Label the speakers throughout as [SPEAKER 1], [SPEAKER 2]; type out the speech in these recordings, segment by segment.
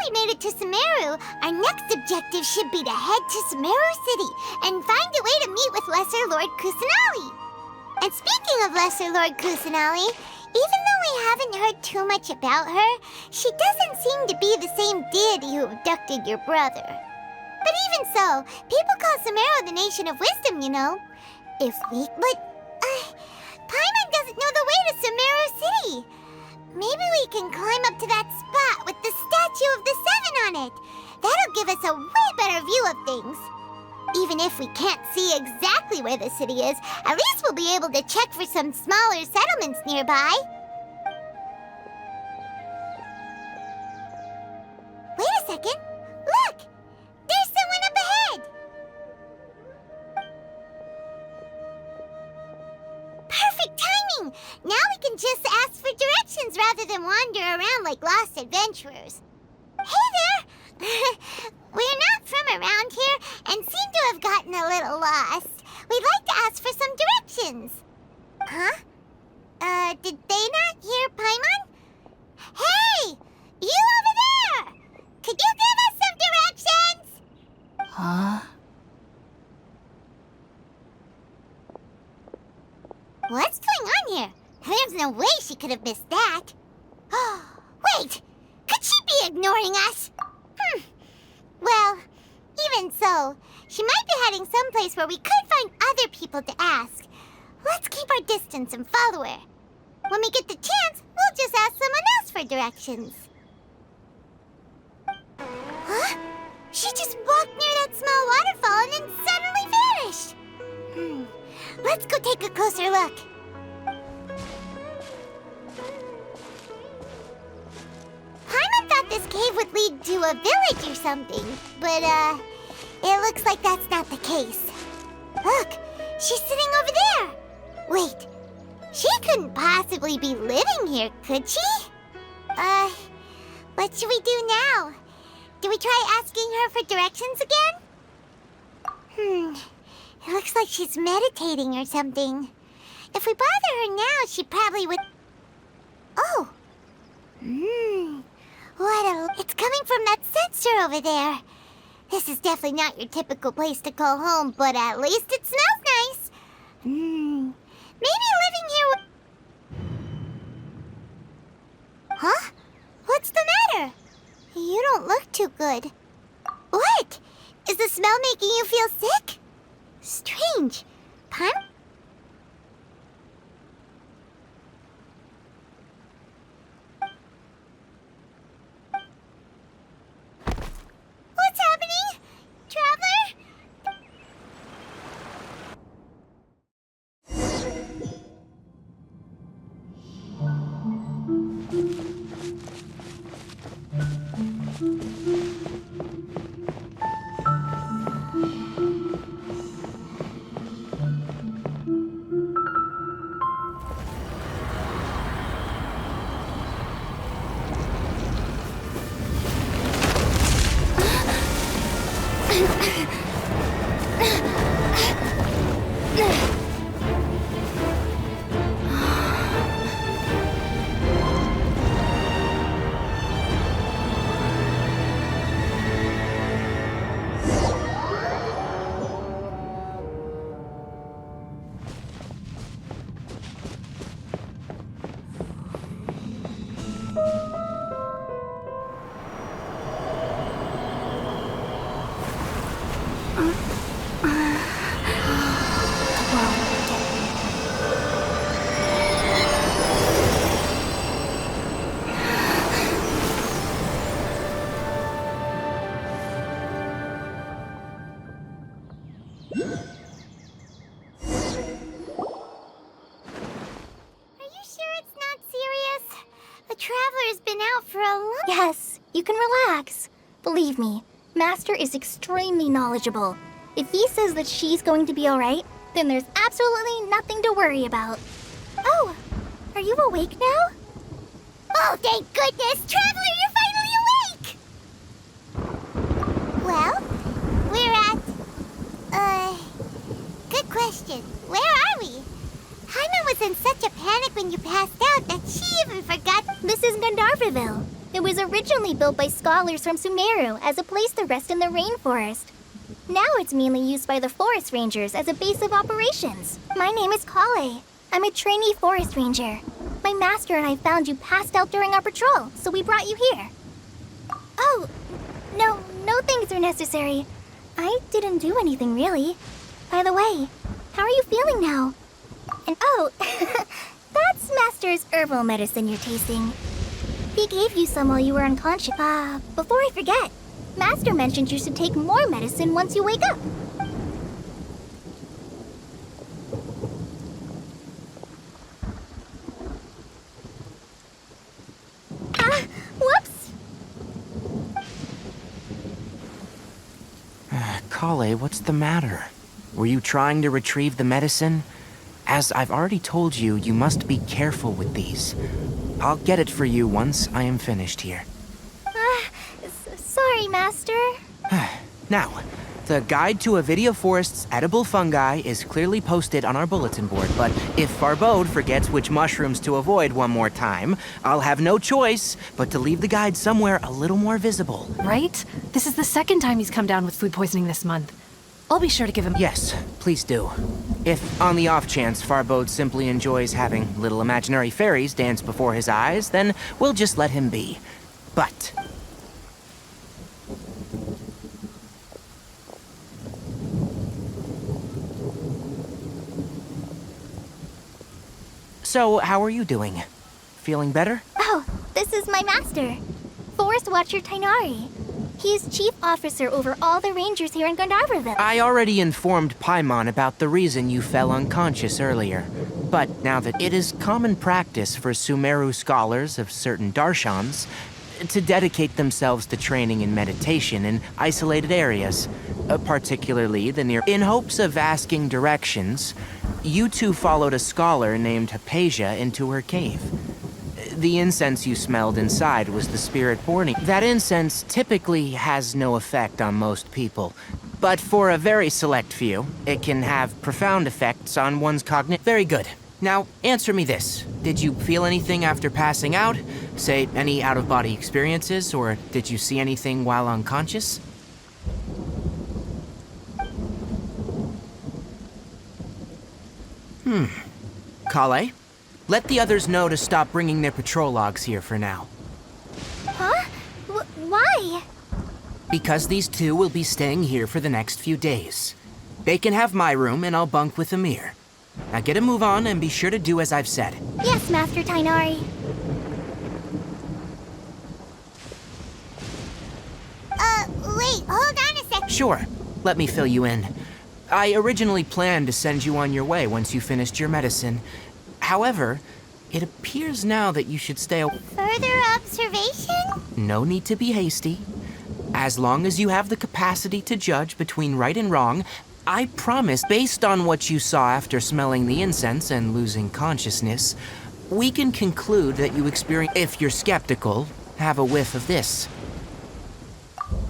[SPEAKER 1] we made it to Sumero, our next objective should be to head to Sumero City and find a way to meet with Lesser Lord Kusanali. And speaking of Lesser Lord Kusanali, even though we haven't heard too much about her, she doesn't seem to be the same deity who abducted your brother. But even so, people call Sumero the Nation of Wisdom, you know. Paimon doesn't know the way to Sumero City. Maybe we can climb up to that spot with the statue of the Seven on it. That'll give us a way better view of things. Even if we can't see exactly where the city is, at least we'll be able to check for some smaller settlements nearby. Wait a second. Look! There's someone up ahead! Perfect timing! Now we can just ask for directions rather than wander around like lost adventurers. Hey there! We're not from around here and seem to have gotten a little lost. We'd like to ask for some directions. Huh? Did they not hear Paimon? Hey! You over there! Could you give us some directions?
[SPEAKER 2] Huh?
[SPEAKER 1] What's going on here? There's no way she could have missed that. Wait! Could she be ignoring us? Well, even so, she might be heading someplace where we could find other people to ask. Let's keep our distance and follow her. When we get the chance, we'll just ask someone else for directions. Huh? She just walked near that small waterfall and then suddenly vanished. Let's go take a closer look. Paimon thought this cave would lead to a village or something, but it looks like that's not the case. Look, she's sitting over there. Wait, she couldn't possibly be living here, could she? What should we do now? Do we try asking her for directions again? It looks like she's meditating or something. If we bother her now, she probably would... Oh! It's coming from that sensor over there. This is definitely not your typical place to call home, but at least it smells nice. Maybe living here would... Huh? What's the matter? You don't look too good. What? Is the smell making you feel sick? Strange. Paimon? What's happening? Traveler? Traveler's been out for a long...
[SPEAKER 2] Yes, you can relax. Believe me, Master is extremely knowledgeable. If he says that she's going to be alright, then there's absolutely nothing to worry about. Oh, are you awake now?
[SPEAKER 1] Oh, thank goodness! Traveler, you're finally awake! Well, we're at... Good question. Where are we? Paimon was in such a panic when you passed out that she even forgot...
[SPEAKER 2] This is Gandharvaville. It was originally built by scholars from Sumeru as a place to rest in the rainforest. Now it's mainly used by the forest rangers as a base of operations. My name is Kale. I'm a trainee forest ranger. My master and I found you passed out during our patrol, so we brought you here. Oh, no things are necessary. I didn't do anything, really. By the way, how are you feeling now? And oh, that's Master's herbal medicine you're tasting. He gave you some while you were unconscious. Before I forget, Master mentioned you should take more medicine once you wake up. Whoops!
[SPEAKER 3] Kale, what's the matter? Were you trying to retrieve the medicine? As I've already told you, you must be careful with these. I'll get it for you once I am finished here.
[SPEAKER 2] Sorry, Master.
[SPEAKER 3] Now, the guide to Avidia Forest's edible fungi is clearly posted on our bulletin board, but if Farbode forgets which mushrooms to avoid one more time, I'll have no choice but to leave the guide somewhere a little more visible.
[SPEAKER 4] Right? This is the second time he's come down with food poisoning this month. I'll be sure to give him—
[SPEAKER 3] Yes, please do. If, on the off chance, Farbode simply enjoys having little imaginary fairies dance before his eyes, then we'll just let him be. But so, how are you doing? Feeling better?
[SPEAKER 2] Oh, this is my master, Forest Watcher Tainari. He's chief officer over all the rangers here in Gandharvaville.
[SPEAKER 3] I already informed Paimon about the reason you fell unconscious earlier. But now that it is common practice for Sumeru scholars of certain darshans to dedicate themselves to training in meditation in isolated areas, particularly the near— In hopes of asking directions, you two followed a scholar named Hypatia into her cave. The incense you smelled inside was the spirit born. That incense typically has no effect on most people, but for a very select few, it can have profound effects on one's cognition. Very good. Now, answer me this. Did you feel anything after passing out? Say, any out-of-body experiences, or did you see anything while unconscious? Kale? Let the others know to stop bringing their patrol logs here for now.
[SPEAKER 2] Huh? Why?
[SPEAKER 3] Because these two will be staying here for the next few days. They can have my room and I'll bunk with Amir. Now get a move on and be sure to do as I've said.
[SPEAKER 2] Yes, Master Tainari.
[SPEAKER 1] Wait, hold on a sec.
[SPEAKER 3] Sure, let me fill you in. I originally planned to send you on your way once you finished your medicine. However, it appears now that you should stay.
[SPEAKER 1] Further observation?
[SPEAKER 3] No need to be hasty. As long as you have the capacity to judge between right and wrong, I promise, based on what you saw after smelling the incense and losing consciousness, we can conclude that you experience— If you're skeptical, have a whiff of this.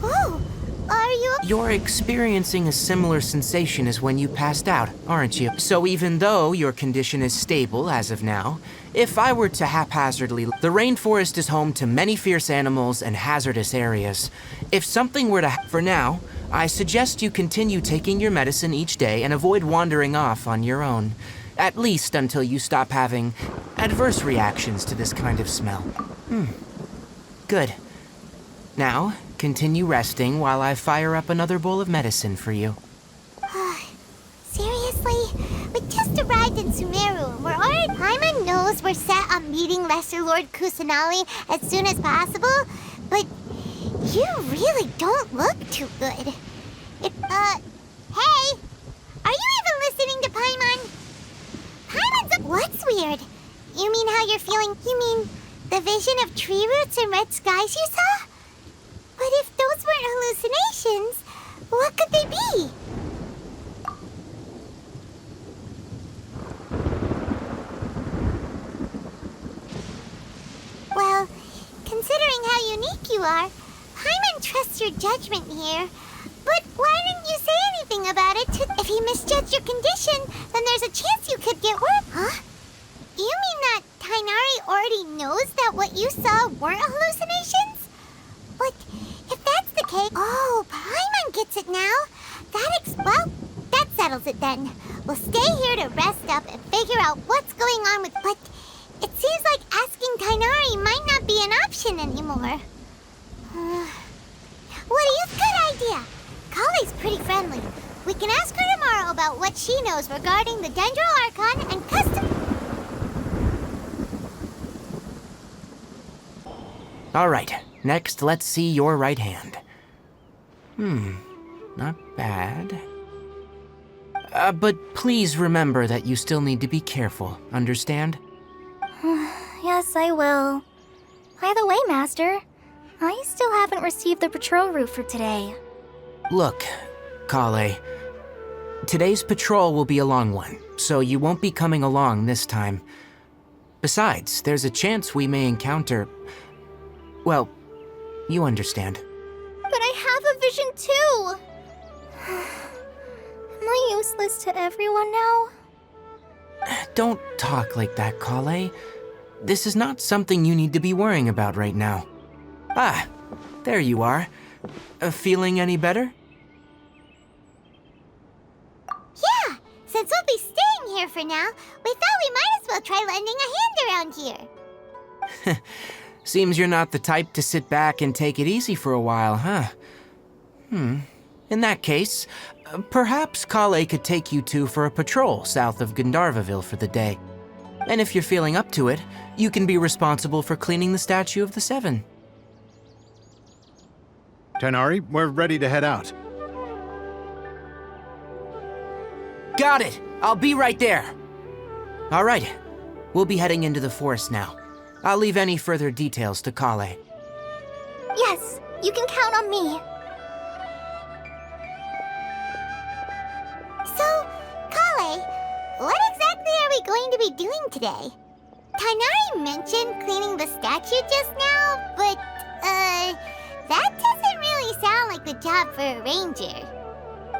[SPEAKER 1] Oh, are you—
[SPEAKER 3] You're experiencing a similar sensation as when you passed out, aren't you? So even though your condition is stable as of now, if I were to haphazardly— The rainforest is home to many fierce animals and hazardous areas. If something were to— For now, I suggest you continue taking your medicine each day and avoid wandering off on your own. At least until you stop having adverse reactions to this kind of smell. Good. Now, continue resting while I fire up another bowl of medicine for you.
[SPEAKER 1] Seriously? We just arrived in Sumeru. We're already— Paimon knows we're set on meeting Lesser Lord Kusanali as soon as possible, but you really don't look too good. Hey! Are you even listening to Paimon? Paimon's— What's weird? You mean how you're feeling— You mean the vision of tree roots and red skies you saw? But if those weren't hallucinations, what could they be? Well, considering how unique you are, Paimon trusts your judgment here. But why didn't you say anything about it If he misjudged your condition, then there's a chance you could get worse. Huh? You mean that Tainari already knows that what you saw weren't hallucinations? But if that's the case... Oh, Paimon gets it now. Well, that settles it then. We'll stay here to rest up and figure out what's going on with... But it seems like asking Kainari might not be an option anymore. What do you... Good idea. Kale's pretty friendly. We can ask her tomorrow about what she knows regarding the Dendro Archon and custom...
[SPEAKER 3] All right, next let's see your right hand. Not bad. But please remember that you still need to be careful, understand?
[SPEAKER 2] Yes, I will. By the way, Master, I still haven't received the patrol route for today.
[SPEAKER 3] Look, Kale, today's patrol will be a long one, so you won't be coming along this time. Besides, there's a chance we may encounter... Well, you understand.
[SPEAKER 2] But I have a vision too! Am I useless to everyone now?
[SPEAKER 3] Don't talk like that, Kale. This is not something you need to be worrying about right now. Ah, there you are. Feeling any better?
[SPEAKER 1] Yeah, since we'll be staying here for now, we thought we might as well try lending a hand around here.
[SPEAKER 3] Seems you're not the type to sit back and take it easy for a while, huh? In that case, perhaps Kale could take you two for a patrol south of Gandharvaville for the day. And if you're feeling up to it, you can be responsible for cleaning the Statue of the Seven.
[SPEAKER 5] Kainari, we're ready to head out.
[SPEAKER 3] Got it! I'll be right there! All right, we'll be heading into the forest now. I'll leave any further details to Kale.
[SPEAKER 2] Yes, you can count on me.
[SPEAKER 1] So, Kale, what exactly are we going to be doing today? Kainari mentioned cleaning the statue just now, but, that doesn't really sound like the job for a ranger.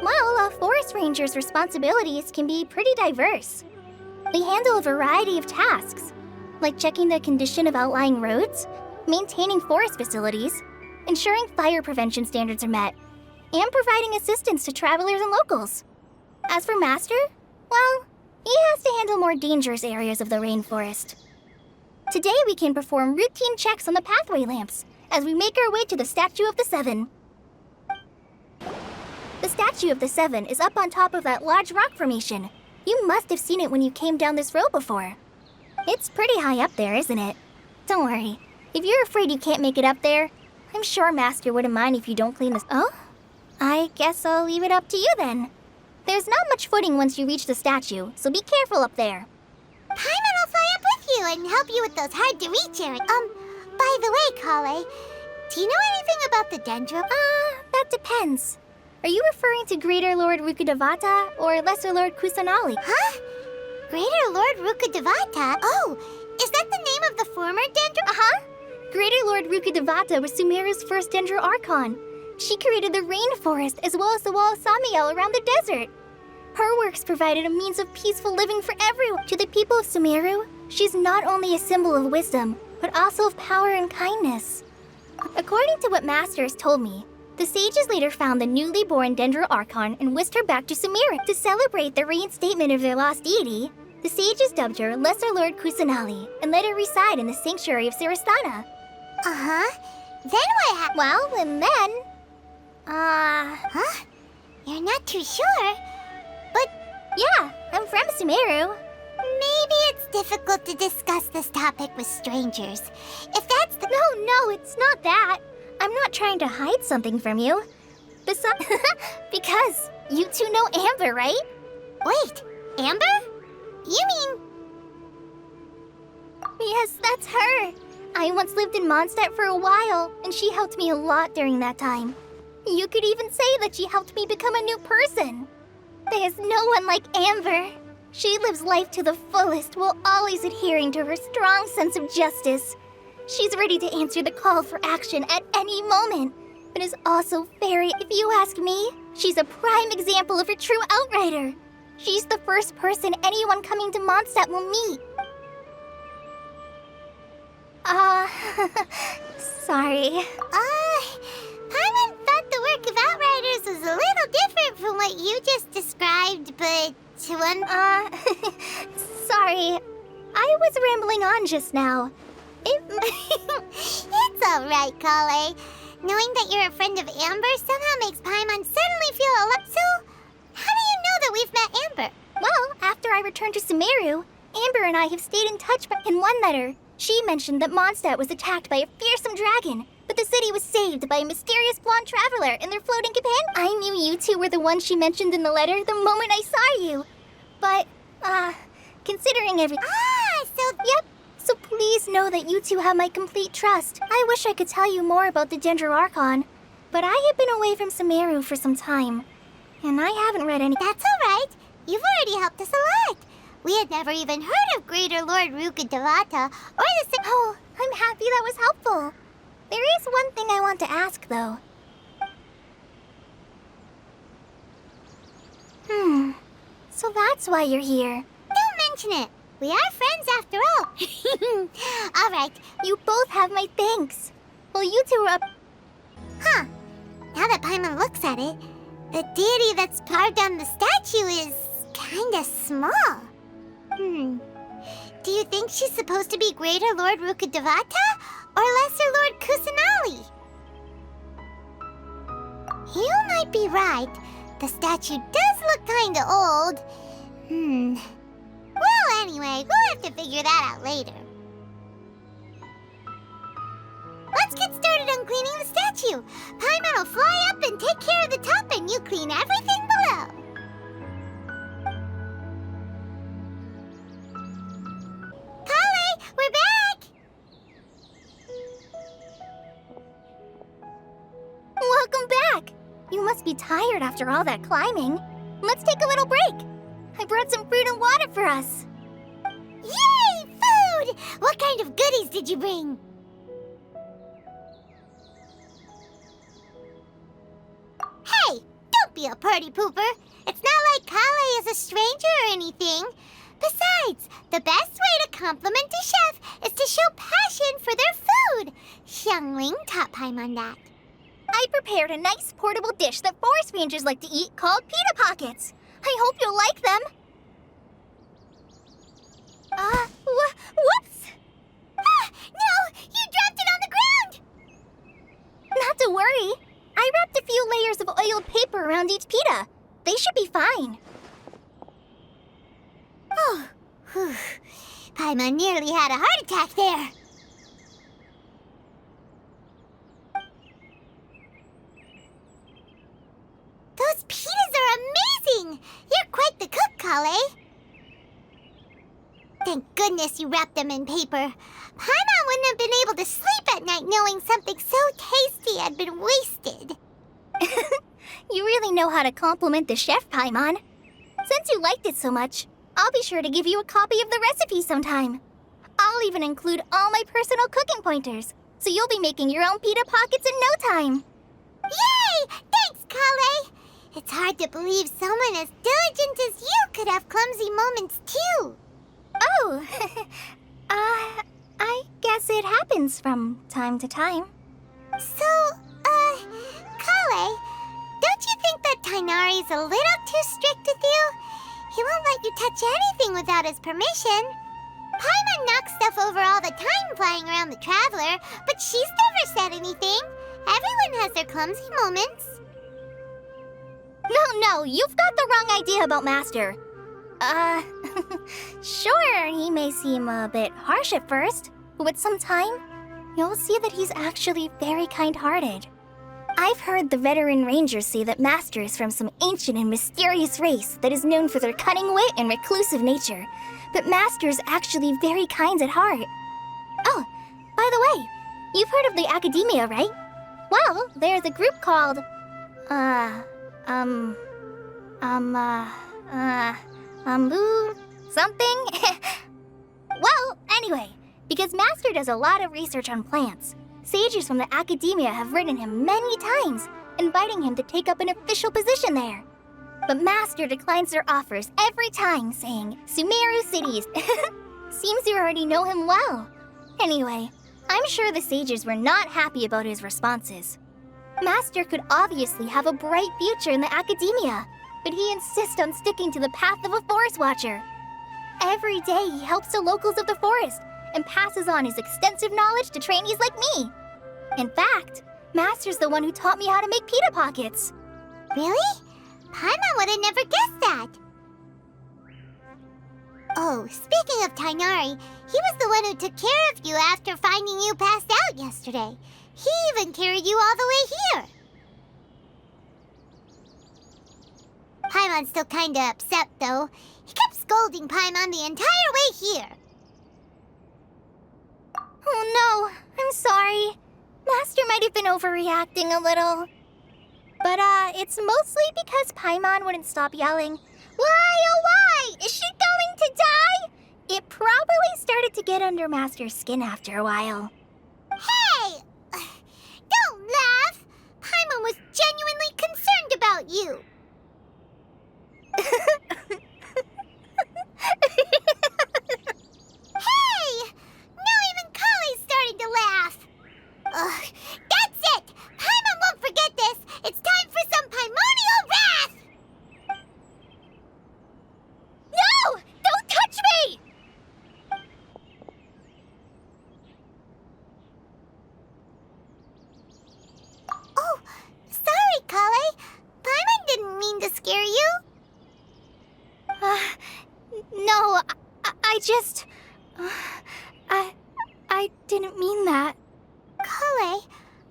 [SPEAKER 2] Well, a forest ranger's responsibilities can be pretty diverse. They handle a variety of tasks, like checking the condition of outlying roads, maintaining forest facilities, ensuring fire prevention standards are met, and providing assistance to travelers and locals. As for Master, well, he has to handle more dangerous areas of the rainforest. Today we can perform routine checks on the pathway lamps as we make our way to the Statue of the Seven. The Statue of the Seven is up on top of that large rock formation. You must have seen it when you came down this road before. It's pretty high up there, isn't it? Don't worry. If you're afraid you can't make it up there, I'm sure Master wouldn't mind if you don't clean this. Oh? I guess I'll leave it up to you then. There's not much footing once you reach the statue, so be careful up there.
[SPEAKER 1] Paimon will fly up with you and help you with those hard-to-reach areas. By the way, Kale, do you know anything about the Dendro?
[SPEAKER 2] That depends. Are you referring to Greater Lord Rukkhadevata or Lesser Lord Kusanali?
[SPEAKER 1] Huh? Greater Lord Rukkhadevata? Oh, is that the name of the former Dendro?
[SPEAKER 2] Uh-huh. Greater Lord Rukkhadevata was Sumeru's first Dendro Archon. She created the rainforest as well as the wall of Samiel around the desert. Her works provided a means of peaceful living for everyone. To the people of Sumeru, she's not only a symbol of wisdom, but also of power and kindness. According to what Master has told me, the sages later found the newly born Dendro Archon and whisked her back to Sumeru. To celebrate the reinstatement of their lost deity, the sages dubbed her Lesser Lord Kusanali and let her reside in the sanctuary of Sirastana.
[SPEAKER 1] Uh-huh. Then what happened?
[SPEAKER 2] Well, and then...
[SPEAKER 1] Huh? You're not too sure? But
[SPEAKER 2] yeah, I'm from Sumeru.
[SPEAKER 1] maybe it's difficult to discuss this topic with strangers. If that's the...
[SPEAKER 2] No, it's not that. I'm not trying to hide something from you. Besides, because you two know Amber, right?
[SPEAKER 1] Wait, Amber? You mean...
[SPEAKER 2] Yes, that's her. I once lived in Mondstadt for a while, and she helped me a lot during that time. You could even say that she helped me become a new person. There's no one like Amber. She lives life to the fullest while always adhering to her strong sense of justice. She's ready to answer the call for action at any moment, but is also very, if you ask me, she's a prime example of a true outrider. She's the first person anyone coming to Mondstadt will meet. Sorry.
[SPEAKER 1] Paimon thought the work of Outriders was a little different from what you just described, but
[SPEAKER 2] Sorry. I was rambling on just now.
[SPEAKER 1] It's alright, Kale. Knowing that you're a friend of Amber somehow makes Paimon suddenly feel a lot. So, how do you know that we've met Amber?
[SPEAKER 2] Well, after I returned to Sumeru, Amber and I have stayed in touch in one letter. She mentioned that Mondstadt was attacked by a fearsome dragon, but the city was saved by a mysterious blonde traveler and their floating companion. I knew you two were the ones she mentioned in the letter the moment I saw you. But, considering everything... Yep. So please know that you two have my complete trust. I wish I could tell you more about the Dendroarchon, but I have been away from Sumeru for some time, and I haven't read any...
[SPEAKER 1] That's alright. You've already helped us a lot. We had never even heard of Greater Lord Rukkhadevata or the...
[SPEAKER 2] Oh, I'm happy that was helpful. There is one thing I want to ask, though. So that's why you're here.
[SPEAKER 1] Don't mention it. We are friends after all. Alright.
[SPEAKER 2] You both have my thanks. Well, you two are up...
[SPEAKER 1] Huh. Now that Paimon looks at it, the deity that's carved on the statue is kinda small. Do you think she's supposed to be Greater Lord Rukkhadevata or Lesser Lord Kusanali? You might be right. The statue does look kinda old. Well, anyway, we'll have to figure that out later. Let's get started on cleaning the statue. Paimon will fly up and take care of the top, and you clean everything below. Kale, we're back!
[SPEAKER 2] Welcome back! You must be tired after all that climbing. Let's take a little break. I brought some fruit and water for us.
[SPEAKER 1] Yay! Food! What kind of goodies did you bring? Hey! Don't be a party pooper! It's not like Kale is a stranger or anything. Besides, the best way to compliment a chef is to show passion for their food. Xiangling taught Paimon that.
[SPEAKER 2] I prepared a nice portable dish that forest rangers like to eat called pita pockets. I hope you'll like them. Whoops!
[SPEAKER 1] No! You dropped it on the ground!
[SPEAKER 2] Not to worry. I wrapped a few layers of oiled paper around each pita. They should be fine.
[SPEAKER 1] Oh, whew. Paimon nearly had a heart attack there. Those pitas are amazing! You're quite the cook, Kale. Thank goodness you wrapped them in paper. Paimon wouldn't have been able to sleep at night knowing something so tasty had been wasted.
[SPEAKER 2] You really know how to compliment the chef, Paimon. Since you liked it so much, I'll be sure to give you a copy of the recipe sometime. I'll even include all my personal cooking pointers, so you'll be making your own pita pockets in no time.
[SPEAKER 1] Yay! Thanks, Kale! It's hard to believe someone as diligent as you could have clumsy moments, too.
[SPEAKER 2] Oh, I guess it happens from time to time.
[SPEAKER 1] So, Kale, don't you think that Tainari's a little too strict with you? He won't let you touch anything without his permission. Paimon knocks stuff over all the time flying around the Traveler, but she's never said anything. Everyone has their clumsy moments.
[SPEAKER 2] No, you've got the wrong idea about Master. Sure, he may seem a bit harsh at first, but with some time, you'll see that he's actually very kind-hearted. I've heard the veteran rangers say that Master is from some ancient and mysterious race that is known for their cunning wit and reclusive nature, but Master is actually very kind at heart. Oh, by the way, you've heard of the Academia, right? Well, there's a group called, something? Well, anyway, because Master does a lot of research on plants, sages from the Academia have written him many times, inviting him to take up an official position there. But Master declines their offers every time, saying, Sumeru cities. Seems you already know him well. Anyway, I'm sure the sages were not happy about his responses. Master could obviously have a bright future in the academia, but he insists on sticking to the path of a forest watcher. Every day he helps the locals of the forest and passes on his extensive knowledge to trainees like me. In fact, Master's the one who taught me how to make pita pockets.
[SPEAKER 1] Really? Paimon would have never guessed that. Oh, speaking of Tainari, he was the one who took care of you after finding you passed out yesterday. He even carried you all the way here. Paimon's still kinda upset, though. He kept scolding Paimon the entire way here.
[SPEAKER 2] Oh no, I'm sorry. Master might have been overreacting a little. But it's mostly because Paimon wouldn't stop yelling, "Why, oh why? Is she going to die?" It probably started to get under Master's skin after a while.
[SPEAKER 1] Hey! Don't laugh! Paimon was genuinely concerned about you. Hey! Now even Kali's starting to laugh. Ugh, that's it! Paimon won't forget this! It's time for some primordial wrath!
[SPEAKER 2] No! Don't touch me!
[SPEAKER 1] Oh, sorry, Kale. Paimon didn't mean to scare you.
[SPEAKER 2] No, I just... I didn't mean that.
[SPEAKER 1] Kale,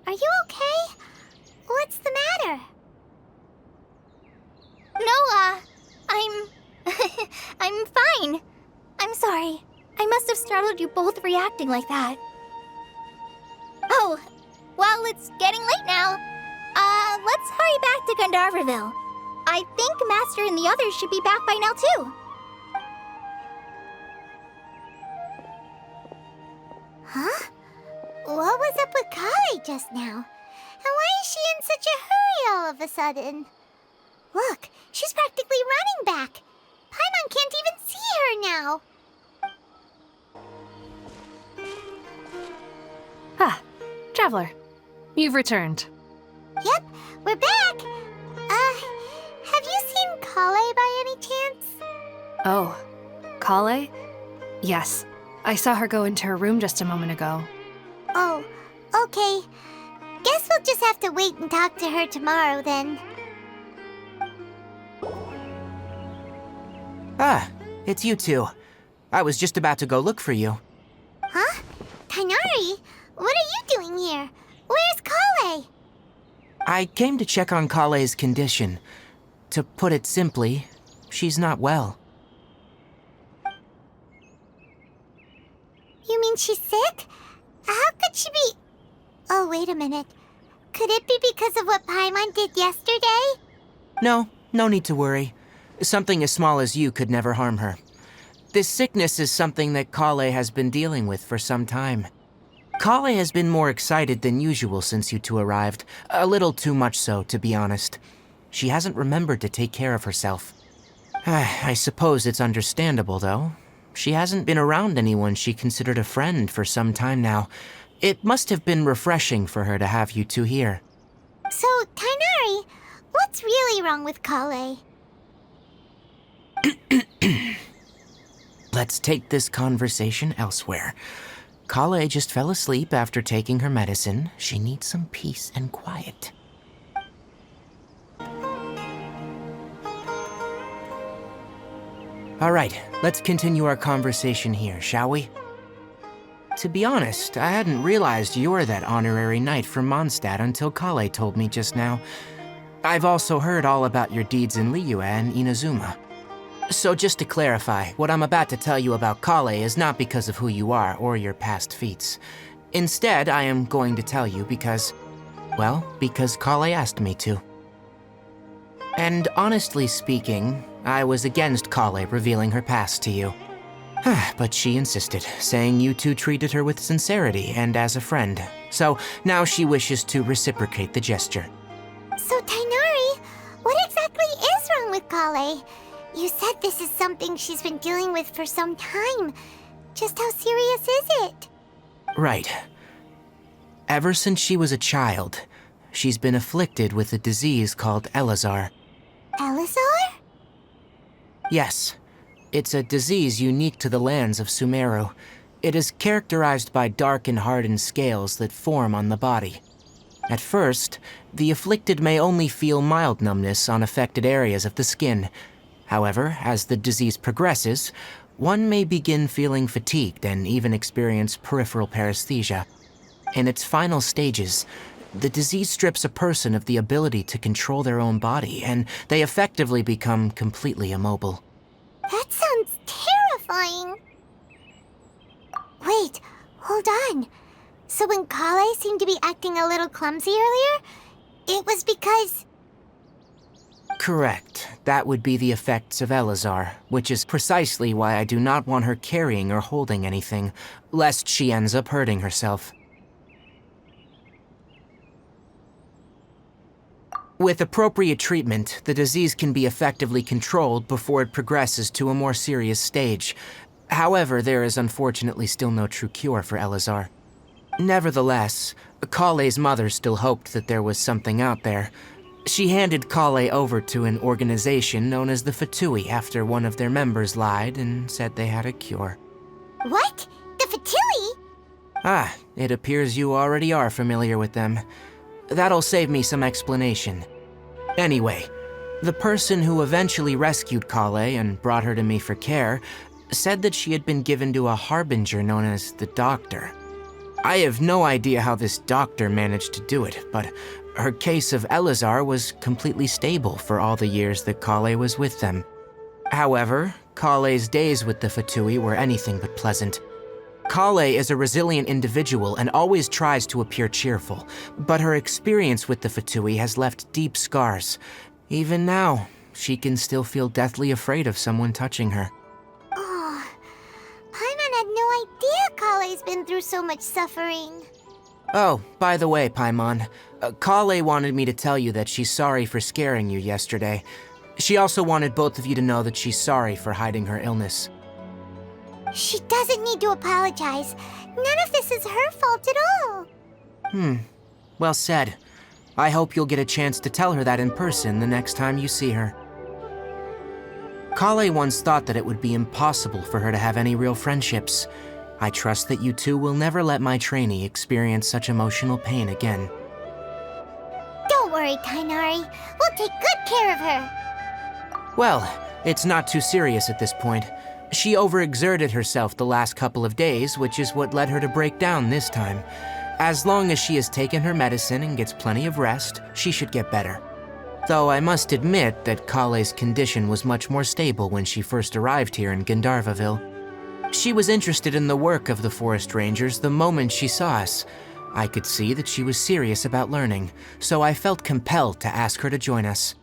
[SPEAKER 1] are you okay? What's the matter?
[SPEAKER 2] No, I'm... I'm fine. I'm sorry. I must have startled you both reacting like that. Oh, well, it's getting late now. Let's hurry back to Gandharvaville. I think Master and the others should be back by now, too.
[SPEAKER 1] Huh? What was up with Kale just now? And why is she in such a hurry all of a sudden? Look, she's practically running back. Paimon can't even see her now.
[SPEAKER 4] Ah, Traveler. You've returned.
[SPEAKER 1] Yep, we're back. Have you seen Kale by any chance?
[SPEAKER 4] Oh, Kale? Yes. I saw her go into her room just a moment ago.
[SPEAKER 1] Oh, okay. Guess we'll just have to wait and talk to her tomorrow then.
[SPEAKER 3] Ah, it's you two. I was just about to go look for you.
[SPEAKER 1] Huh? Tainari? What are you doing here? Where's Kale?
[SPEAKER 3] I came to check on Kale's condition. To put it simply, she's not well.
[SPEAKER 1] You mean she's sick? How could she be... Oh, wait a minute. Could it be because of what Paimon did yesterday?
[SPEAKER 3] No need to worry. Something as small as you could never harm her. This sickness is something that Kale has been dealing with for some time. Kale has been more excited than usual since you two arrived. A little too much so, to be honest. She hasn't remembered to take care of herself. I suppose it's understandable, though. She hasn't been around anyone she considered a friend for some time now. It must have been refreshing for her to have you two here.
[SPEAKER 1] So, Tainari, what's really wrong with Kale?
[SPEAKER 3] Let's take this conversation elsewhere. Kale just fell asleep after taking her medicine. She needs some peace and quiet. All right, let's continue our conversation here, shall we? To be honest, I hadn't realized you were that honorary knight from Mondstadt until Kale told me just now. I've also heard all about your deeds in Liyue and Inazuma. So just to clarify, what I'm about to tell you about Kale is not because of who you are or your past feats. Instead, I am going to tell you because Kale asked me to. And honestly speaking, I was against Kale revealing her past to you. But she insisted, saying you two treated her with sincerity and as a friend. So now she wishes to reciprocate the gesture.
[SPEAKER 1] So, Tainari, what exactly is wrong with Kale? You said this is something she's been dealing with for some time. Just how serious is it?
[SPEAKER 3] Right. Ever since she was a child, she's been afflicted with a disease called Elazar.
[SPEAKER 1] Elazar?
[SPEAKER 3] Yes, it's a disease unique to the lands of Sumeru. It is characterized by dark and hardened scales that form on the body. At first, the afflicted may only feel mild numbness on affected areas of the skin. However, as the disease progresses, one may begin feeling fatigued and even experience peripheral paresthesia. In its final stages, the disease strips a person of the ability to control their own body, and they effectively become completely immobile.
[SPEAKER 1] That sounds terrifying. Wait, hold on. So when Kale seemed to be acting a little clumsy earlier, it was because...
[SPEAKER 3] Correct. That would be the effects of Elazar, which is precisely why I do not want her carrying or holding anything, lest she ends up hurting herself. With appropriate treatment, the disease can be effectively controlled before it progresses to a more serious stage. However, there is unfortunately still no true cure for Elazar. Nevertheless, Kale's mother still hoped that there was something out there. She handed Kale over to an organization known as the Fatui after one of their members lied and said they had a cure.
[SPEAKER 1] What? The Fatui?
[SPEAKER 3] Ah, it appears you already are familiar with them. That'll save me some explanation. Anyway, the person who eventually rescued Kale and brought her to me for care said that she had been given to a harbinger known as the Doctor. I have no idea how this doctor managed to do it, but her case of Elazar was completely stable for all the years that Kale was with them. However, Kale's days with the Fatui were anything but pleasant. Kale is a resilient individual and always tries to appear cheerful, but her experience with the Fatui has left deep scars. Even now, she can still feel deathly afraid of someone touching her.
[SPEAKER 1] Oh, Paimon had no idea Kale's been through so much suffering.
[SPEAKER 3] Oh, by the way, Paimon, Kale wanted me to tell you that she's sorry for scaring you yesterday. She also wanted both of you to know that she's sorry for hiding her illness.
[SPEAKER 1] She doesn't need to apologize. None of this is her fault at all.
[SPEAKER 3] Well said. I hope you'll get a chance to tell her that in person the next time you see her. Kale once thought that it would be impossible for her to have any real friendships. I trust that you two will never let my trainee experience such emotional pain again.
[SPEAKER 1] Don't worry, Tainari. We'll take good care of her.
[SPEAKER 3] Well, it's not too serious at this point. She overexerted herself the last couple of days, which is what led her to break down this time. As long as she has taken her medicine and gets plenty of rest, she should get better. Though I must admit that Kale's condition was much more stable when she first arrived here in Gandharvaville. She was interested in the work of the forest rangers the moment she saw us. I could see that she was serious about learning, so I felt compelled to ask her to join us.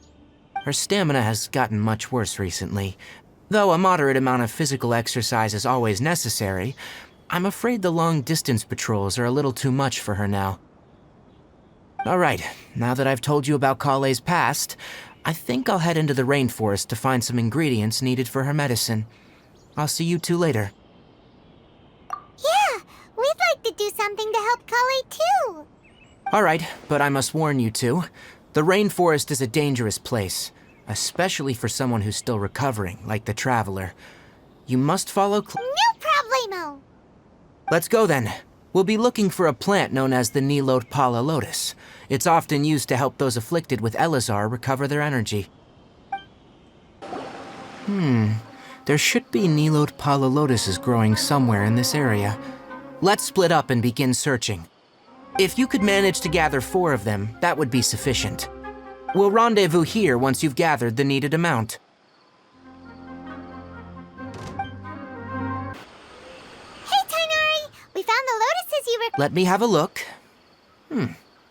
[SPEAKER 3] Her stamina has gotten much worse recently. Though a moderate amount of physical exercise is always necessary, I'm afraid the long-distance patrols are a little too much for her now. Alright, now that I've told you about Kale's past, I think I'll head into the rainforest to find some ingredients needed for her medicine. I'll see you two later.
[SPEAKER 1] Yeah, we'd like to do something to help Kale too.
[SPEAKER 3] Alright, but I must warn you two, the rainforest is a dangerous place. Especially for someone who's still recovering, like the Traveler. You must follow
[SPEAKER 1] No problemo!
[SPEAKER 3] Let's go then. We'll be looking for a plant known as the Nilot Pala Lotus. It's often used to help those afflicted with Elazar recover their energy. There should be Nilot Pala Lotuses growing somewhere in this area. Let's split up and begin searching. If you could manage to gather 4 of them, that would be sufficient. We'll rendezvous here once you've gathered the needed amount.
[SPEAKER 1] Hey, Tainari! We found the lotuses you were...
[SPEAKER 3] Let me have a look.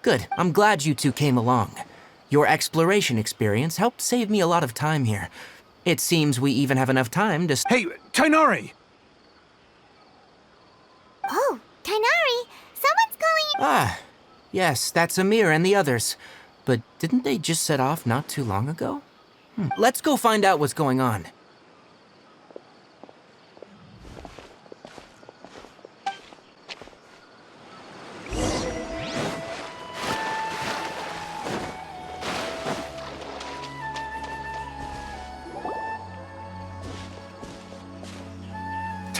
[SPEAKER 3] Good. I'm glad you two came along. Your exploration experience helped save me a lot of time here. It seems we even have enough time to...
[SPEAKER 5] Hey, Tainari!
[SPEAKER 1] Oh, Tainari! Someone's calling you...
[SPEAKER 3] Ah, yes, that's Amir and the others. But didn't they just set off not too long ago? Let's go find out what's going on.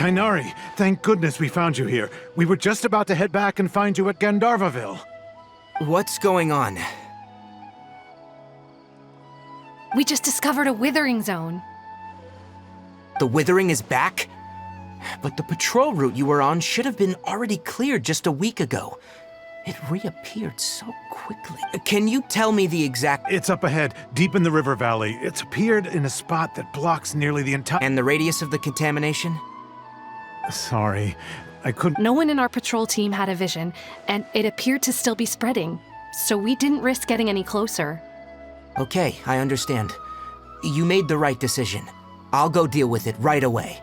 [SPEAKER 5] Tainari, thank goodness we found you here. We were just about to head back and find you at Gandharvaville.
[SPEAKER 3] What's going on?
[SPEAKER 4] We just discovered a withering zone.
[SPEAKER 3] The withering is back? But the patrol route you were on should have been already cleared just a week ago. It reappeared so quickly. Can you tell me the exact...
[SPEAKER 5] It's up ahead, deep in the river valley. It's appeared in a spot that blocks nearly the entire...
[SPEAKER 3] And the radius of the contamination?
[SPEAKER 5] Sorry, I couldn't...
[SPEAKER 4] No one in our patrol team had a vision, and it appeared to still be spreading. So we didn't risk getting any closer.
[SPEAKER 3] Okay, I understand. You made the right decision. I'll go deal with it right away.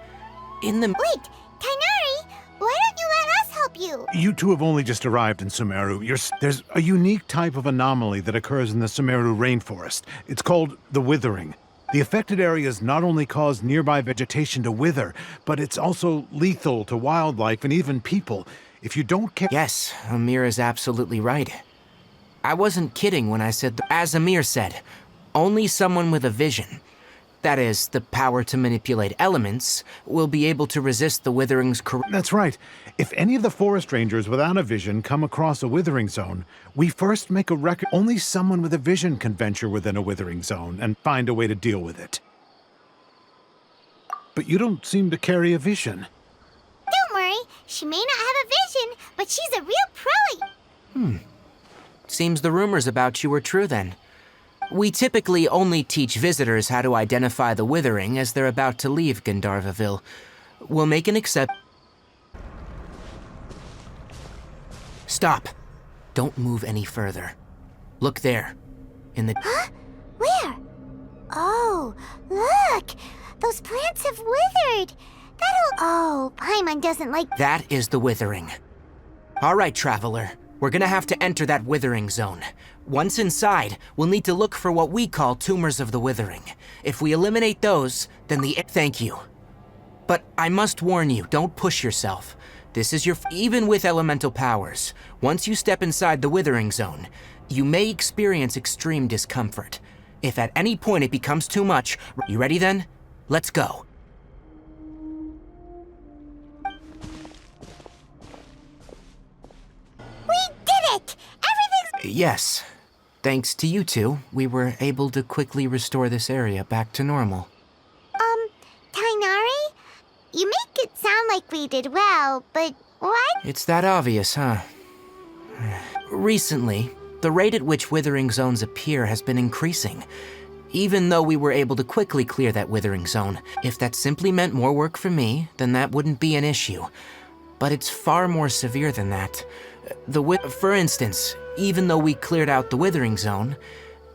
[SPEAKER 3] In the...
[SPEAKER 1] Wait, Tainari, why don't you let us help you?
[SPEAKER 5] You two have only just arrived in Sumeru. There's a unique type of anomaly that occurs in the Sumeru rainforest. It's called the withering. The affected areas not only cause nearby vegetation to wither, but it's also lethal to wildlife and even people. If you don't care...
[SPEAKER 3] Yes, Amir is absolutely right. I wasn't kidding when I said, as Amir said, only someone with a vision, that is, the power to manipulate elements, will be able to resist the withering's
[SPEAKER 5] That's right. If any of the forest rangers without a vision come across a withering zone, we first make a record. Only someone with a vision can venture within a withering zone and find a way to deal with it. But you don't seem to carry a vision.
[SPEAKER 1] Don't worry, she may not have a vision, but she's a real pro.
[SPEAKER 3] Seems the rumors about you were true then. We typically only teach visitors how to identify the withering as they're about to leave Gandharvaville. We'll make an exception. Stop. Don't move any further. Look there. In the...
[SPEAKER 1] Huh? Where? Oh, look! Those plants have withered! Oh, Paimon doesn't like...
[SPEAKER 3] That is the withering. All right, traveler. We're gonna have to enter that withering zone. Once inside, we'll need to look for what we call tumors of the withering. If we eliminate those, then the... Thank you. But I must warn you, don't push yourself. This is your... Even with elemental powers, once you step inside the withering zone, you may experience extreme discomfort. If at any point it becomes too much... You ready then? Let's go.
[SPEAKER 1] We did it! Everything's...
[SPEAKER 3] Yes. Thanks to you two, we were able to quickly restore this area back to normal.
[SPEAKER 1] Tainari? You make it sound like we did well, but why?
[SPEAKER 3] It's that obvious, huh? Recently, the rate at which withering zones appear has been increasing. Even though we were able to quickly clear that withering zone, if that simply meant more work for me, then that wouldn't be an issue. But it's far more severe than that. For instance, even though we cleared out the withering zone,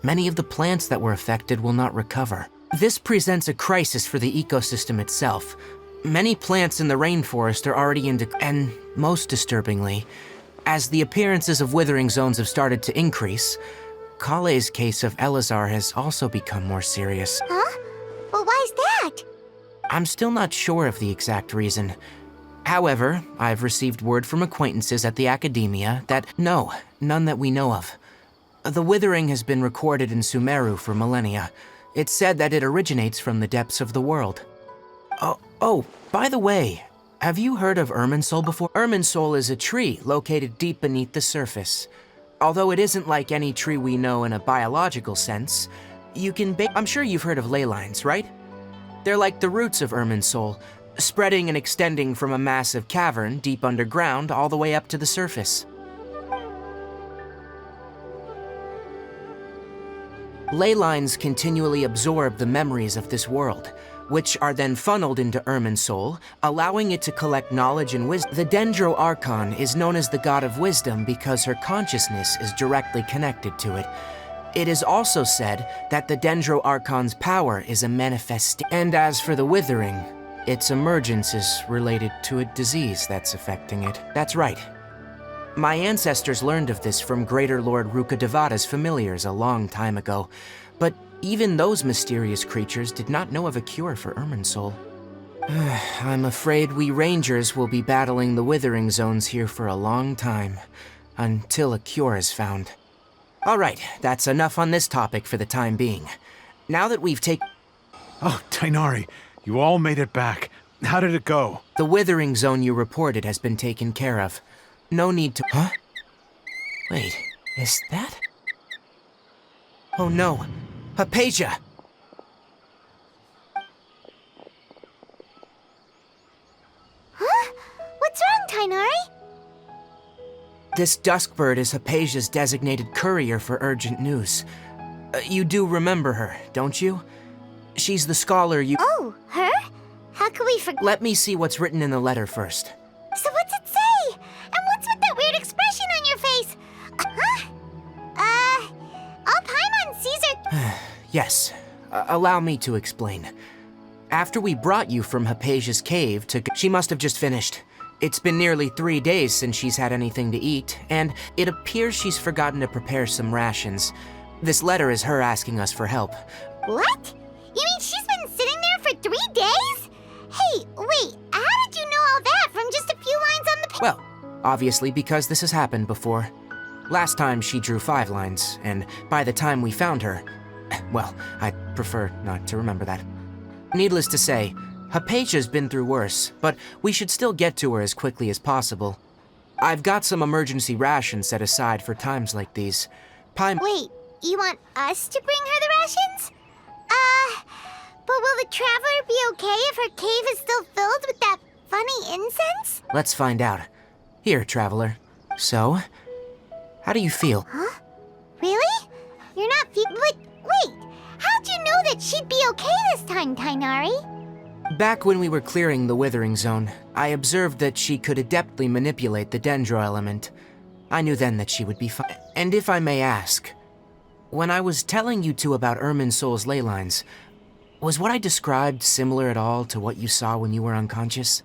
[SPEAKER 3] many of the plants that were affected will not recover. This presents a crisis for the ecosystem itself. Many plants in the rainforest are already and most disturbingly, as the appearances of withering zones have started to increase, Kale's case of Elazar has also become more serious.
[SPEAKER 1] Huh? Well, why's that?
[SPEAKER 3] I'm still not sure of the exact reason. However, I've received word from acquaintances at the academia that none that we know of. The withering has been recorded in Sumeru for millennia. It's said that it originates from the depths of the world. Oh, by the way, have you heard of Irminsul before? Irminsul is a tree located deep beneath the surface. Although it isn't like any tree we know in a biological sense, I'm sure you've heard of ley lines, right? They're like the roots of Irminsul, spreading and extending from a massive cavern deep underground all the way up to the surface. Ley lines continually absorb the memories of this world, which are then funneled into Irminsul, allowing it to collect knowledge and wisdom. The Dendro Archon is known as the god of wisdom because her consciousness is directly connected to it. It is also said that the Dendro Archon's power is a manifest. And as for the withering, its emergence is related to a disease that's affecting it. That's right. My ancestors learned of this from Greater Lord Rukkhadevata's familiars a long time ago, but even those mysterious creatures did not know of a cure for Irminsul. I'm afraid we rangers will be battling the withering zones here for a long time, until a cure is found. All right, that's enough on this topic for the time being. Now that we've taken...
[SPEAKER 5] Oh, Tainari, you all made it back. How did it go?
[SPEAKER 3] The withering zone you reported has been taken care of. No need to— Huh? Wait, is that— Oh no, Hypatia!
[SPEAKER 1] Huh? What's wrong, Tainari?
[SPEAKER 3] This duskbird is Hypatia's designated courier for urgent news. You do remember her, don't you? She's the scholar you—
[SPEAKER 1] Oh, her? How could we forget?
[SPEAKER 3] Let me see what's written in the letter first.
[SPEAKER 1] So what's it say? And what's with that weird expression on your face? Huh? All Paimon sees are—
[SPEAKER 3] Yes, allow me to explain. After we brought you from Hypatia's cave to— She must have just finished. It's been nearly 3 days since she's had anything to eat, and it appears she's forgotten to prepare some rations. This letter is her asking us for help.
[SPEAKER 1] What? You mean she's been sitting there for 3 days? Hey, wait, how did you know all that from just a few lines on the page?
[SPEAKER 3] Well, obviously because this has happened before. Last time she drew 5 lines, and by the time we found her— Well, I'd prefer not to remember that. Needless to say, Hypatia's been through worse, but we should still get to her as quickly as possible. I've got some emergency rations set aside for times like these.
[SPEAKER 1] Wait, you want us to bring her the rations? But will the traveler be okay if her cave is still filled with that funny incense?
[SPEAKER 3] Let's find out. Here, traveler. So, how do you feel?
[SPEAKER 1] Huh? Really? You're not But wait, how'd you know that she'd be okay this time, Tainari?
[SPEAKER 3] Back when we were clearing the withering zone, I observed that she could adeptly manipulate the dendro element. I knew then that she would be fine. And if I may ask, when I was telling you two about Irminsul's ley lines, was what I described similar at all to what you saw when you were unconscious?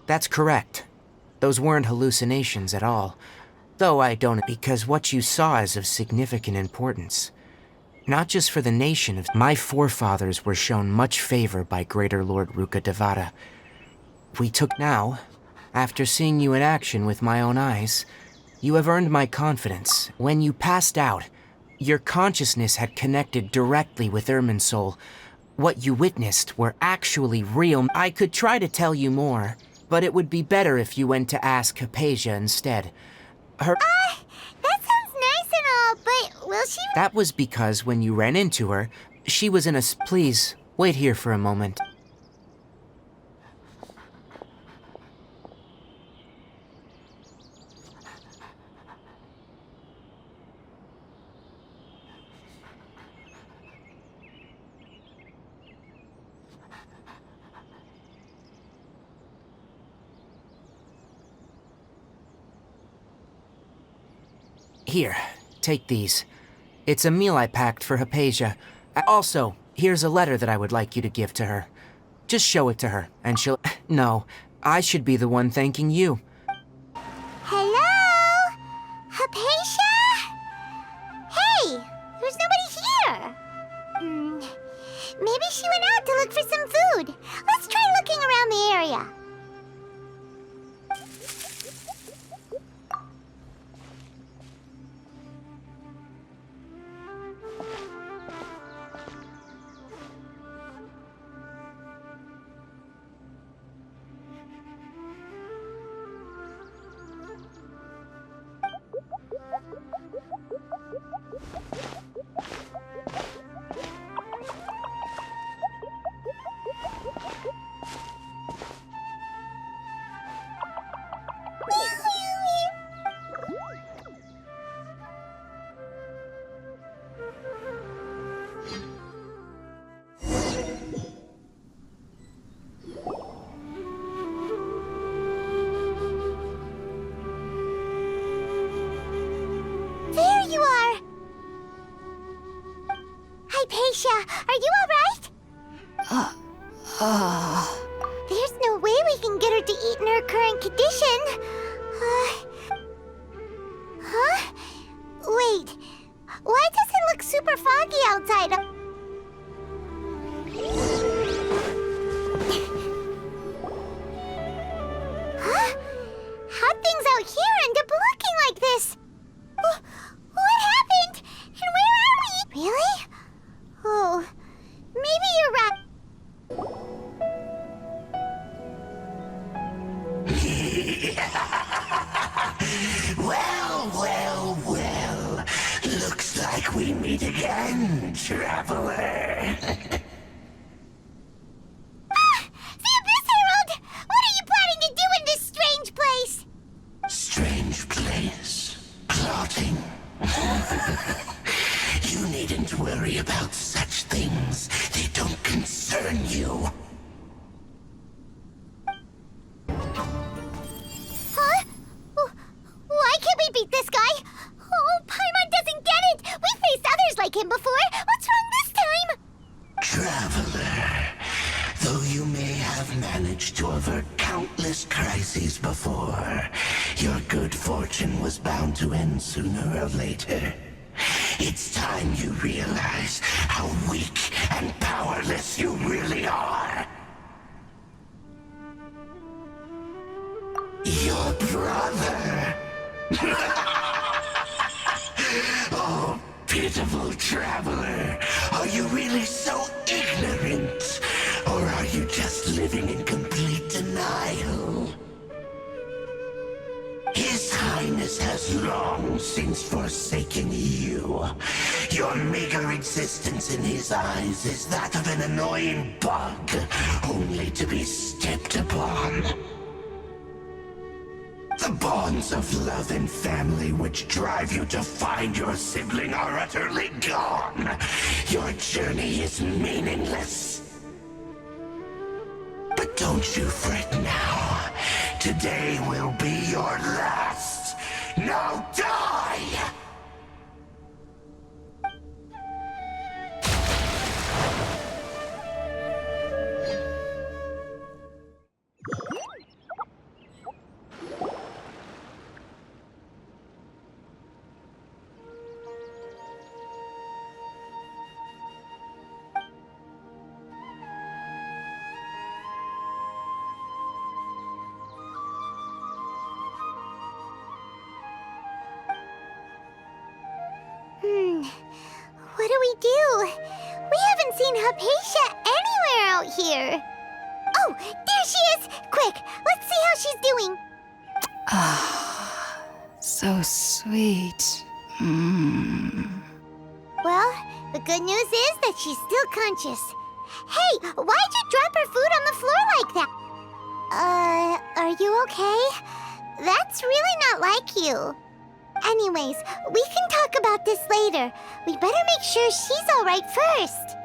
[SPEAKER 3] That's correct. Those weren't hallucinations at all. Though I don't— Because what you saw is of significant importance. Not just for the nation of— My forefathers were shown much favor by Greater Lord Rukkhadevata. We took— Now, after seeing you in action with my own eyes, you have earned my confidence. When you passed out, your consciousness had connected directly with Irminsul. What you witnessed were actually real— I could try to tell you more, but it would be better if you went to ask Hypatia instead.
[SPEAKER 1] That sounds nice and all, but will she—
[SPEAKER 3] That was because when you ran into her, she was in a— Please, wait here for a moment. Here, take these. It's a meal I packed for Hypatia. Also, here's a letter that I would like you to give to her. Just show it to her, and she'll— No, I should be the one thanking you.
[SPEAKER 1] Hello? Hypatia? Hey, there's nobody here. Maybe she went out to look for some food. Let's try looking around the area. There you are! Hypatia, are you alright? There's no way we can get her to eat in her current condition. Huh? Wait, why does it look super foggy outside? Huh? How'd things out here end up looking like this? What happened? And where are we? Really? Oh, maybe you're right.
[SPEAKER 6] Well, well, well. Looks like we meet again, traveler.
[SPEAKER 1] The Abyss Herald! What are you planning to do in this strange place?
[SPEAKER 6] Strange place. Plotting. You needn't worry about such things. They don't concern you.
[SPEAKER 1] Huh? Why can't we beat this guy? Oh, Paimon doesn't get it! We faced others like him before! What's wrong this time?
[SPEAKER 6] Traveler, though you may have managed to avert countless crises before, your good fortune was bound to end sooner or later. It's time you realize how weak and powerless you really are. Your brother. Oh, pitiful traveler. Are you really so ignorant? Or are you just living in complete denial? His Highness has long since forsaken you. Your meager existence in his eyes is that of an annoying bug, only to be stepped upon. The bonds of love and family which drive you to find your sibling are utterly gone. Your journey is meaningless. But don't you fret now. Today will be your last. Now die!
[SPEAKER 1] What do we do? We haven't seen Hypatia anywhere out here. Oh, there she is! Quick, let's see how she's doing.
[SPEAKER 4] So sweet.
[SPEAKER 1] Well, the good news is that she's still conscious. Hey, why'd you drop her food on the floor like that? Are you okay? That's really not like you. Anyways, we can talk about this later. We better make sure she's all right first.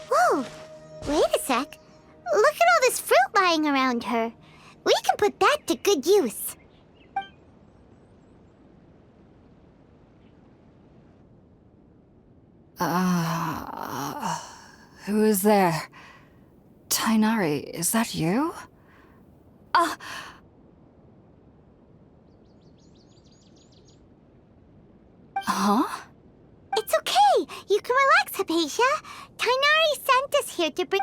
[SPEAKER 1] Whoa, wait a sec. Look at all this fruit lying around her. We can put that to good use.
[SPEAKER 4] Who is there? Tainari, is that you? Huh?
[SPEAKER 1] It's okay. You can relax, Hypatia. Tainari sent us here to bring...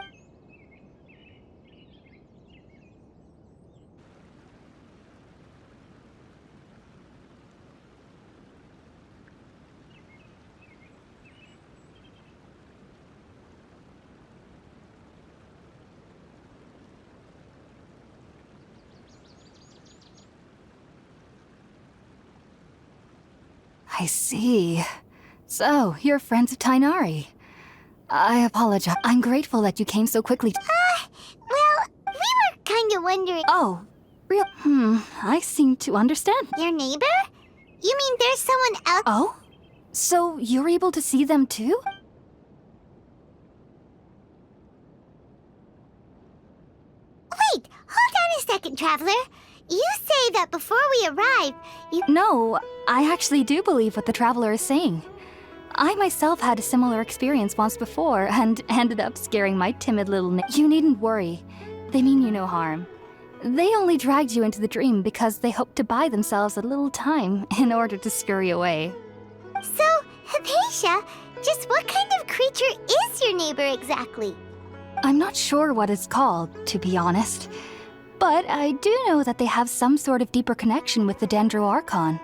[SPEAKER 4] I see. So, you're friends of Tainari. I apologize. I'm grateful that you came so quickly.
[SPEAKER 1] Well, we were kind of wondering...
[SPEAKER 4] Oh, real... I seem to understand.
[SPEAKER 1] Your neighbor? You mean there's someone else?
[SPEAKER 4] Oh? So, you're able to see them too?
[SPEAKER 1] Wait, hold on a second, Traveler. You say that before we arrived, you...
[SPEAKER 4] No, I actually do believe what the Traveler is saying. I myself had a similar experience once before and ended up scaring my timid little You needn't worry. They mean you no harm. They only dragged you into the dream because they hoped to buy themselves a little time in order to scurry away.
[SPEAKER 1] So, Hypatia, just what kind of creature is your neighbor exactly?
[SPEAKER 4] I'm not sure what it's called, to be honest. But I do know that they have some sort of deeper connection with the Dendro Archon.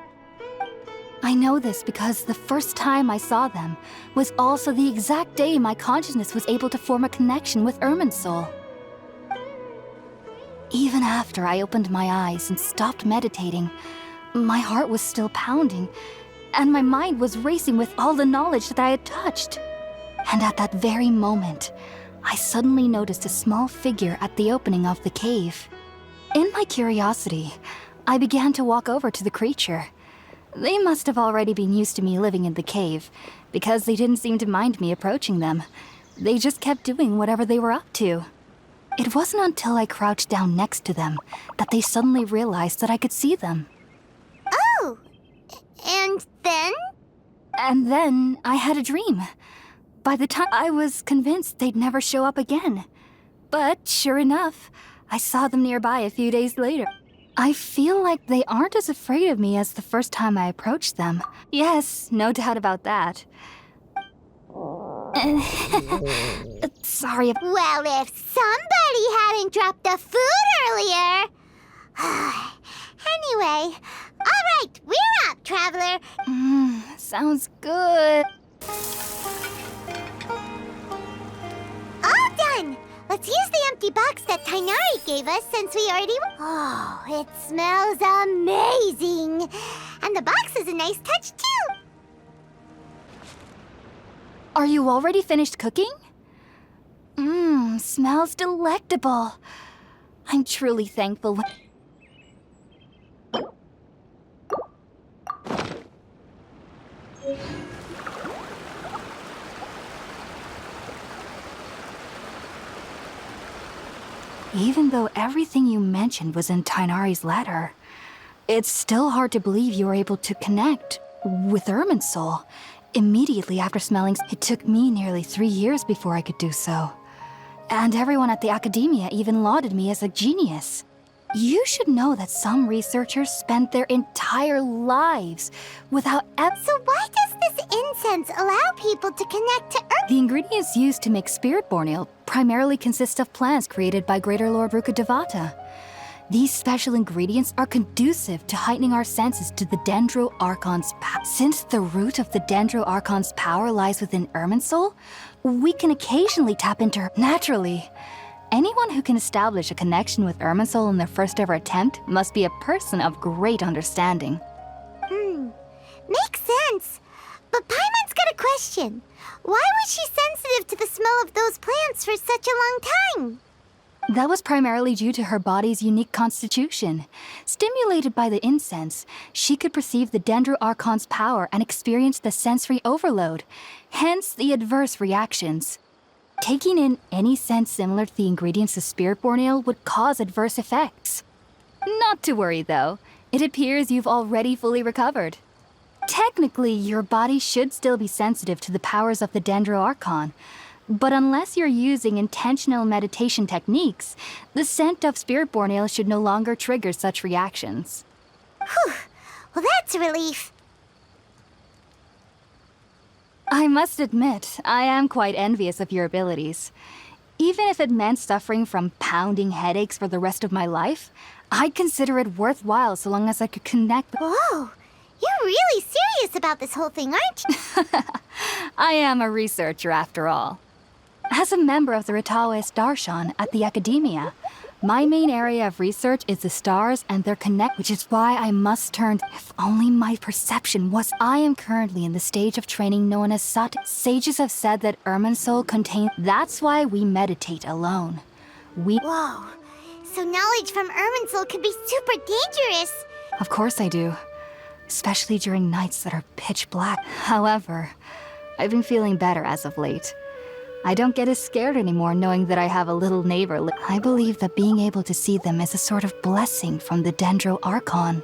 [SPEAKER 4] I know this because the first time I saw them was also the exact day my consciousness was able to form a connection with Irminsul. Even after I opened my eyes and stopped meditating, my heart was still pounding, and my mind was racing with all the knowledge that I had touched. And at that very moment, I suddenly noticed a small figure at the opening of the cave. In my curiosity, I began to walk over to the creature. They must have already been used to me living in the cave, because they didn't seem to mind me approaching them. They just kept doing whatever they were up to. It wasn't until I crouched down next to them that they suddenly realized that I could see them.
[SPEAKER 1] Oh! And then?
[SPEAKER 4] And then I had a dream. By the time I was convinced they'd never show up again. But sure enough, I saw them nearby a few days later. I feel like they aren't as afraid of me as the first time I approached them. Yes, no doubt about that. Sorry.
[SPEAKER 1] Well, if somebody hadn't dropped the food earlier... Anyway, all right, we're up, Traveler.
[SPEAKER 4] Sounds good.
[SPEAKER 1] All done. Let's use the empty box that Tainari gave us since we already... Oh, it smells amazing. And the box is a nice touch, too.
[SPEAKER 4] Are you already finished cooking? Smells delectable. I'm truly thankful. Even though everything you mentioned was in Tainari's letter, it's still hard to believe you were able to connect with Irminsul. Immediately after smelling, it took me nearly 3 years before I could do so. And everyone at the academia even lauded me as a genius. You should know that some researchers spend their entire lives without
[SPEAKER 1] So why does this incense allow people to connect to Earth?
[SPEAKER 4] The ingredients used to make spirit-born ale primarily consist of plants created by Greater Lord Rukkhadevata. These special ingredients are conducive to heightening our senses to the Dendro Archon's power. Since the root of the Dendro Archon's power lies within Irminsul, we can occasionally tap into her naturally. Anyone who can establish a connection with Irminsul in their first ever attempt must be a person of great understanding.
[SPEAKER 1] Makes sense. But Paimon's got a question. Why was she sensitive to the smell of those plants for such a long time?
[SPEAKER 4] That was primarily due to her body's unique constitution. Stimulated by the incense, she could perceive the Dendro Archon's power and experience the sensory overload, hence the adverse reactions. Taking in any scent similar to the ingredients of spirit-born ale would cause adverse effects. Not to worry, though. It appears you've already fully recovered. Technically, your body should still be sensitive to the powers of the Dendro Archon, but unless you're using intentional meditation techniques, the scent of spirit-born ale should no longer trigger such reactions.
[SPEAKER 1] Whew. Well, that's a relief.
[SPEAKER 4] I must admit, I am quite envious of your abilities. Even if it meant suffering from pounding headaches for the rest of my life, I'd consider it worthwhile so long as I could connect.
[SPEAKER 1] Whoa, you're really serious about this whole thing, aren't you?
[SPEAKER 4] I am a researcher after all. As a member of the Ritaoist Darshan at the Academia, my main area of research is the stars and their connect, which is why I must turn. If only my perception was. I am currently in the stage of training known as Sat. Sages have said that Irminsul contains. That's why we meditate alone.
[SPEAKER 1] Whoa, so knowledge from Irminsul could be super dangerous.
[SPEAKER 4] Of course I do. Especially during nights that are pitch black. However, I've been feeling better as of late. I don't get as scared anymore knowing that I have a little neighbor. I believe that being able to see them is a sort of blessing from the Dendro Archon.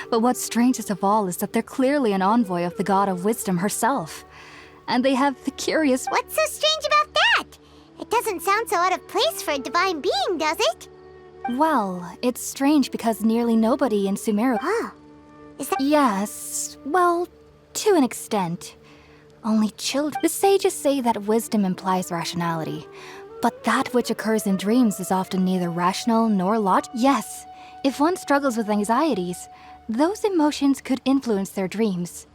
[SPEAKER 4] But what's strangest of all is that they're clearly an envoy of the God of Wisdom herself. And they have the curious...
[SPEAKER 1] What's so strange about that? It doesn't sound so out of place for a divine being, does it?
[SPEAKER 4] Well, it's strange because nearly nobody in Sumero...
[SPEAKER 1] Oh, is that...
[SPEAKER 4] Yes, well, to an extent. Only children. The sages say that wisdom implies rationality, but that which occurs in dreams is often neither rational nor logical. Yes, if one struggles with anxieties, those emotions could influence their dreams.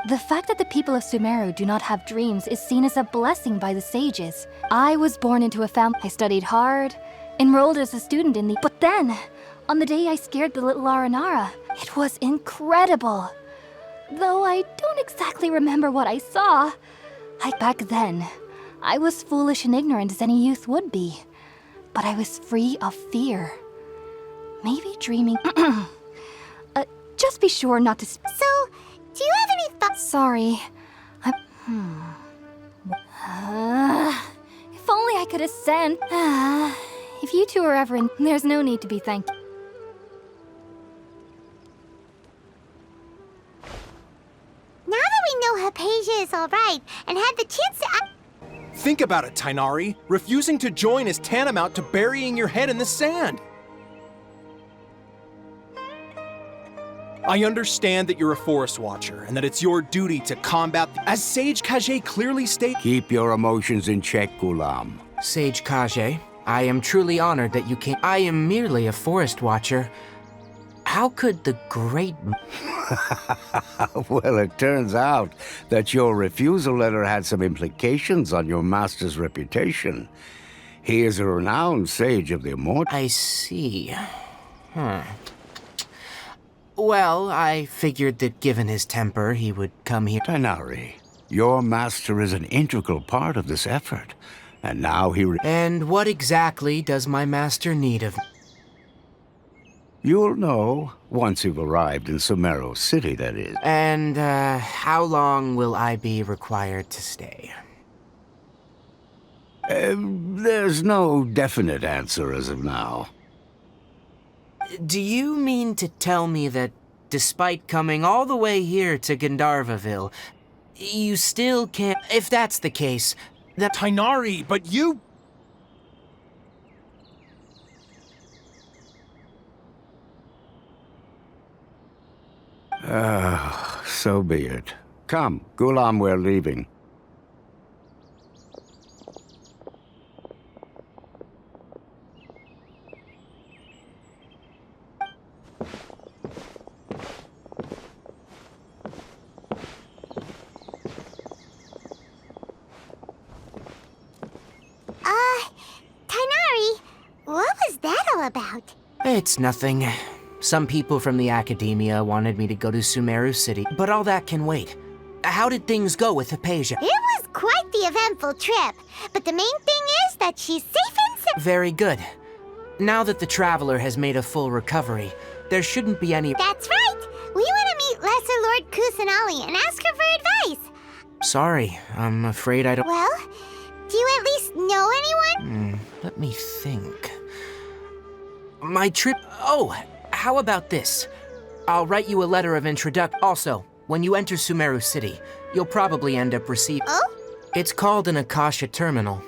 [SPEAKER 4] The fact that the people of Sumeru do not have dreams is seen as a blessing by the sages. I was born into a family. I studied hard, enrolled as a student in the... But then, on the day I scared the little Aranara, it was incredible. Though I don't exactly remember what I saw. Back then, I was foolish and ignorant as any youth would be. But I was free of fear. Maybe dreaming... just be sure not to...
[SPEAKER 1] So, do you have any thoughts?
[SPEAKER 4] Sorry. If only I could ascend. If you two are ever in... There's no need to be thanked.
[SPEAKER 1] Now that we know Hypatia is alright and had the chance to...
[SPEAKER 7] Think about it, Tainari. Refusing to join is tantamount to burying your head in the sand. I understand that you're a forest watcher and that it's your duty to combat as Sage Kage clearly stated.
[SPEAKER 8] Keep your emotions in check, Gulam.
[SPEAKER 3] Sage Kage, I am truly honored that you came. I am merely a forest watcher. How could the great...
[SPEAKER 8] Well, it turns out that your refusal letter had some implications on your master's reputation. He is a renowned sage of the immortal.
[SPEAKER 3] I see. Well, I figured that given his temper, he would come here.
[SPEAKER 8] Tainari, your master is an integral part of this effort, and now he...
[SPEAKER 3] And what exactly does my master need of...
[SPEAKER 8] You'll know once you've arrived in Sumero City, that is.
[SPEAKER 3] And, how long will I be required to stay?
[SPEAKER 8] There's no definite answer as of now.
[SPEAKER 3] Do you mean to tell me that, despite coming all the way here to Gandharvaville, you still can't... If that's the case, that...
[SPEAKER 7] Tainari, but you...
[SPEAKER 8] So be it. Come, Gulam, we're leaving.
[SPEAKER 1] Tainari, what was that all about?
[SPEAKER 3] It's nothing. Some people from the academia wanted me to go to Sumeru City, but all that can wait. How did things go with Hypatia?
[SPEAKER 1] It was quite the eventful trip, but the main thing is that she's safe and sound.
[SPEAKER 3] Very good. Now that the Traveler has made a full recovery, there shouldn't be any...
[SPEAKER 1] That's right! We want to meet Lesser Lord Kusanali and ask her for advice.
[SPEAKER 3] Sorry, I'm afraid I don't...
[SPEAKER 1] Well, do you at least know anyone?
[SPEAKER 3] Let me think. My trip... Oh, how about this? I'll write you a letter of introduction. Also, when you enter Sumeru City, you'll probably end up receiving...
[SPEAKER 1] Oh?
[SPEAKER 3] It's called an Akasha Terminal.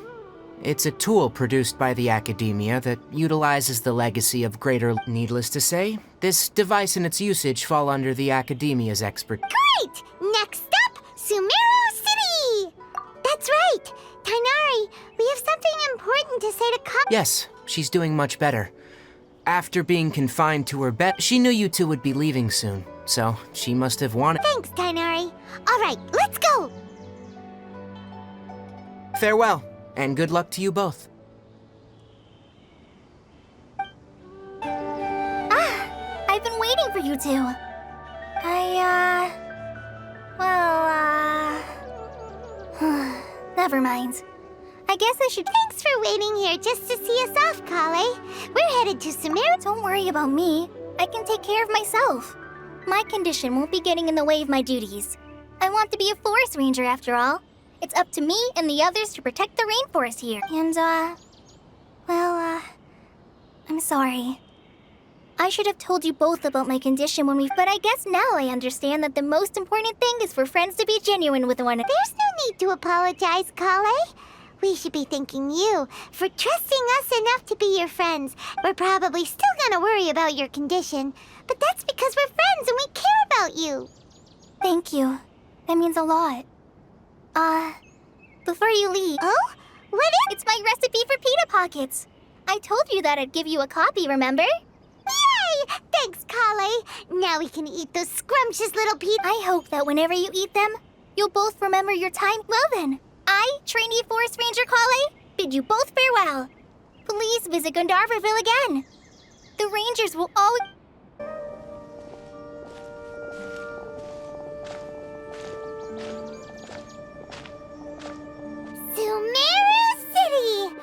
[SPEAKER 3] It's a tool produced by the academia that utilizes the legacy of greater... Needless to say, this device and its usage fall under the academia's expert...
[SPEAKER 1] Great! Next up, Sumeru City! That's right! Tainari, we have something important to say to
[SPEAKER 3] Yes, she's doing much better. After being confined to her bed, she knew you two would be leaving soon, so she must have wanted...
[SPEAKER 1] Thanks, Tainari. All right, let's go!
[SPEAKER 3] Farewell, and good luck to you both.
[SPEAKER 2] I've been waiting for you two. Never mind. I guess I should...
[SPEAKER 1] Thanks for waiting here just to see us off, Kale. We're headed to Sumeru.
[SPEAKER 2] Don't worry about me. I can take care of myself. My condition won't be getting in the way of my duties. I want to be a forest ranger after all. It's up to me and the others to protect the rainforest here. And, I'm sorry. I should have told you both about my condition when but I guess now I understand that the most important thing is for friends to be genuine with one another.
[SPEAKER 1] There's no need to apologize, Kale. We should be thanking you for trusting us enough to be your friends. We're probably still gonna worry about your condition, but that's because we're friends and we care about you.
[SPEAKER 2] Thank you. That means a lot. Before you leave...
[SPEAKER 1] Oh? What is...
[SPEAKER 2] It's my recipe for pita pockets. I told you that I'd give you a copy, remember?
[SPEAKER 1] Yay! Thanks, Kale. Now we can eat those scrumptious little pieces.
[SPEAKER 2] I hope that whenever you eat them, you'll both remember your time. Well then, I, trainee Forest Ranger Kale, bid you both farewell. Please visit Gandharvaville again. The Rangers will always...
[SPEAKER 1] Sumeru City!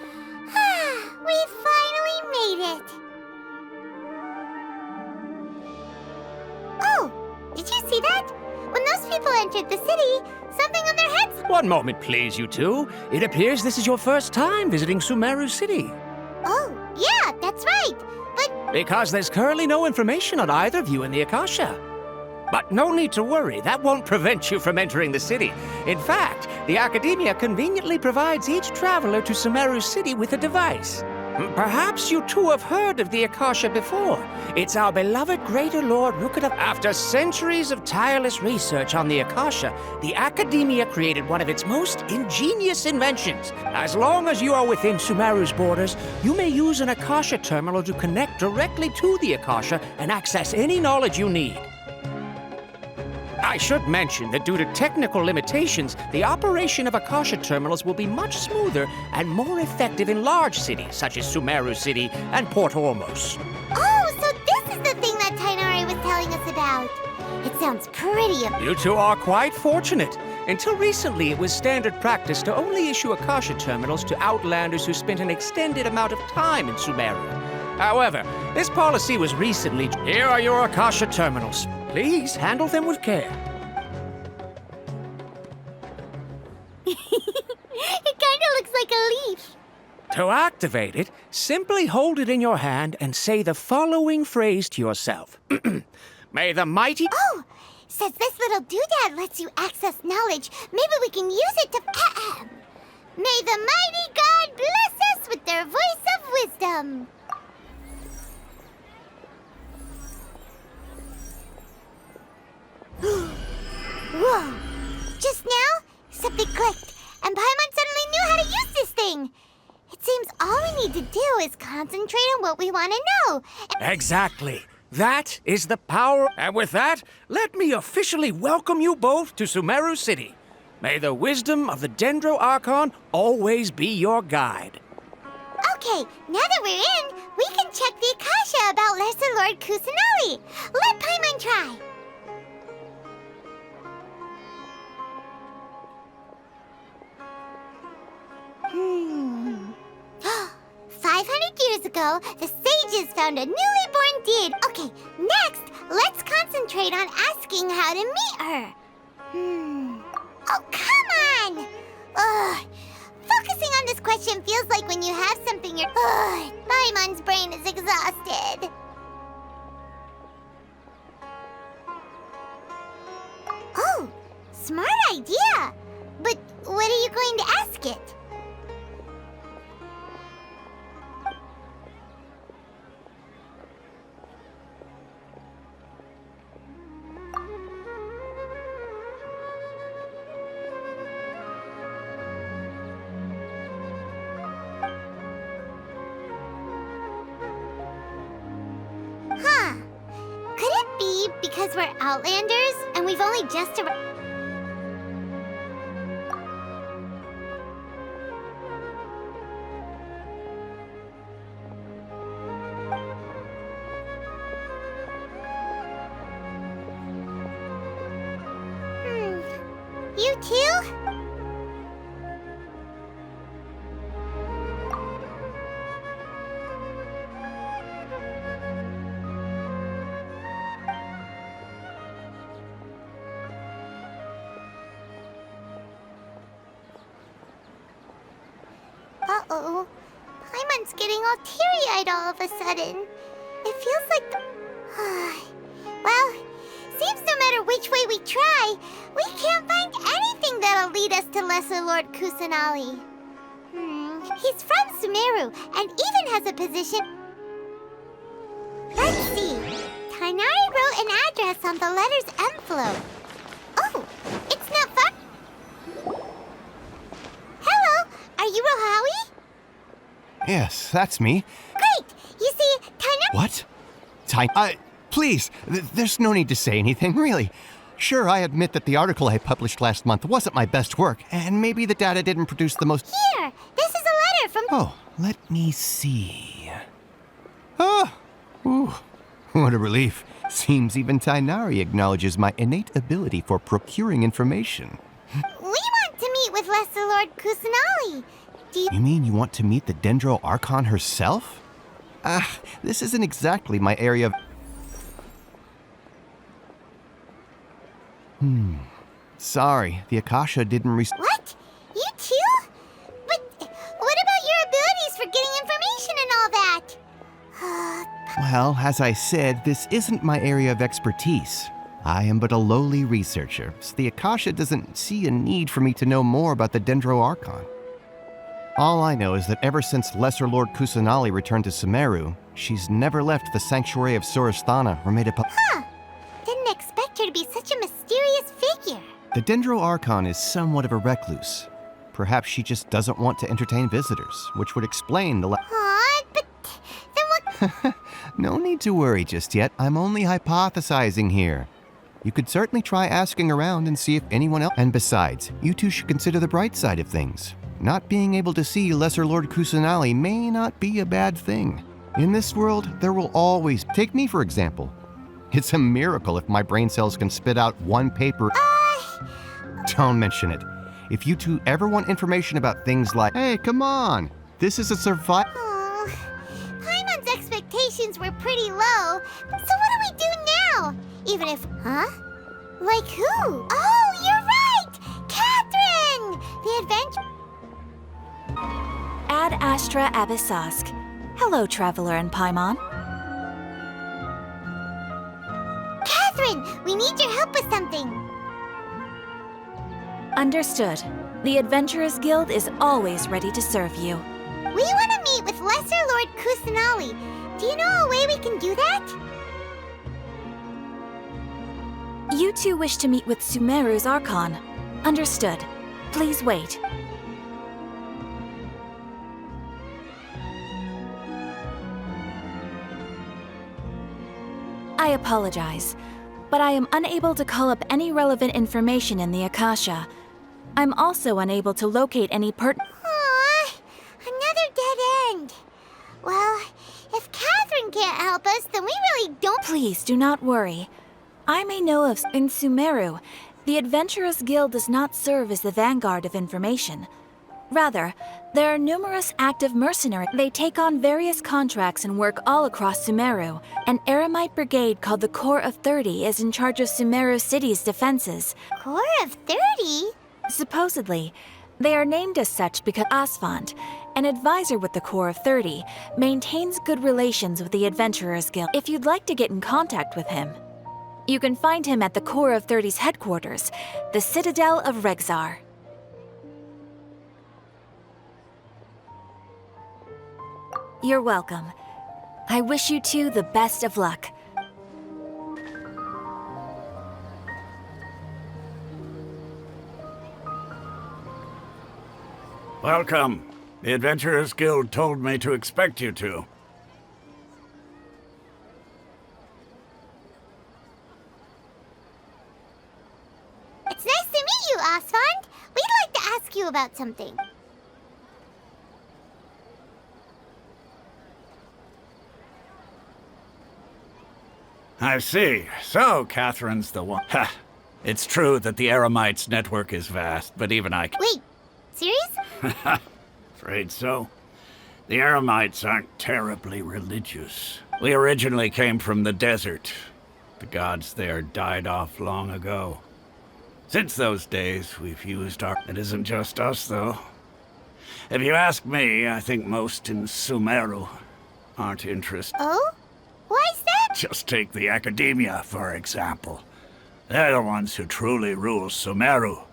[SPEAKER 1] We finally made it! Oh, did you see that? When those people entered the city, something on their heads...
[SPEAKER 9] One moment, please, you two. It appears this is your first time visiting Sumeru City.
[SPEAKER 1] Oh, yeah, that's right. But
[SPEAKER 9] Because there's currently no information on either of you in the Akasha. But no need to worry, that won't prevent you from entering the city. In fact, the Academia conveniently provides each traveler to Sumeru City with a device. Perhaps you two have heard of the Akasha before. It's our beloved Greater Lord Rukadab. After centuries of tireless research on the Akasha, the Academia created one of its most ingenious inventions. As long as you are within Sumeru's borders, you may use an Akasha terminal to connect directly to the Akasha and access any knowledge you need. I should mention that due to technical limitations, the operation of Akasha terminals will be much smoother and more effective in large cities such as Sumeru City and Port Ormos.
[SPEAKER 1] oh, so this is the thing that Tainari was telling us about. It sounds pretty
[SPEAKER 9] You two are quite fortunate. Until recently, it was standard practice to only issue Akasha terminals to outlanders who spent an extended amount of time in Sumeru. However, this policy was recently... Here are your Akasha terminals. Please handle them with care.
[SPEAKER 1] It kinda looks like a leaf.
[SPEAKER 9] To activate it, simply hold it in your hand and say the following phrase to yourself. May the mighty...
[SPEAKER 1] Oh, says this little doodad lets you access knowledge. Maybe we can use it to... May the mighty God bless us with their voice of wisdom. Whoa! Just now, something clicked, and Paimon suddenly knew how to use this thing. It seems all we need to do is concentrate on what we want to know.
[SPEAKER 9] Exactly. That is the power. And with that, let me officially welcome you both to Sumeru City. May the wisdom of the Dendro Archon always be your guide.
[SPEAKER 1] Okay, now that we're in, we can check the Akasha about Lesser Lord Kusanali. Let Paimon try. Hmm. 500 years ago, the sages found a newly born deity. Okay, next, let's concentrate on asking how to meet her. Oh, come on! Ugh. Focusing on this question feels like when you have something you're... Ugh. Paimon's brain is exhausted. Oh, smart idea. But what are you going to ask it? Huh. Could it be because we're Outlanders and we've only just arrived? You too? Uh-oh. Paimon's getting all teary-eyed all of a sudden. It feels like the... Well, seems no matter which way we try, we can't find anything that'll lead us to Lesser Lord Kusanali. He's from Sumeru and even has a position... Let's see. Tainari wrote an address on the letter's envelope. Oh, it's not far... Hello, are you Rohawi?
[SPEAKER 10] Yes, that's me.
[SPEAKER 1] Great! You see, Tainari...
[SPEAKER 10] What? Please, there's no need to say anything, really. Sure, I admit that the article I published last month wasn't my best work, and maybe the data didn't produce the most...
[SPEAKER 1] Here, this is a letter from...
[SPEAKER 10] Oh, let me see. Oh, ooh, what a relief. Seems even Tainari acknowledges my innate ability for procuring information.
[SPEAKER 1] We want to meet with Lesser Lord Kusanali.
[SPEAKER 10] You mean you want to meet the Dendro Archon herself? This isn't exactly my area of... Sorry, the Akasha didn't
[SPEAKER 1] What? You too? But what about your abilities for getting information and all that?
[SPEAKER 10] Well, as I said, this isn't my area of expertise. I am but a lowly researcher, so the Akasha doesn't see a need for me to know more about the Dendro Archon. All I know is that ever since Lesser Lord Kusanali returned to Sumeru, she's never left the Sanctuary of Surasthana or made a
[SPEAKER 1] Didn't expect her to be such a mysterious figure.
[SPEAKER 10] The Dendro Archon is somewhat of a recluse. Perhaps she just doesn't want to entertain visitors, which would explain the
[SPEAKER 1] Aw, but then what...
[SPEAKER 10] No need to worry just yet. I'm only hypothesizing here. You could certainly try asking around and see if anyone else... And besides, you two should consider the bright side of things. Not being able to see Lesser Lord Kusanali may not be a bad thing. In this world, there will always... Take me, for example. It's a miracle if my brain cells can spit out one paper... Don't mention it. If you two ever want information about things like... Hey, come on! This is a survival...
[SPEAKER 1] Oh, Paimon's expectations were pretty low. So what do we do now? Even if... Huh? Like who? Oh, you're right! Catherine! The adventure...
[SPEAKER 11] Ad Astra Abyssask. Hello, Traveler and Paimon.
[SPEAKER 1] Catherine, we need your help with something.
[SPEAKER 11] Understood. The Adventurers Guild is always ready to serve you.
[SPEAKER 1] We want to meet with Lesser Lord Kusanali. Do you know a way we can do that?
[SPEAKER 11] You two wish to meet with Sumeru's Archon. Understood. Please wait. I apologize, but I am unable to call up any relevant information in the Akasha. I'm also unable to locate any
[SPEAKER 1] Aw, another dead end. Well, if Catherine can't help us, then we really don't...
[SPEAKER 11] Please do not worry. I may know of... In Sumeru, the Adventurers Guild does not serve as the vanguard of information. Rather, there are numerous active mercenaries. They take on various contracts and work all across Sumeru. An Eremite brigade called the Corps of 30 is in charge of Sumeru City's defenses.
[SPEAKER 1] Corps of 30?
[SPEAKER 11] Supposedly, they are named as such because Asfand, an advisor with the Corps of 30, maintains good relations with the Adventurers Guild. If you'd like to get in contact with him, you can find him at the Corps of 30's headquarters, the Citadel of Rexar. You're welcome. I wish you two the best of luck.
[SPEAKER 8] Welcome. The Adventurers Guild told me to expect you two.
[SPEAKER 1] It's nice to meet you, Asfand. We'd like to ask you about something.
[SPEAKER 8] I see. So, Catherine's the one. Ha! It's true that the Eremites' network is vast, but even I...
[SPEAKER 1] Wait, serious?
[SPEAKER 8] Afraid so. The Eremites aren't terribly religious. We originally came from the desert. The gods there died off long ago. Since those days, we've used our... It isn't just us, though. If you ask me, I think most in Sumeru aren't interested.
[SPEAKER 1] Oh? Why's that?
[SPEAKER 8] Just take the Academia, for example. They're the ones who truly rule Sumeru.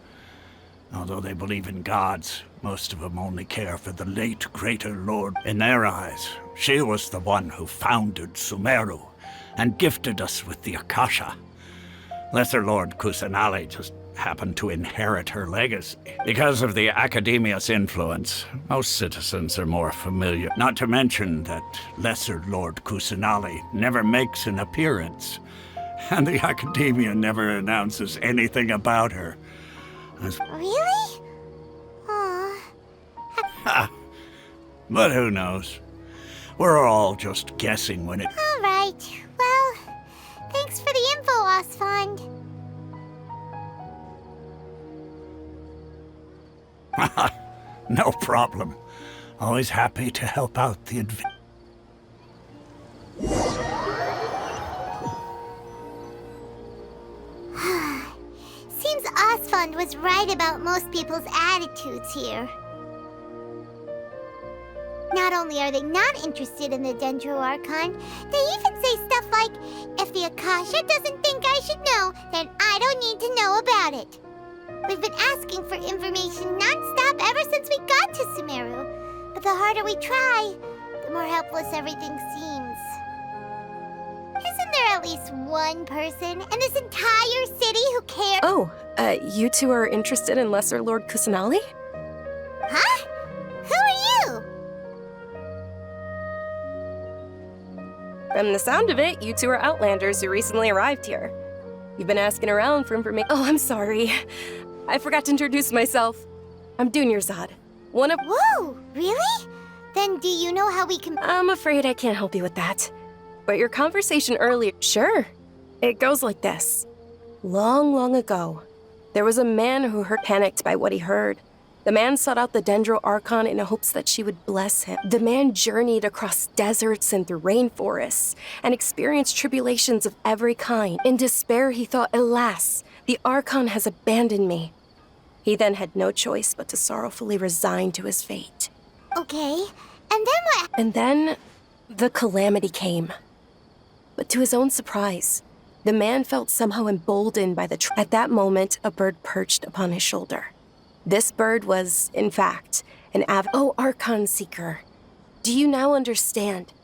[SPEAKER 8] Although they believe in gods, most of them only care for the late Greater Lord. In their eyes, she was the one who founded Sumeru and gifted us with the Akasha. Lesser Lord Kusanali just happen to inherit her legacy. Because of the Academia's influence, most citizens are more familiar. Not to mention that Lesser Lord Kusanali never makes an appearance, and the Academia never announces anything about her.
[SPEAKER 1] Really? Aw.
[SPEAKER 8] But who knows? We're all just guessing when it...
[SPEAKER 1] All right. Well, thanks for the info, Osfond.
[SPEAKER 8] No problem. Always happy to help out the
[SPEAKER 1] Seems Osfond was right about most people's attitudes here. Not only are they not interested in the Dendro Archon, they even say stuff like, if the Akasha doesn't think I should know, then I don't need to know about it. We've been asking for information non-stop ever since we got to Sumeru. But the harder we try, the more helpless everything seems. Isn't there at least one person in this entire city who cares?
[SPEAKER 12] Oh, you two are interested in Lesser Lord Kusanali?
[SPEAKER 1] Huh? Who are you?
[SPEAKER 12] From the sound of it, you two are Outlanders who recently arrived here. You've been asking around for information. Oh, I'm sorry. I forgot to introduce myself. I'm Dunyarzad, one of...
[SPEAKER 1] Whoa, really? Then do you know how we can...
[SPEAKER 12] I'm afraid I can't help you with that. But your conversation earlier... Sure. It goes like this. Long, long ago, there was a man who panicked by what he heard. The man sought out the Dendro Archon in hopes that she would bless him. The man journeyed across deserts and through rainforests and experienced tribulations of every kind. In despair, he thought, alas, the Archon has abandoned me. He then had no choice but to sorrowfully resign to his fate.
[SPEAKER 1] Okay, and then what?
[SPEAKER 12] And then the calamity came. But to his own surprise, the man felt somehow emboldened by the At that moment, a bird perched upon his shoulder. This bird was, in fact, an Oh, Archon Seeker. Do you now understand?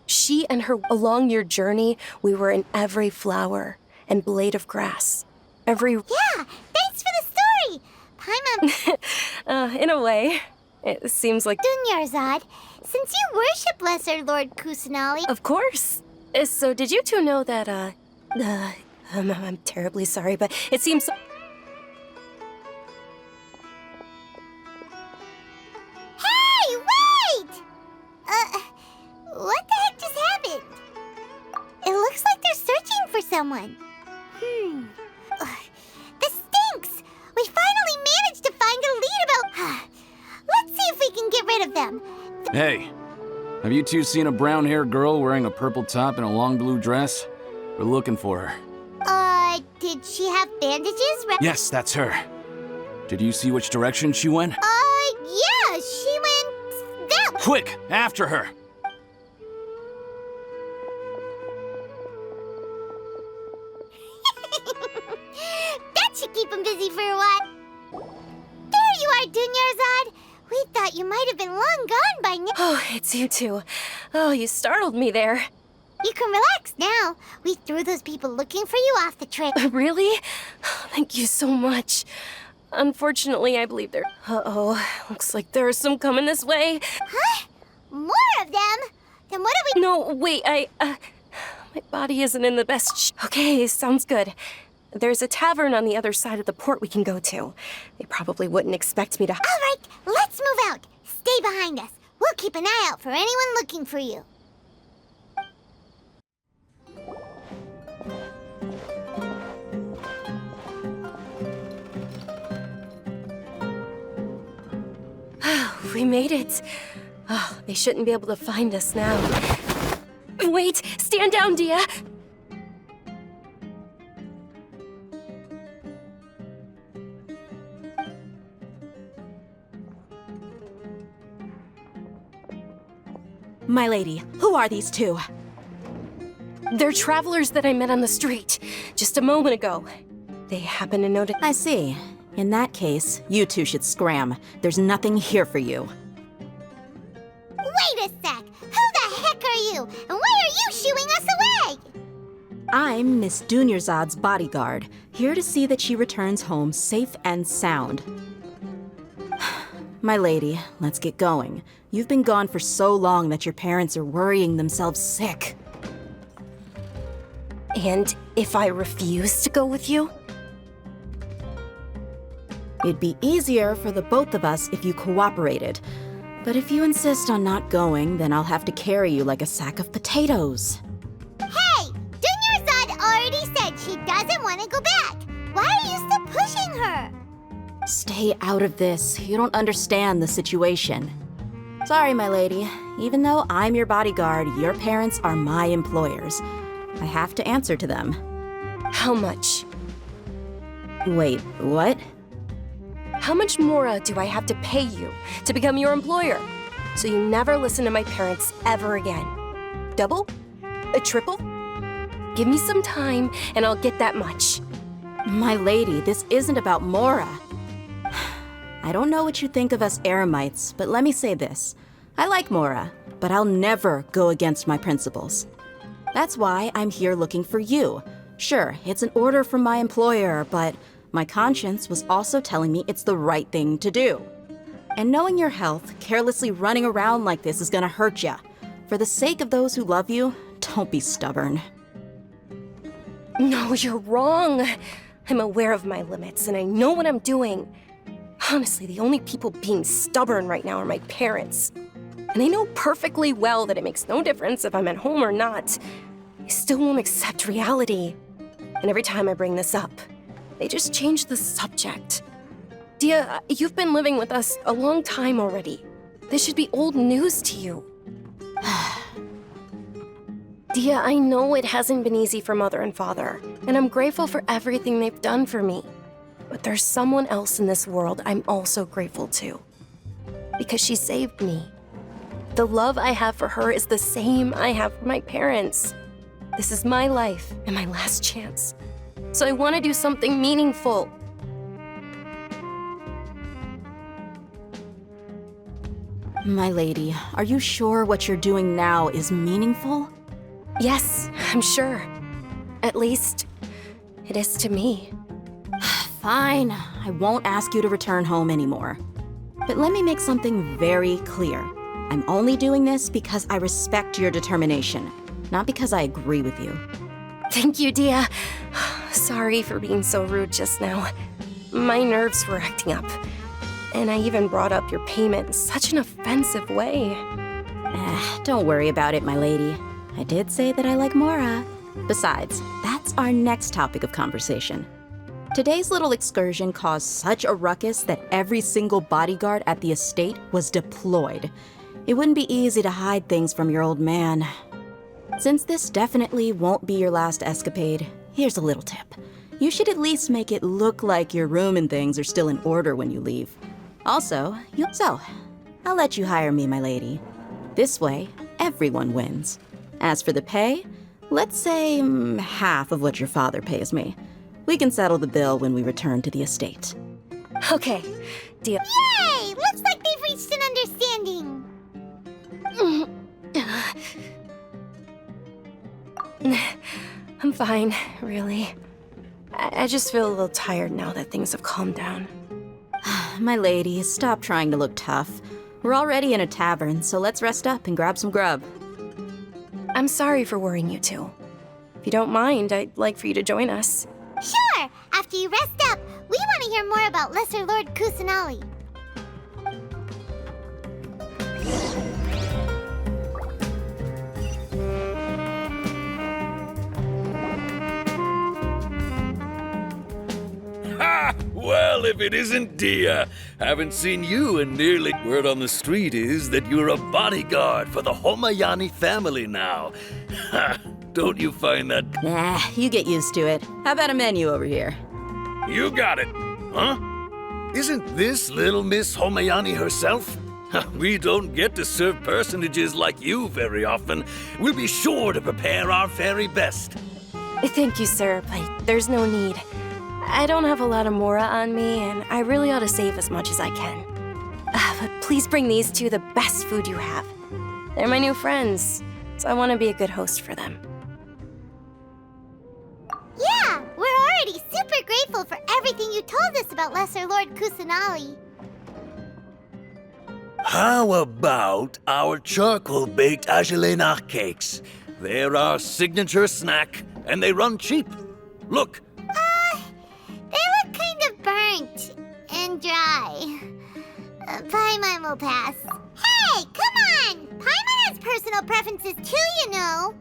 [SPEAKER 12] She and her, along your journey, we were in every flower and blade of grass. Every...
[SPEAKER 1] Yeah, thanks for the story! Paimon...
[SPEAKER 12] in a way. It seems like...
[SPEAKER 1] Dunyarzad, since you worship Lesser Lord Kusanali...
[SPEAKER 12] Of course. So did you two know that, I'm terribly sorry, but it seems...
[SPEAKER 1] Hey, wait! What the heck just happened? It looks like they're searching for someone. This stinks! We finally managed to find a lead about... Let's see if we can get rid of them.
[SPEAKER 13] Hey, have you two seen a brown-haired girl wearing a purple top and a long blue dress? We're looking for her.
[SPEAKER 1] Did she have bandages?
[SPEAKER 13] Yes, that's her. Did you see which direction she went?
[SPEAKER 1] Yeah, she went... that way.
[SPEAKER 13] Quick, after her!
[SPEAKER 1] That should keep him busy for a while. There you are, Dunyarzad. We thought you might have been long gone by now.
[SPEAKER 12] Oh, it's you two. Oh, you startled me there.
[SPEAKER 1] You can relax now. We threw those people looking for you off the trail.
[SPEAKER 12] Really? Thank you so much. Unfortunately, I believe they're... Uh-oh. Looks like there are some coming this way.
[SPEAKER 1] Huh? More of them? Then what do we...
[SPEAKER 12] No, wait, my body isn't in the best Okay, sounds good. There's a tavern on the other side of the port we can go to. They probably wouldn't expect me to...
[SPEAKER 1] All right, let's move out. Stay behind us. We'll keep an eye out for anyone looking for you.
[SPEAKER 12] We made it. Oh, they shouldn't be able to find us now. Wait, stand down, Dia.
[SPEAKER 14] My lady, who are these two?
[SPEAKER 12] They're travelers that I met on the street just a moment ago. They happen to notice...
[SPEAKER 14] I see. In that case, you two should scram. There's nothing here for you.
[SPEAKER 1] Wait a sec! Who the heck are you? And why are you shooing us away?
[SPEAKER 14] I'm Miss Dunyarzad's bodyguard, here to see that she returns home safe and sound. My lady, let's get going. You've been gone for so long that your parents are worrying themselves sick.
[SPEAKER 12] And if I refuse to go with you?
[SPEAKER 14] It'd be easier for the both of us if you cooperated. But if you insist on not going, then I'll have to carry you like a sack of potatoes.
[SPEAKER 1] Hey! Dunyarzad already said she doesn't want to go back. Why are you still pushing her?
[SPEAKER 14] Stay out of this. You don't understand the situation. Sorry, my lady. Even though I'm your bodyguard, your parents are my employers. I have to answer to them.
[SPEAKER 12] How much?
[SPEAKER 14] Wait, what?
[SPEAKER 12] How much more do I have to pay you to become your employer? So you never listen to my parents ever again. Double? A triple? Give me some time and I'll get that much.
[SPEAKER 14] My lady, this isn't about Mora. I don't know what you think of us Eremites, but let me say this. I like Mora, but I'll never go against my principles. That's why I'm here looking for you. Sure, it's an order from my employer, but my conscience was also telling me it's the right thing to do. And knowing your health, carelessly running around like this is gonna hurt ya. For the sake of those who love you, don't be stubborn.
[SPEAKER 12] No, you're wrong. I'm aware of my limits and I know what I'm doing. Honestly, the only people being stubborn right now are my parents. And they know perfectly well that it makes no difference if I'm at home or not. They still won't accept reality. And every time I bring this up, they just change the subject. Dia, you've been living with us a long time already. This should be old news to you. Dia, I know it hasn't been easy for Mother and Father, and I'm grateful for everything they've done for me. But there's someone else in this world I'm also grateful to. Because she saved me. The love I have for her is the same I have for my parents. This is my life and my last chance. So I want to do something meaningful.
[SPEAKER 14] My lady, are you sure what you're doing now is meaningful?
[SPEAKER 12] Yes, I'm sure. At least, it is to me.
[SPEAKER 14] Fine, I won't ask you to return home anymore. But let me make something very clear. I'm only doing this because I respect your determination, not because I agree with you.
[SPEAKER 12] Thank you, Dia. Sorry for being so rude just now. My nerves were acting up. And I even brought up your payment in such an offensive way.
[SPEAKER 14] Don't worry about it, my lady. I did say that I like Mora. Besides, that's our next topic of conversation. Today's little excursion caused such a ruckus that every single bodyguard at the estate was deployed. It wouldn't be easy to hide things from your old man. Since this definitely won't be your last escapade, here's a little tip. You should at least make it look like your room and things are still in order when you leave. Also, I'll let you hire me, my lady. This way, everyone wins. As for the pay, let's say half of what your father pays me. We can settle the bill when we return to the estate.
[SPEAKER 12] Okay, Dia.
[SPEAKER 1] Yay! Looks like they've reached an understanding.
[SPEAKER 12] I'm fine, really. I just feel a little tired now that things have calmed down.
[SPEAKER 14] My lady, stop trying to look tough. We're already in a tavern, so let's rest up and grab some grub.
[SPEAKER 12] I'm sorry for worrying you two. If you don't mind, I'd like for you to join us.
[SPEAKER 1] Sure! After you rest up, we want to hear more about Lesser Lord Kusanali.
[SPEAKER 15] Ha! Well, if it isn't Dia. Haven't seen you in nearly... Word on the street is that you're a bodyguard for the Homayani family now. Ha! Don't you find that...
[SPEAKER 14] Nah, you get used to it. How about a menu over here?
[SPEAKER 15] You got it. Huh? Isn't this little Miss Homayani herself? We don't get to serve personages like you very often. We'll be sure to prepare our very best.
[SPEAKER 12] Thank you, sir, but there's no need. I don't have a lot of Mora on me, and I really ought to save as much as I can. But please bring these two the best food you have. They're my new friends, so I want to be a good host for them.
[SPEAKER 1] grateful for everything you told us about Lesser Lord Kusanali.
[SPEAKER 15] How about our charcoal-baked Agelenach cakes? They're our signature snack, and they run cheap. Look.
[SPEAKER 1] They look kind of burnt and dry. Paimon will pass. Hey, come on! Paimon has personal preferences too, you know.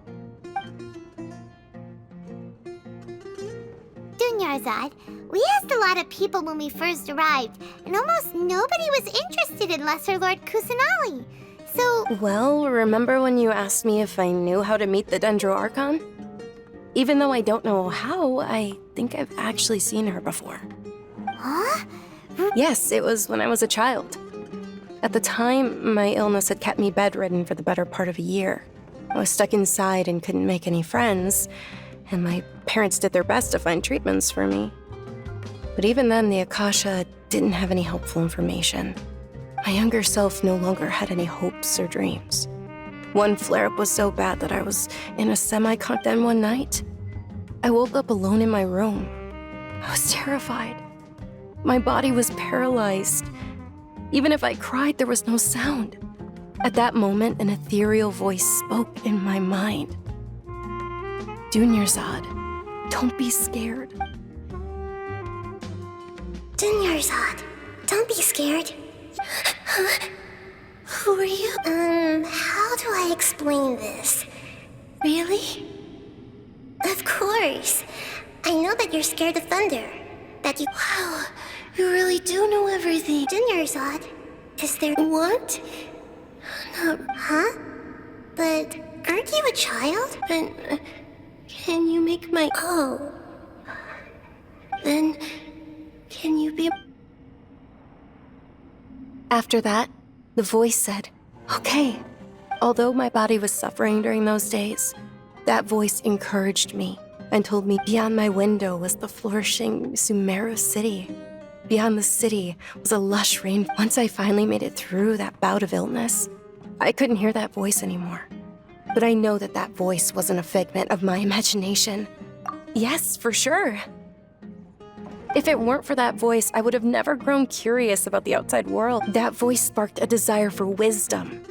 [SPEAKER 1] Dunyarzad, we asked a lot of people when we first arrived, and almost nobody was interested in Lesser Lord Kusanali. So...
[SPEAKER 12] Well, remember when you asked me if I knew how to meet the Dendro Archon? Even though I don't know how, I think I've actually seen her before.
[SPEAKER 1] Huh?
[SPEAKER 12] Yes, it was when I was a child. At the time, my illness had kept me bedridden for the better part of a year. I was stuck inside and couldn't make any friends, and my parents did their best to find treatments for me. But even then, the Akasha didn't have any helpful information. My younger self no longer had any hopes or dreams. One flare-up was so bad that I was in a semi-con. Then one night, I woke up alone in my room. I was terrified. My body was paralyzed. Even if I cried, there was no sound. At that moment, an ethereal voice spoke in my mind. Dunyarzad, don't be scared.
[SPEAKER 1] Dunyarzad, don't be scared. Who are you? How do I explain this? Really? Of course. I know that you're scared of thunder. That you... Wow, you really do know everything. Dunyarzad, is there... What? No, huh? But aren't you a child? Then... can you make my... Oh. Then... can you be...
[SPEAKER 12] After that, the voice said, "Okay." Although my body was suffering during those days, that voice encouraged me and told me beyond my window was the flourishing Sumeru city. Beyond the city was a lush rain. Once I finally made it through that bout of illness, I couldn't hear that voice anymore. But I know that that voice wasn't a figment of my imagination. Yes, for sure. If it weren't for that voice, I would have never grown curious about the outside world. That voice sparked a desire for wisdom.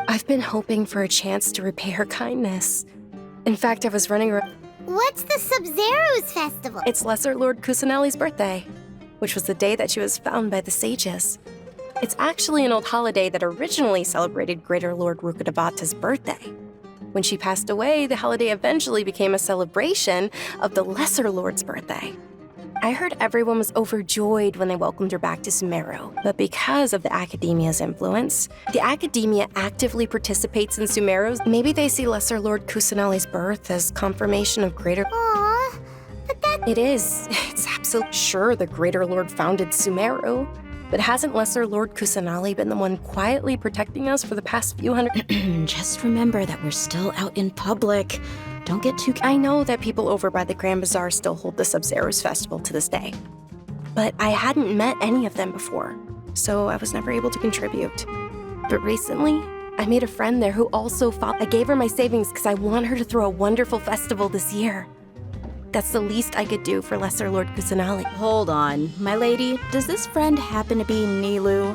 [SPEAKER 12] I've been hoping for a chance to repay her kindness. In fact, I was running around...
[SPEAKER 1] What's the Sub-Zero's festival?
[SPEAKER 12] It's Lesser Lord Kusanali's birthday, which was the day that she was found by the sages. It's actually an old holiday that originally celebrated Greater Lord Rukkhadevata's birthday. When she passed away, the holiday eventually became a celebration of the Lesser Lord's birthday. I heard everyone was overjoyed when they welcomed her back to Sumeru, but because of the Academia's influence, the Academia actively participates in Sumeru's. Maybe they see Lesser Lord Kusanali's birth as confirmation of Greater...
[SPEAKER 1] Aww, but that...
[SPEAKER 12] It is. It's absolutely sure the Greater Lord founded Sumeru, but hasn't Lesser Lord Kusanali been the one quietly protecting us for the past few hundred...
[SPEAKER 14] Just remember that we're still out in public. Don't get too...
[SPEAKER 12] I know that people over by the Grand Bazaar still hold the Sub-Zero's festival to this day. But I hadn't met any of them before, so I was never able to contribute. But recently, I made a friend there who also I gave her my savings because I want her to throw a wonderful festival this year. That's the least I could do for Lesser Lord Kusanali.
[SPEAKER 14] Hold on, my lady. Does this friend happen to be Nilu?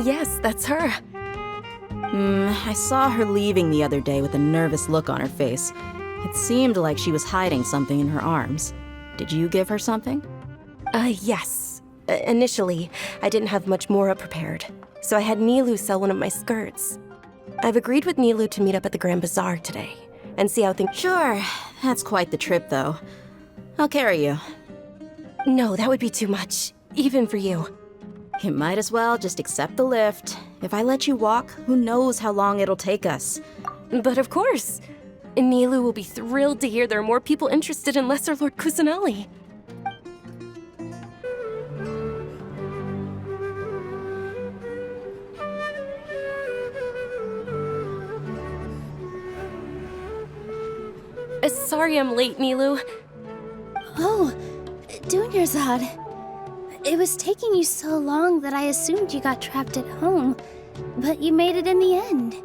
[SPEAKER 12] Yes, that's her.
[SPEAKER 14] I saw her leaving the other day with a nervous look on her face. It seemed like she was hiding something in her arms. Did you give her something?
[SPEAKER 12] Yes. Initially, I didn't have much more prepared, so I had Nilu sell one of my skirts. I've agreed with Nilu to meet up at the Grand Bazaar today and see how things...
[SPEAKER 14] Sure, that's quite the trip, though. I'll carry you.
[SPEAKER 12] No, that would be too much, even for you.
[SPEAKER 14] You might as well just accept the lift. If I let you walk, who knows how long it'll take us.
[SPEAKER 12] But of course. Nilu will be thrilled to hear there are more people interested in Lesser Lord Kusanali. Sorry I'm late, Nilu.
[SPEAKER 2] Oh, Dunyarzad. It was taking you so long that I assumed you got trapped at home, but you made it in the end.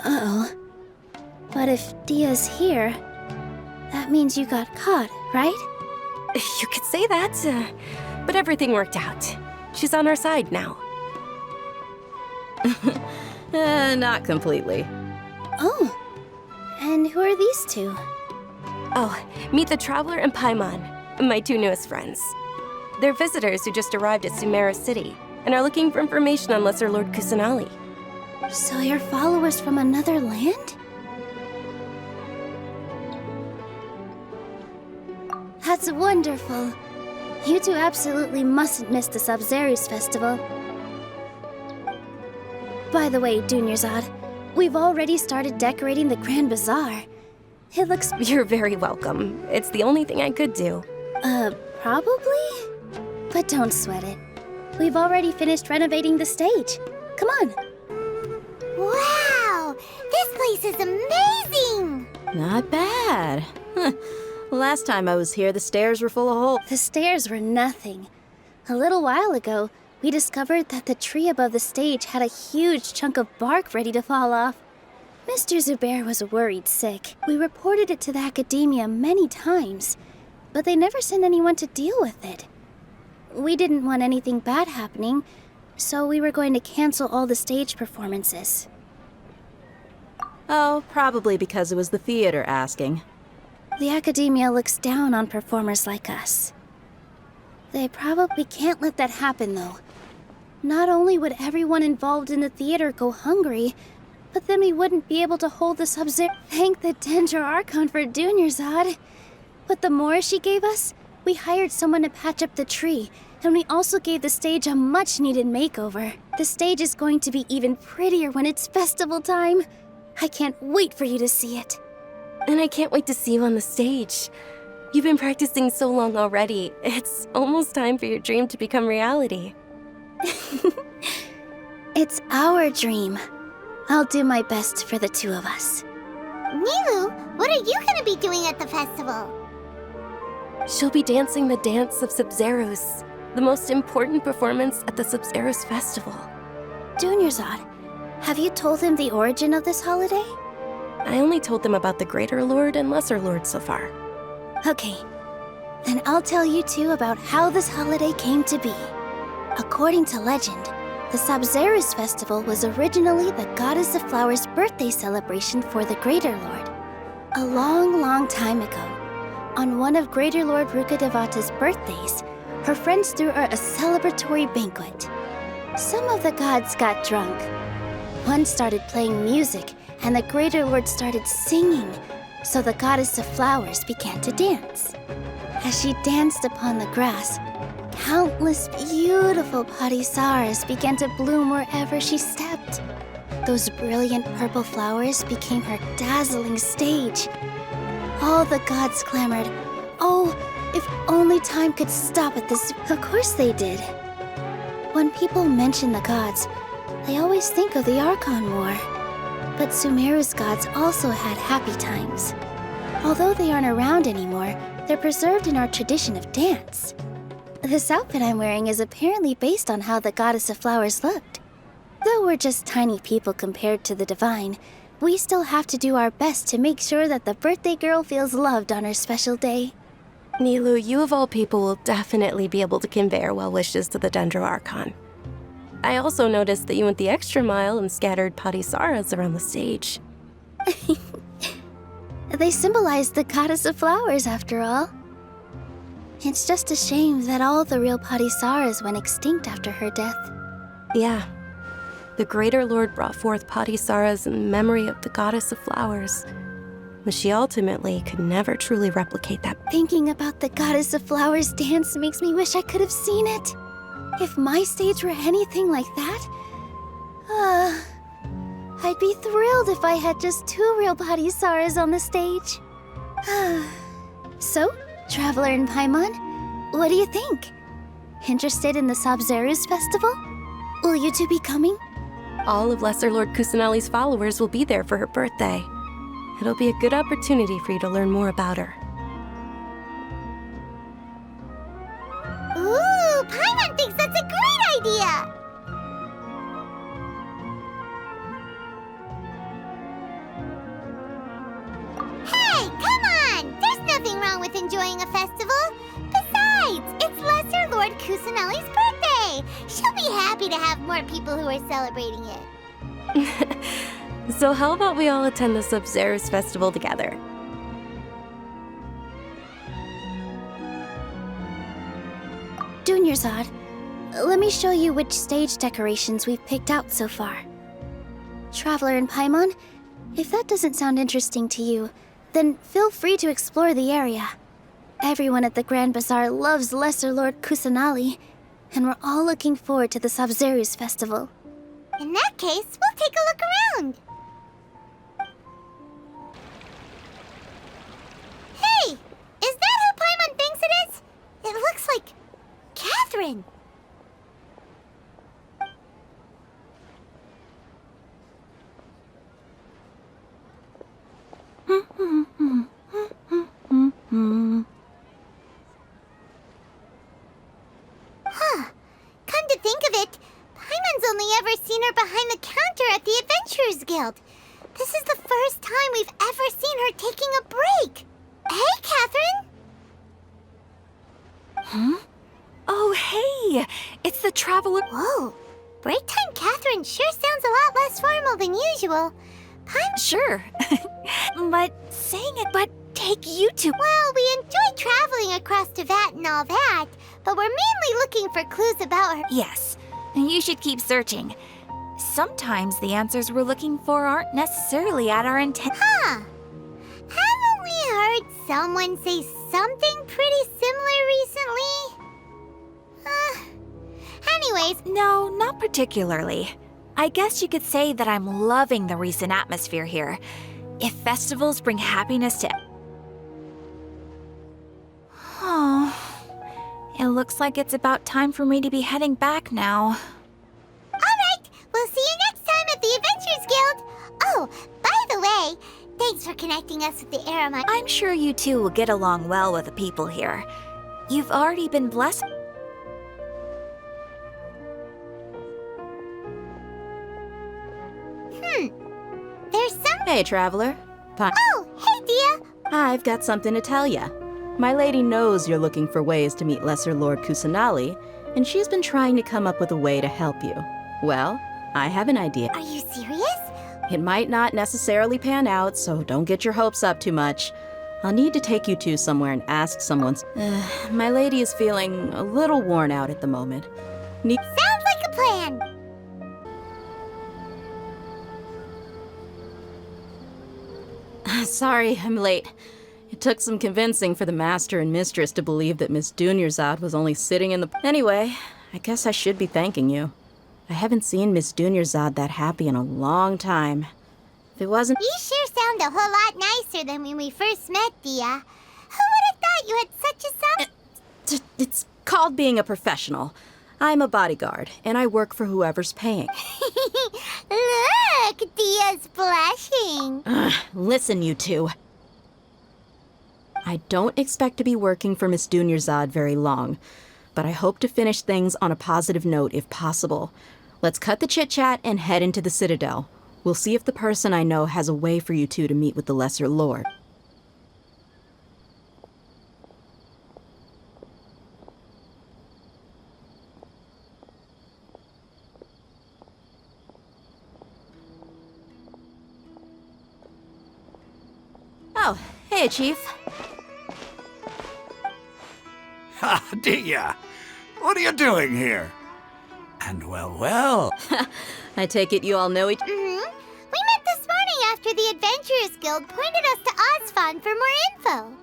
[SPEAKER 2] Uh-oh. But if Dia's here, that means you got caught, right?
[SPEAKER 12] You could say that, but everything worked out. She's on our side now.
[SPEAKER 14] Not completely.
[SPEAKER 2] Oh, and who are these two?
[SPEAKER 12] Oh, meet the Traveler and Paimon, my two newest friends. They're visitors who just arrived at Sumeru City and are looking for information on Lesser Lord Kusanali.
[SPEAKER 2] So you're followers from another land? That's wonderful. You two absolutely mustn't miss the Sub-Zerus festival. By the way, Dunyarzad, we've already started decorating the Grand Bazaar. It looks...
[SPEAKER 12] You're very welcome. It's the only thing I could do.
[SPEAKER 2] Probably? But don't sweat it. We've already finished renovating the stage. Come on.
[SPEAKER 1] Wow! This place is amazing!
[SPEAKER 14] Not bad. Last time I was here, the stairs were full of holes.
[SPEAKER 2] The stairs were nothing. A little while ago, we discovered that the tree above the stage had a huge chunk of bark ready to fall off. Mr. Zubair was worried sick. We reported it to the academia many times, but they never sent anyone to deal with it. We didn't want anything bad happening, so we were going to cancel all the stage performances.
[SPEAKER 14] Oh, probably because it was the theater asking.
[SPEAKER 2] The academia looks down on performers like us. They probably can't let that happen, though. Not only would everyone involved in the theater go hungry, but then we wouldn't be able to hold the Sub-Zero. Thank the Dendro Archon for Dunyarzad. But the more she gave us, we hired someone to patch up the tree, and we also gave the stage a much-needed makeover. The stage is going to be even prettier when it's festival time. I can't wait for you to see it.
[SPEAKER 12] And I can't wait to see you on the stage. You've been practicing so long already. It's almost time for your dream to become reality.
[SPEAKER 2] It's our dream. I'll do my best for the two of us.
[SPEAKER 1] Nilu, what are you gonna be doing at the festival?
[SPEAKER 12] She'll be dancing the dance of Sub-Zerus, the most important performance at the Sub-Zerus festival.
[SPEAKER 2] Dunyarzad, have you told him the origin of this holiday?
[SPEAKER 12] I only told them about the Greater Lord and Lesser Lord so far.
[SPEAKER 2] Okay, then I'll tell you two about how this holiday came to be. According to legend, the Sub-Zerus festival was originally the Goddess of Flowers' birthday celebration for the Greater Lord. A long, long time ago, on one of Greater Lord Rukkhadevata's birthdays, her friends threw her a celebratory banquet. Some of the gods got drunk. One started playing music, and the Greater Lord started singing, so the Goddess of Flowers began to dance. As she danced upon the grass, countless beautiful parisaras began to bloom wherever she stepped. Those brilliant purple flowers became her dazzling stage. All the gods clamored, "Oh, if only time could stop at this." Of course they did. When people mention the gods, they always think of the Archon War. But Sumeru's gods also had happy times. Although they aren't around anymore, they're preserved in our tradition of dance. This outfit I'm wearing is apparently based on how the Goddess of Flowers looked. Though we're just tiny people compared to the divine, we still have to do our best to make sure that the birthday girl feels loved on her special day.
[SPEAKER 12] Nilu, you of all people will definitely be able to convey our well wishes to the Dendro Archon. I also noticed that you went the extra mile and scattered parisaras around the stage.
[SPEAKER 2] They symbolize the Goddess of Flowers, after all. It's just a shame that all the real parisaras went extinct after her death.
[SPEAKER 12] Yeah. The Greater Lord brought forth parisaras in memory of the Goddess of Flowers, but she ultimately could never truly replicate that.
[SPEAKER 2] Thinking about the Goddess of Flowers dance makes me wish I could have seen it. If my stage were anything like that, I'd be thrilled if I had just two real parisaras on the stage. So, Traveler and Paimon, what do you think? Interested in the Sub-Zerus festival? Will you two be coming?
[SPEAKER 12] All of Lesser Lord Kusanali's followers will be there for her birthday. It'll be a good opportunity for you to learn more about her.
[SPEAKER 1] Ooh, Paimon thinks that's a great idea! Hey, come on! There's nothing wrong wrong with enjoying a festival. Besides, it's Lesser Lord Kusanali's birthday. She'll be happy to have more people who are celebrating it.
[SPEAKER 12] So how about we all attend the Sub-Zero's festival together?
[SPEAKER 2] Dunyarzad, let me show you which stage decorations we've picked out so far. Traveler and Paimon, if that doesn't sound interesting to you, then feel free to explore the area. Everyone at the Grand Bazaar loves Lesser Lord Kusanali, and we're all looking forward to the Sub-Zero's festival.
[SPEAKER 1] In that case, we'll take a look around. Hey! Is that who Paimon thinks it is? It looks like Catherine. Huh. Come to think of it, Paimon's only ever seen her behind the counter at the Adventurers Guild. This is the first time we've ever seen her taking a break. Hey, Catherine!
[SPEAKER 11] Huh? Oh, hey! It's the Traveler.
[SPEAKER 1] Whoa. Break time Catherine sure sounds a lot less formal than usual.
[SPEAKER 11] Sure. But take you two.
[SPEAKER 1] Well, we enjoy traveling across Teyvat and all that, but we're mainly looking for clues about her.
[SPEAKER 11] Yes, you should keep searching. Sometimes the answers we're looking for aren't necessarily at our intent.
[SPEAKER 1] Huh. Haven't we heard someone say something pretty similar recently? Anyways.
[SPEAKER 11] No, not particularly. I guess you could say that I'm loving the recent atmosphere here. If festivals bring happiness to... Oh, it looks like it's about time for me to be heading back now.
[SPEAKER 1] Alright, we'll see you next time at the Adventurers Guild. Oh, by the way, thanks for connecting us with the Eremite.
[SPEAKER 11] I'm sure you two will get along well with the people here. You've already been blessed.
[SPEAKER 1] There's some...
[SPEAKER 14] Hey, Traveler.
[SPEAKER 1] Oh, hey, Dia.
[SPEAKER 14] I've got something to tell ya. My lady knows you're looking for ways to meet Lesser Lord Kusanali, and she's been trying to come up with a way to help you. Well, I have an idea.
[SPEAKER 1] Are you serious?
[SPEAKER 14] It might not necessarily pan out, so don't get your hopes up too much. I'll need to take you two somewhere and ask someone's... my lady is feeling a little worn out at the moment.
[SPEAKER 1] Sounds like a plan.
[SPEAKER 14] Sorry, I'm late. It took some convincing for the master and mistress to believe that Miss Dunyarzad was only sitting in the... Anyway, I guess I should be thanking you. I haven't seen Miss Dunyarzad that happy in a long time. If it wasn't...
[SPEAKER 1] You sure sound a whole lot nicer than when we first met, Dia. Who would have thought you had such a sound...
[SPEAKER 14] It's called being a professional. I'm a bodyguard, and I work for whoever's paying.
[SPEAKER 1] Look, Dia's blushing.
[SPEAKER 14] Listen, you two. I don't expect to be working for Miss Dunyarzad very long, but I hope to finish things on a positive note if possible. Let's cut the chit-chat and head into the Citadel. We'll see if the person I know has a way for you two to meet with the Lesser Lord. Oh, hey, Chief.
[SPEAKER 8] Ha, Dia! What are you doing here? And well.
[SPEAKER 14] I take it you all know each...
[SPEAKER 1] We met this morning after the Adventurers Guild pointed us to Ozfon for more info.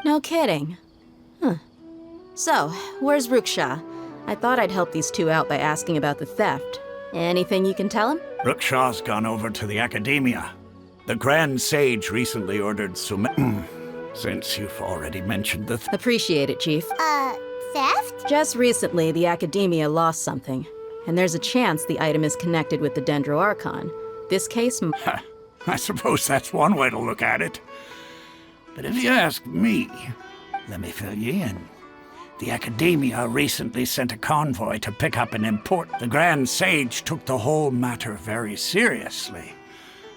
[SPEAKER 14] No kidding. Huh. So, where's Ruksha? I thought I'd help these two out by asking about the theft. Anything you can tell him?
[SPEAKER 8] Ruksha's gone over to the Academia. The Grand Sage recently ordered Sumeru. Since you've already mentioned the...
[SPEAKER 14] Appreciate it, Chief.
[SPEAKER 1] Theft?
[SPEAKER 14] Just recently, the Academia lost something, and there's a chance the item is connected with the Dendro Archon. This case...
[SPEAKER 8] I suppose that's one way to look at it. But if you ask me, let me fill you in. The Academia recently sent a convoy to pick up an import. The Grand Sage took the whole matter very seriously.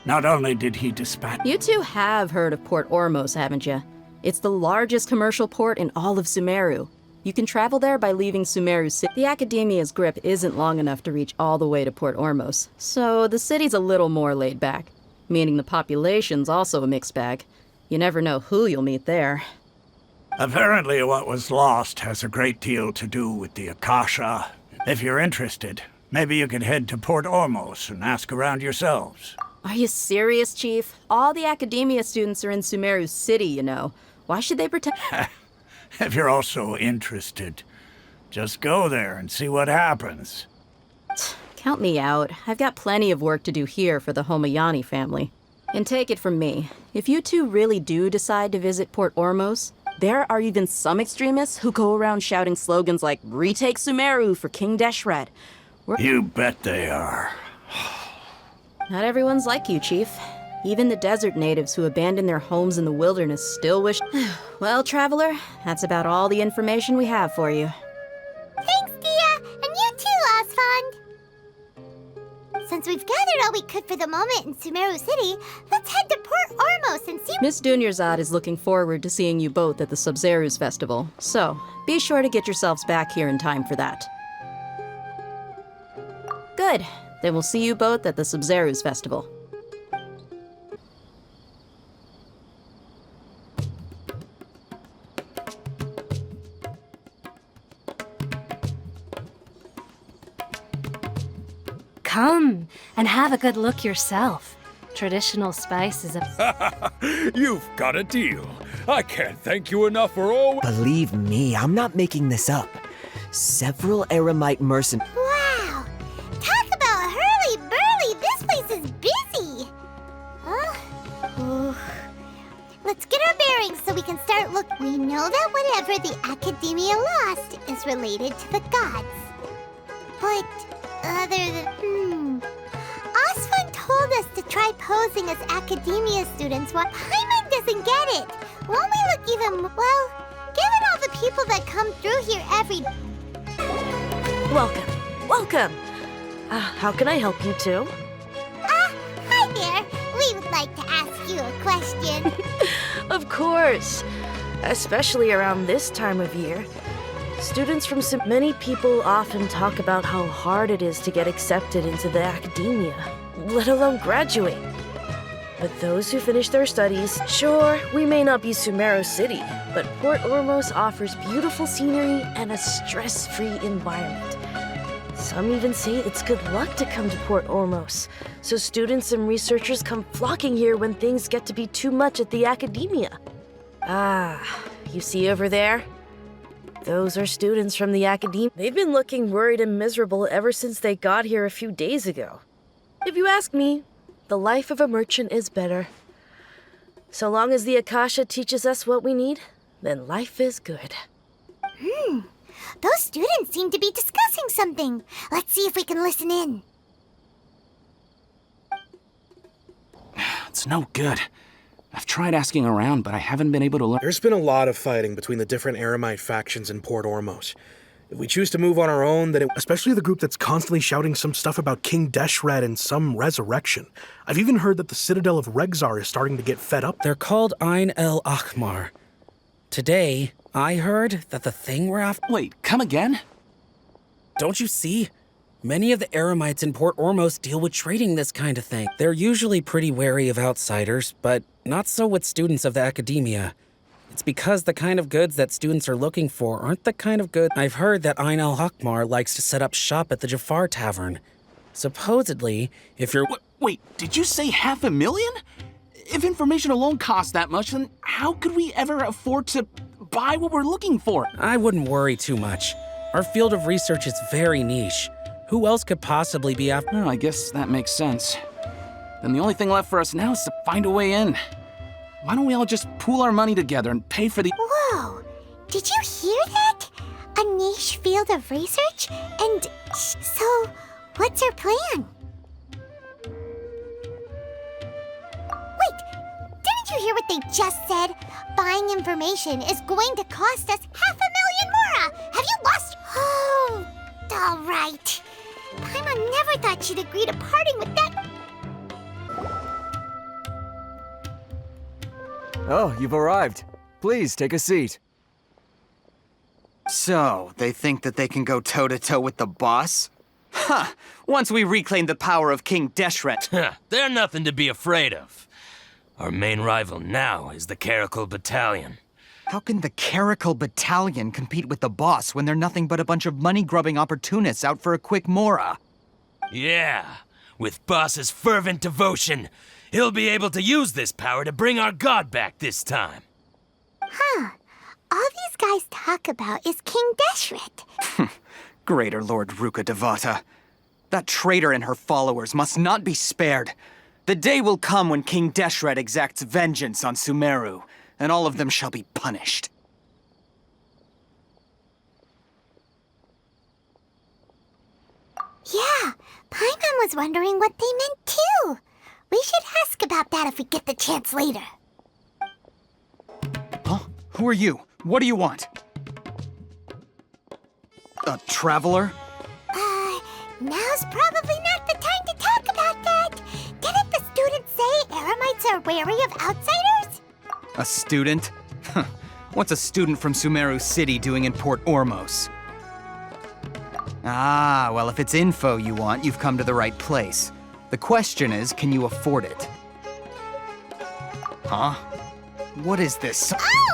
[SPEAKER 8] Not only did he dispatch...
[SPEAKER 14] You two have heard of Port Ormos, haven't you? It's the largest commercial port in all of Sumeru. You can travel there by leaving Sumeru City. The Academia's grip isn't long enough to reach all the way to Port Ormos, so the city's a little more laid back, meaning the population's also a mixed bag. You never know who you'll meet there.
[SPEAKER 8] Apparently what was lost has a great deal to do with the Akasha. If you're interested, maybe you could head to Port Ormos and ask around yourselves.
[SPEAKER 14] Are you serious, Chief? All the Academia students are in Sumeru City, you know. Why should they pretend?
[SPEAKER 8] If you're also interested, just go there and see what happens.
[SPEAKER 14] Count me out. I've got plenty of work to do here for the Homayani family. And take it from me, if you two really do decide to visit Port Ormos, there are even some extremists who go around shouting slogans like, "Retake Sumeru for King Deshret."
[SPEAKER 8] You bet they are.
[SPEAKER 14] Not everyone's like you, Chief. Even the desert natives who abandoned their homes in the wilderness still wish... Well, Traveler, that's about all the information we have for you.
[SPEAKER 1] Thanks, Dia! And you too, Osfond! Since we've gathered all we could for the moment in Sumeru City, let's head to Port Ormos and see...
[SPEAKER 14] Miss Dunyarzad is looking forward to seeing you both at the Sub-Zerus Festival, so be sure to get yourselves back here in time for that. Good. Then we'll see you both at the Sub-Zerus Festival.
[SPEAKER 16] Come and have a good look yourself. Traditional spice is a...
[SPEAKER 15] You've got a deal. I can't thank you enough for all...
[SPEAKER 17] Believe me, I'm not making this up. Several Eremite mercenaries...
[SPEAKER 1] Wow! Talk about hurly-burly! This place is busy! Ooh. Let's get our bearings so we can start look. We know that whatever the Academia lost is related to the gods. But other than... Osfund told us to try posing as Academia students while Paimon doesn't get it. Won't we look even... Well, given all the people that come through here every...
[SPEAKER 18] Welcome. How can I help you two?
[SPEAKER 1] Hi there. We would like to ask you a question.
[SPEAKER 18] Of course. Especially around this time of year. Students from many people often talk about how hard it is to get accepted into the Academia, let alone graduate. But those who finish their studies, sure, we may not be Sumeru City, but Port Ormos offers beautiful scenery and a stress-free environment. Some even say it's good luck to come to Port Ormos, so students and researchers come flocking here when things get to be too much at the Academia. You see over there? Those are students from the Academia. They've been looking worried and miserable ever since they got here a few days ago. If you ask me, the life of a merchant is better. So long as the Akasha teaches us what we need, then life is good.
[SPEAKER 1] Those students seem to be discussing something. Let's see if we can listen in.
[SPEAKER 13] It's no good. I've tried asking around, but I haven't been able to learn.
[SPEAKER 7] There's been a lot of fighting between the different Eremite factions in Port Ormos. If we choose to move on our own, then especially the group that's constantly shouting some stuff about King Deshret and some resurrection. I've even heard that the Citadel of Regzar is starting to get fed up.
[SPEAKER 19] They're called Ain el Akhmar. Today, I heard that the thing we're after...
[SPEAKER 13] Wait, come again?
[SPEAKER 19] Don't you see? Many of the Eremites in Port Ormos deal with trading this kind of thing. They're usually pretty wary of outsiders, but not so with students of the Academia. It's because the kind of goods that students are looking for aren't the kind of goods... I've heard that Ain el Akhmar likes to set up shop at the Jafar Tavern. Supposedly, if you're...
[SPEAKER 13] Wait, did you say 500,000? If information alone costs that much, then how could we ever afford to buy what we're looking for?
[SPEAKER 19] I wouldn't worry too much. Our field of research is very niche. Who else could possibly be after...
[SPEAKER 13] Oh, I guess that makes sense. Then the only thing left for us now is to find a way in. Why don't we all just pool our money together and pay for the...
[SPEAKER 1] Whoa! Did you hear that? A niche field of research? And so, what's our plan? Wait, didn't you hear what they just said? Buying information is going to cost us 500,000 mora! Have you lost... Oh, all right. Paimon never thought she'd agree to parting with that...
[SPEAKER 20] Oh, you've arrived. Please, take a seat.
[SPEAKER 21] So, they think that they can go toe-to-toe with the boss? Ha! Once we reclaim the power of King Deshret.
[SPEAKER 22] They're nothing to be afraid of. Our main rival now is the Caracal Battalion.
[SPEAKER 21] How can the Caracal Battalion compete with the boss when they're nothing but a bunch of money-grubbing opportunists out for a quick mora?
[SPEAKER 22] Yeah, with Boss's fervent devotion, he'll be able to use this power to bring our god back this time.
[SPEAKER 1] Huh. All these guys talk about is King Deshret.
[SPEAKER 21] Greater Lord Ruka Devata. That traitor and her followers must not be spared. The day will come when King Deshret exacts vengeance on Sumeru, and all of them shall be punished.
[SPEAKER 1] Yeah, Paimon was wondering what they meant too. We should ask about that if we get the chance later.
[SPEAKER 21] Huh? Who are you? What do you want? A traveler?
[SPEAKER 1] Now's probably not the time to talk about that. Didn't the students say Eremites are wary of outsiders?
[SPEAKER 21] A student? What's a student from Sumeru City doing in Port Ormos? Ah, well, if it's info you want, you've come to the right place. The question is, can you afford it? Huh? What is this?
[SPEAKER 1] Oh!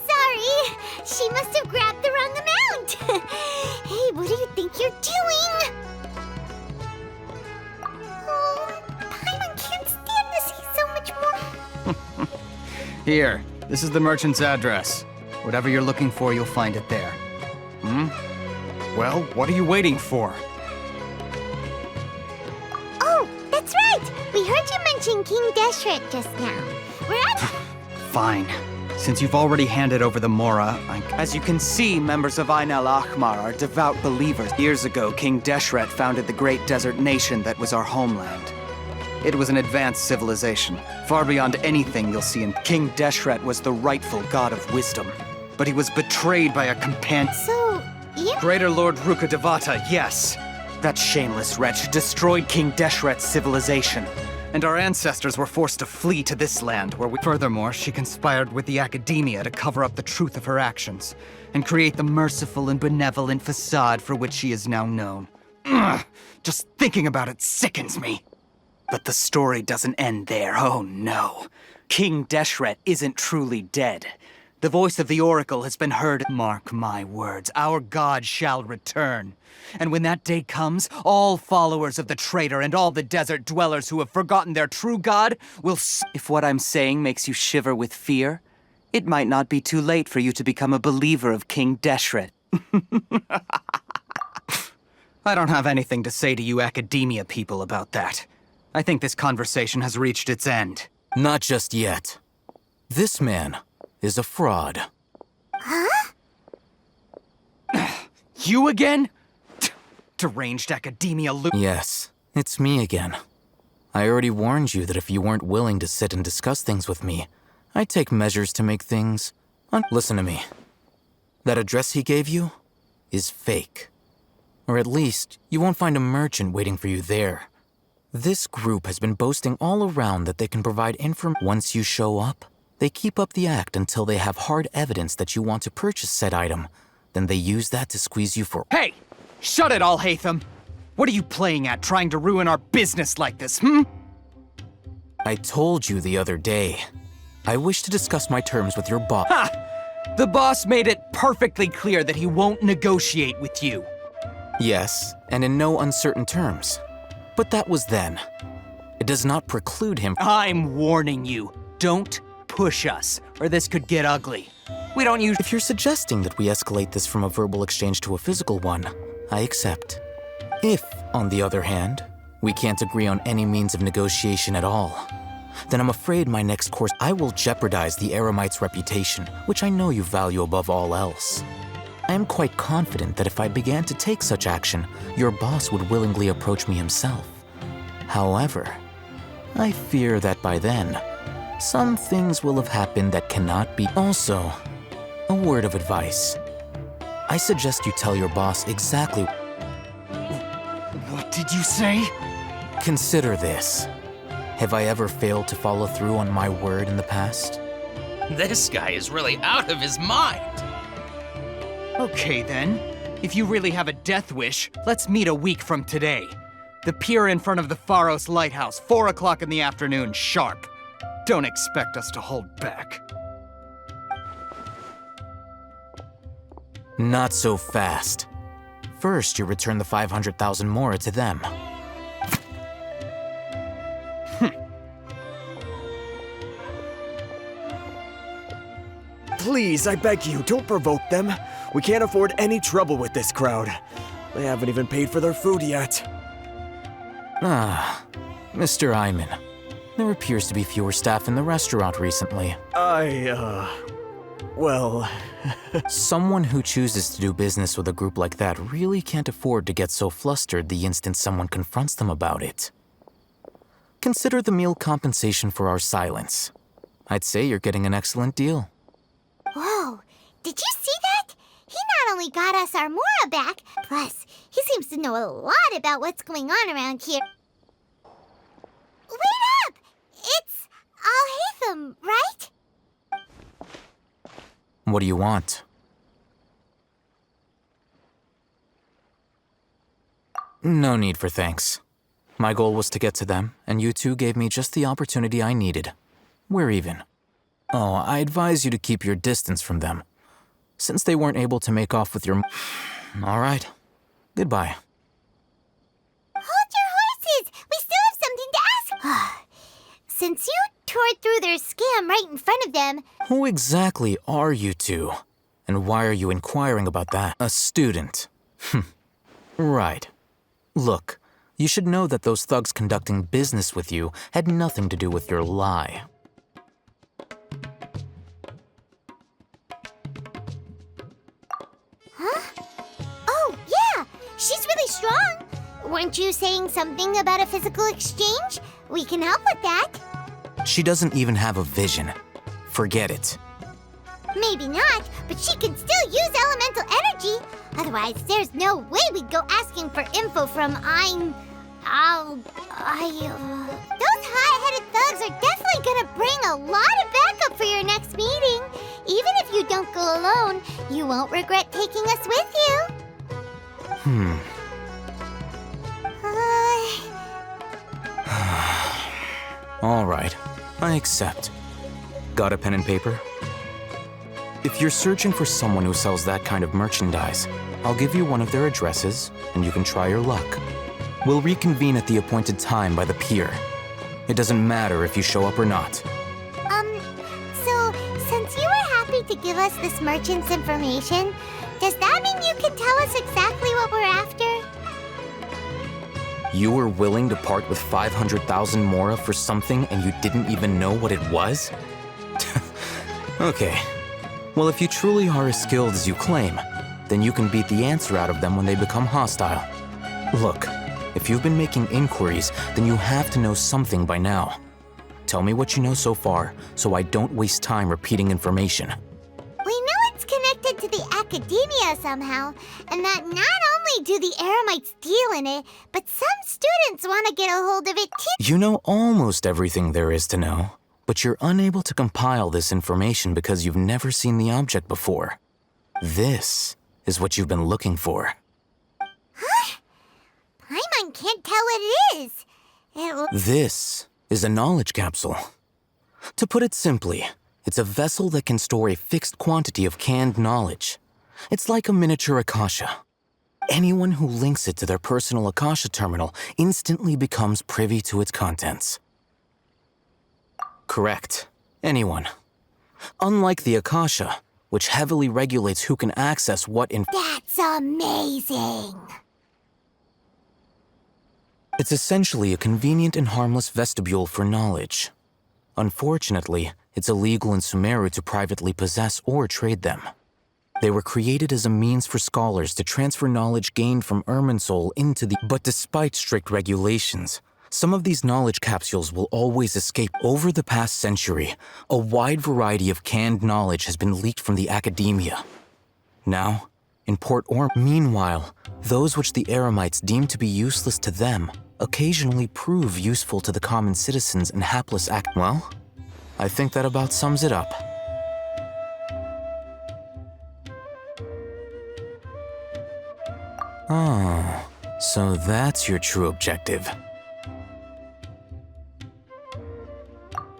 [SPEAKER 1] Sorry! She must have grabbed the wrong amount! Hey, what do you think you're doing? Oh, Paimon can't stand to see so much more.
[SPEAKER 21] Here, this is the merchant's address. Whatever you're looking for, you'll find it there. Well, what are you waiting for?
[SPEAKER 1] Oh, that's right! We heard you mention King Deshret just now. We're at...
[SPEAKER 21] Fine. Since you've already handed over the Mora, as you can see, members of Ain al-Ahmar are devout believers. Years ago, King Deshret founded the great desert nation that was our homeland. It was an advanced civilization, far beyond anything you'll see in... King Deshret was the rightful god of wisdom, but he was betrayed by a companion...
[SPEAKER 1] So, you...
[SPEAKER 21] Greater Lord Ruka Devata, yes. That shameless wretch destroyed King Deshret's civilization, and our ancestors were forced to flee to this land where we... Furthermore, she conspired with the Academia to cover up the truth of her actions, and create the merciful and benevolent facade for which she is now known. Ugh, just thinking about it sickens me. But the story doesn't end there, oh no. King Deshret isn't truly dead. The voice of the Oracle has been heard. Mark my words, our god shall return. And when that day comes, all followers of the traitor and all the desert dwellers who have forgotten their true god will If what I'm saying makes you shiver with fear, it might not be too late for you to become a believer of King Deshret. I don't have anything to say to you Academia people about that. I think this conversation has reached its end.
[SPEAKER 23] Not just yet. This man is a fraud.
[SPEAKER 1] Huh?
[SPEAKER 21] You again? Deranged Academia
[SPEAKER 23] Yes, it's me again. I already warned you that if you weren't willing to sit and discuss things with me, I'd take measures to make things... Listen to me. That address he gave you is fake. Or at least, you won't find a merchant waiting for you there. This group has been boasting all around that they can provide information. Once you show up, they keep up the act until they have hard evidence that you want to purchase said item. Then they use that to squeeze you for...
[SPEAKER 21] Hey! Shut it, Al-Haytham! What are you playing at, trying to ruin our business like this,
[SPEAKER 23] I told you the other day. I wish to discuss my terms with your boss.
[SPEAKER 21] Ha! The boss made it perfectly clear that he won't negotiate with you.
[SPEAKER 23] Yes, and in no uncertain terms. But that was then. It does not preclude him...
[SPEAKER 21] I'm warning you. Don't push us, or this could get ugly. We don't use...
[SPEAKER 23] If you're suggesting that we escalate this from a verbal exchange to a physical one, I accept. If, on the other hand, we can't agree on any means of negotiation at all, then I'm afraid my next course... I will jeopardize the Eremite's reputation, which I know you value above all else. I am quite confident that if I began to take such action, your boss would willingly approach me himself. However, I fear that by then, some things will have happened that cannot be... Also, a word of advice. I suggest you tell your boss exactly...
[SPEAKER 21] What did you say?
[SPEAKER 23] Consider this. Have I ever failed to follow through on my word in the past?
[SPEAKER 22] This guy is really out of his mind.
[SPEAKER 21] Okay then. If you really have a death wish, let's meet a week from today. The pier in front of the Pharos Lighthouse, 4 o'clock in the afternoon, sharp. Don't expect us to hold back.
[SPEAKER 23] Not so fast. First, you return the 500,000 mora to them.
[SPEAKER 17] Please, I beg you, don't provoke them. We can't afford any trouble with this crowd. They haven't even paid for their food yet.
[SPEAKER 23] Ah, Mr. Iman. There appears to be fewer staff in the restaurant recently.
[SPEAKER 17] Well...
[SPEAKER 23] Someone who chooses to do business with a group like that really can't afford to get so flustered the instant someone confronts them about it. Consider the meal compensation for our silence. I'd say you're getting an excellent deal.
[SPEAKER 1] Whoa, did you see that? He not only got us our Mora back, plus he seems to know a lot about what's going on around here. Wait up! It's Al-Haytham, right?
[SPEAKER 23] What do you want? No need for thanks. My goal was to get to them, and you two gave me just the opportunity I needed. We're even. Oh, I advise you to keep your distance from them, since they weren't able to make off with your... All right. Goodbye.
[SPEAKER 1] Hold your horses! We still have something to ask! Since you tore through their scam right in front of them...
[SPEAKER 23] Who exactly are you two? And why are you inquiring about that? A student. Right. Look, you should know that those thugs conducting business with you had nothing to do with your lie.
[SPEAKER 1] Huh? Oh, yeah! She's really strong! Weren't you saying something about a physical exchange? We can help with that.
[SPEAKER 23] She doesn't even have a vision. Forget it.
[SPEAKER 1] Maybe not, but she can still use elemental energy. Otherwise, there's no way we'd go asking for info from Those hot-headed thugs are definitely gonna bring a lot of backup for your next meeting. Even if you don't go alone, you won't regret taking us with you.
[SPEAKER 23] All right, I accept. Got a pen and paper? If you're searching for someone who sells that kind of merchandise, I'll give you one of their addresses, and you can try your luck. We'll reconvene at the appointed time by the pier. It doesn't matter if you show up or not.
[SPEAKER 1] So, since you were happy to give us this merchant's information, does that mean you can tell us exactly what we're after?
[SPEAKER 23] You were willing to part with 500,000 mora for something and you didn't even know what it was? Okay. Well, if you truly are as skilled as you claim, then you can beat the answer out of them when they become hostile. Look, if you've been making inquiries, then you have to know something by now. Tell me what you know so far, so I don't waste time repeating information.
[SPEAKER 1] We know it's connected to the academia somehow, and that not only do the Eremites deal in it, but some students want to get a hold of it too.
[SPEAKER 23] You know almost everything there is to know, but you're unable to compile this information because you've never seen the object before. This is what you've been looking for.
[SPEAKER 1] Huh? Paimon can't tell what it is.
[SPEAKER 23] This is a knowledge capsule. To put it simply, it's a vessel that can store a fixed quantity of canned knowledge. It's like a miniature Akasha. Anyone who links it to their personal Akasha terminal instantly becomes privy to its contents. Correct. Anyone. Unlike the Akasha, which heavily regulates who can access what
[SPEAKER 1] That's amazing!
[SPEAKER 23] It's essentially a convenient and harmless vestibule for knowledge. Unfortunately, it's illegal in Sumero to privately possess or trade them. They were created as a means for scholars to transfer knowledge gained from Irminsul into the... But despite strict regulations, some of these knowledge capsules will always escape. Over the past century, a wide variety of canned knowledge has been leaked from the academia. Now, in Port Orm, meanwhile, those which the Eremites deem to be useless to them occasionally prove useful to the common citizens and hapless Well, I think that about sums it up. Oh, so that's your true objective.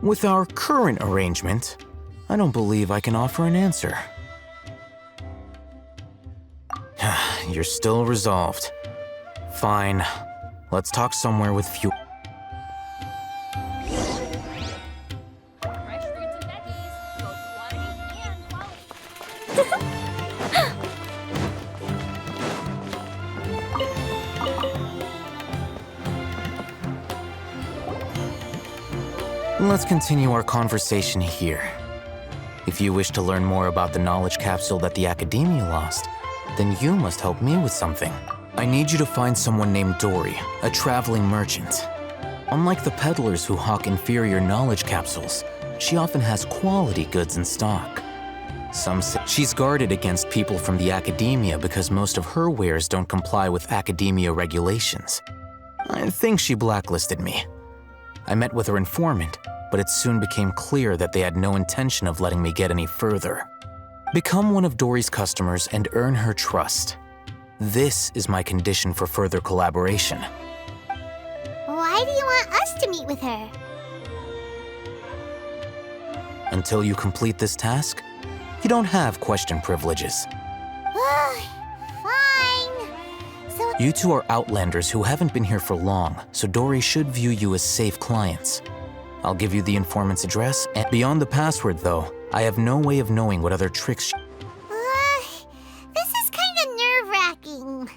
[SPEAKER 23] With our current arrangement, I don't believe I can offer an answer. You're still resolved. Fine. Let's talk somewhere with few. Let's continue our conversation here. If you wish to learn more about the knowledge capsule that the Academia lost, then you must help me with something. I need you to find someone named Dory, a traveling merchant. Unlike the peddlers who hawk inferior knowledge capsules, she often has quality goods in stock. Some say she's guarded against people from the Academia because most of her wares don't comply with Academia regulations. I think she blacklisted me. I met with her informant, but it soon became clear that they had no intention of letting me get any further. Become one of Dory's customers and earn her trust. This is my condition for further collaboration.
[SPEAKER 1] Why do you want us to meet with her?
[SPEAKER 23] Until you complete this task, you don't have question privileges.
[SPEAKER 1] Fine. So
[SPEAKER 23] You two are outlanders who haven't been here for long, so Dory should view you as safe clients. I'll give you the informant's address, and beyond the password, though, I have no way of knowing what other tricks
[SPEAKER 1] this is kind of nerve-wracking.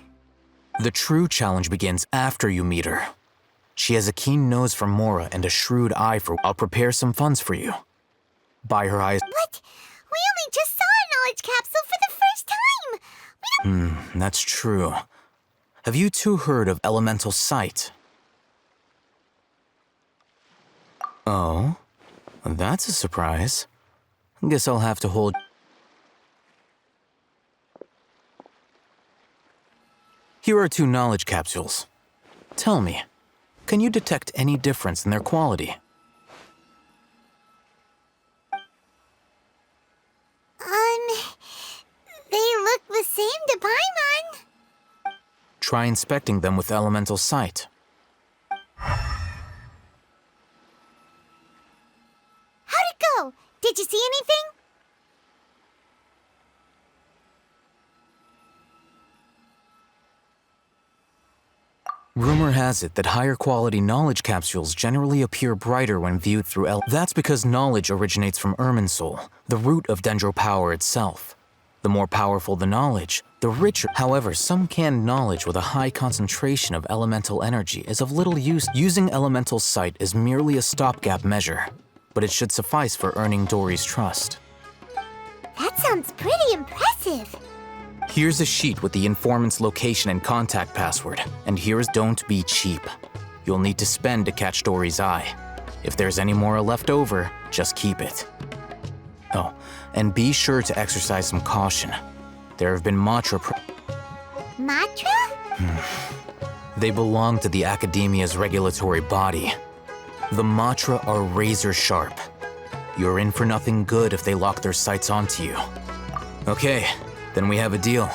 [SPEAKER 23] The true challenge begins after you meet her. She has a keen nose for Mora and a shrewd eye for... I'll prepare some funds for you. Buy her eyes...
[SPEAKER 1] But we only just saw a knowledge capsule for the first time.
[SPEAKER 23] That's true. Have you two heard of elemental sight? Oh, that's a surprise. Guess I'll have to hold... Here are 2 knowledge capsules. Tell me, can you detect any difference in their quality?
[SPEAKER 1] They look the same to Paimon.
[SPEAKER 23] Try inspecting them with elemental sight.
[SPEAKER 1] How'd it go? Did you see anything?
[SPEAKER 23] Rumor has it that higher quality knowledge capsules generally appear brighter when viewed through That's because knowledge originates from Irminsul, the root of Dendro power itself. The more powerful the knowledge, the richer. However, some canned knowledge with a high concentration of elemental energy is of little use. Using elemental sight is merely a stopgap measure, but it should suffice for earning Dory's trust.
[SPEAKER 1] That sounds pretty impressive.
[SPEAKER 23] Here's a sheet with the informant's location and contact password, and here's don't be cheap. You'll need to spend to catch Dory's eye. If there's any more left over, just keep it. Oh, and be sure to exercise some caution. There have been Matra They belong to the Academia's regulatory body. The Matra are razor sharp. You're in for nothing good if they lock their sights onto you. Okay, then we have a deal.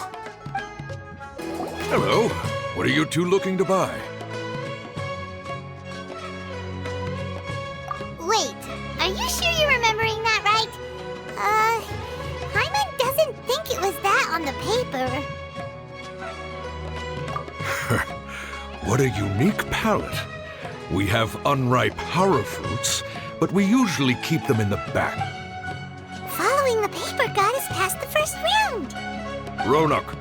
[SPEAKER 4] Hello. What are you two looking to buy?
[SPEAKER 1] Wait, are you sure you're remembering that right? Paimon doesn't think it was that on the paper.
[SPEAKER 4] What a unique palate. We have unripe hara fruits, but we usually keep them in the back.
[SPEAKER 1] Following the paper got us past the first round.
[SPEAKER 4] Ronak,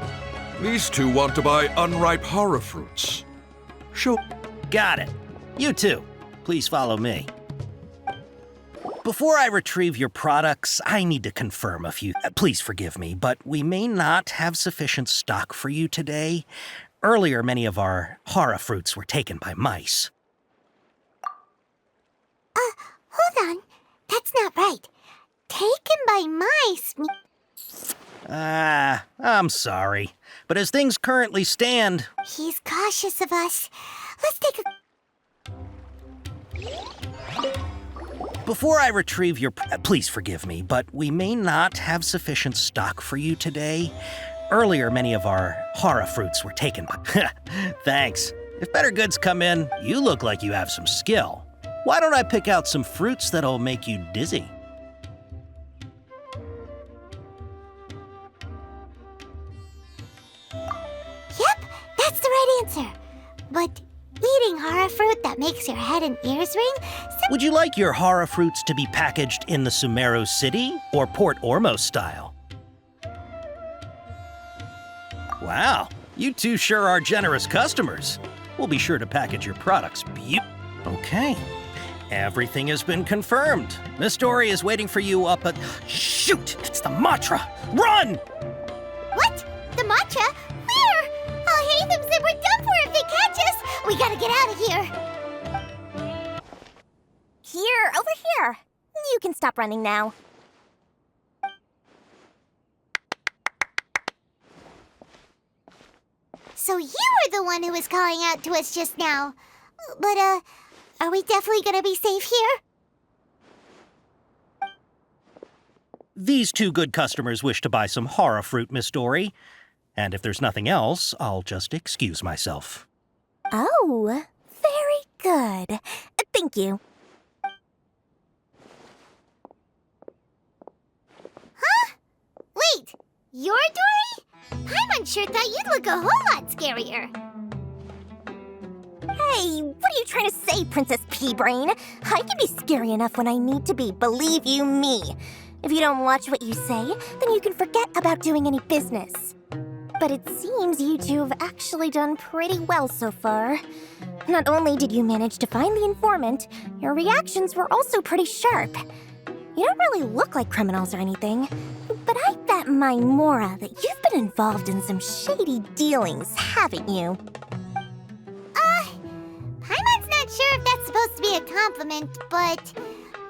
[SPEAKER 4] these two want to buy unripe hara fruits. Show.
[SPEAKER 5] Got it. You too. Please follow me. Before I retrieve your products, I need to confirm a few. Please forgive me, but we may not have sufficient stock for you today. Earlier, many of our hara fruits were taken by mice.
[SPEAKER 1] Hold on. That's not right. Taken by mice.
[SPEAKER 5] I'm sorry. But as things currently stand...
[SPEAKER 1] He's cautious of us. Let's take a...
[SPEAKER 5] Before I retrieve your... Please forgive me, but we may not have sufficient stock for you today. Earlier, many of our hara fruits were taken by... Thanks. If better goods come in, you look like you have some skill. Why don't I pick out some fruits that'll make you dizzy?
[SPEAKER 1] Yep, that's the right answer. But eating hara fruit that makes your head and ears ring?
[SPEAKER 5] Would you like your hara fruits to be packaged in the Sumero City or Port Ormos style? Wow, you two sure are generous customers. We'll be sure to package your products Okay, everything has been confirmed. Miss Dory is waiting for you up at... Shoot, it's the Matra! Run!
[SPEAKER 1] What? The matcha? Where? I'll hate them and we're done for if they catch us. We gotta get out of here.
[SPEAKER 2] Here, over here. You can stop running now.
[SPEAKER 1] So you were the one who was calling out to us just now. But, are we definitely gonna be safe here?
[SPEAKER 5] These two good customers wish to buy some hara fruit, Miss Dory. And if there's nothing else, I'll just excuse myself.
[SPEAKER 2] Oh, very good. Thank you.
[SPEAKER 1] Huh? Wait, you're Dory? Paimon sure thought you'd look a whole lot scarier.
[SPEAKER 2] Hey, what are you trying to say, Princess Pea-Brain? I can be scary enough when I need to be, believe you me. If you don't watch what you say, then you can forget about doing any business. But it seems you two have actually done pretty well so far. Not only did you manage to find the informant, your reactions were also pretty sharp. You don't really look like criminals or anything, but I bet my Mora that you've been involved in some shady dealings, haven't you?
[SPEAKER 1] Paimon's not sure if that's supposed to be a compliment, but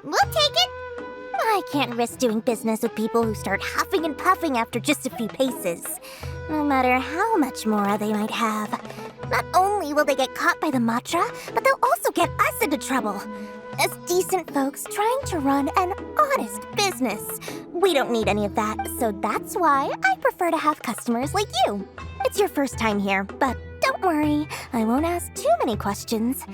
[SPEAKER 1] we'll take it.
[SPEAKER 2] I can't risk doing business with people who start huffing and puffing after just a few paces. No matter how much Mora they might have. Not only will they get caught by the Matra, but they'll also get us into trouble. As decent folks trying to run an honest business. We don't need any of that, so that's why I prefer to have customers like you. It's your first time here, but don't worry, I won't ask too many questions.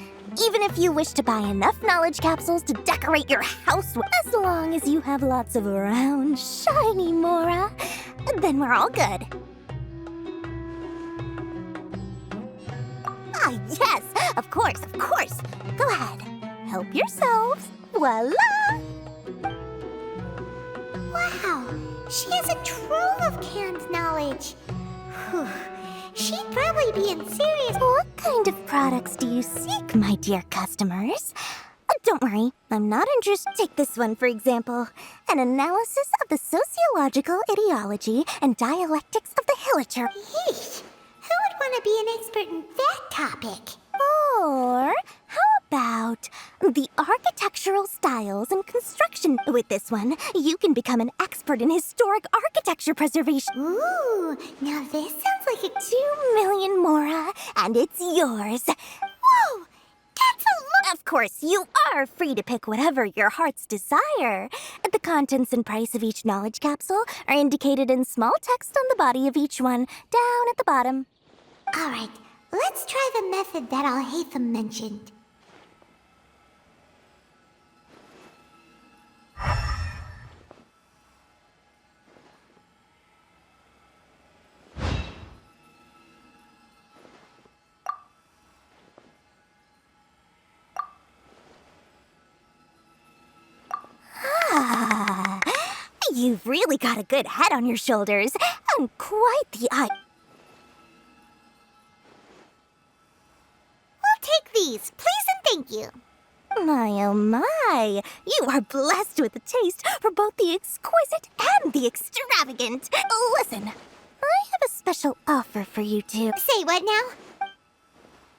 [SPEAKER 2] Even if you wish to buy enough knowledge capsules to decorate your house with, as long as you have lots of round, shiny Mora, then we're all good. Ah, yes, of course, of course. Go ahead, help yourselves. Voila!
[SPEAKER 1] Wow, she has a trove of canned knowledge. Whew. She'd probably be in serious...
[SPEAKER 2] What kind of products do you seek, my dear customers? Don't worry, I'm not interested. Take this one, for example. An analysis of the sociological ideology and dialectics of the Hiliture.
[SPEAKER 1] Yeesh, who would want to be an expert in that topic?
[SPEAKER 2] Or how about the architectural styles and construction? With this one, you can become an expert in historic architecture preservation.
[SPEAKER 1] Ooh, now this sounds like a
[SPEAKER 2] 2 million Mora, and it's yours.
[SPEAKER 1] Whoa, that's a lot.
[SPEAKER 2] Of course, you are free to pick whatever your heart's desire. The contents and price of each knowledge capsule are indicated in small text on the body of each one, down at the bottom.
[SPEAKER 1] All right. Let's try the method that Alhaitham mentioned.
[SPEAKER 2] Ah, you've really got a good head on your shoulders, and quite the eye.
[SPEAKER 1] Take these, please and thank you.
[SPEAKER 2] My oh my, you are blessed with a taste for both the exquisite and the extravagant. Listen, I have a special offer for you two.
[SPEAKER 1] Say what now?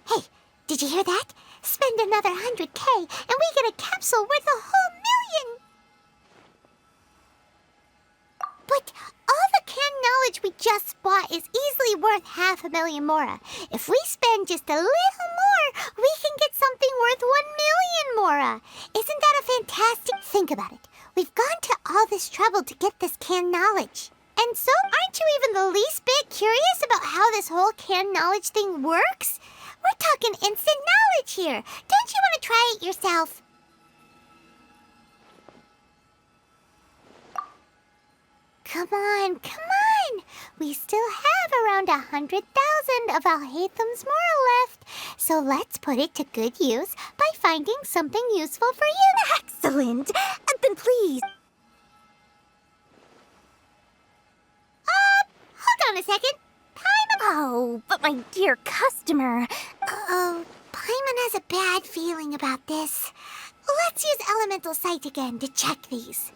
[SPEAKER 1] Hey, did you hear that? Spend another 100K and we get a capsule worth a whole million. But all the canned knowledge we just bought is easily worth 500,000 Mora. If we spend just a little more, we can get something worth 1 million Mora. Isn't that a fantastic... Think about it. We've gone to all this trouble to get this canned knowledge. And so, aren't you even the least bit curious about how this whole canned knowledge thing works? We're talking instant knowledge here. Don't you want to try it yourself? Come on, come on! We still have around 100,000 of Alhaitham's Mora left, so let's put it to good use by finding something useful for you.
[SPEAKER 2] Excellent. Then please.
[SPEAKER 1] Hold on a second. Paimon...
[SPEAKER 2] Oh, but my dear customer.
[SPEAKER 1] Uh-oh, Paimon has a bad feeling about this. Let's use Elemental Sight again to check these.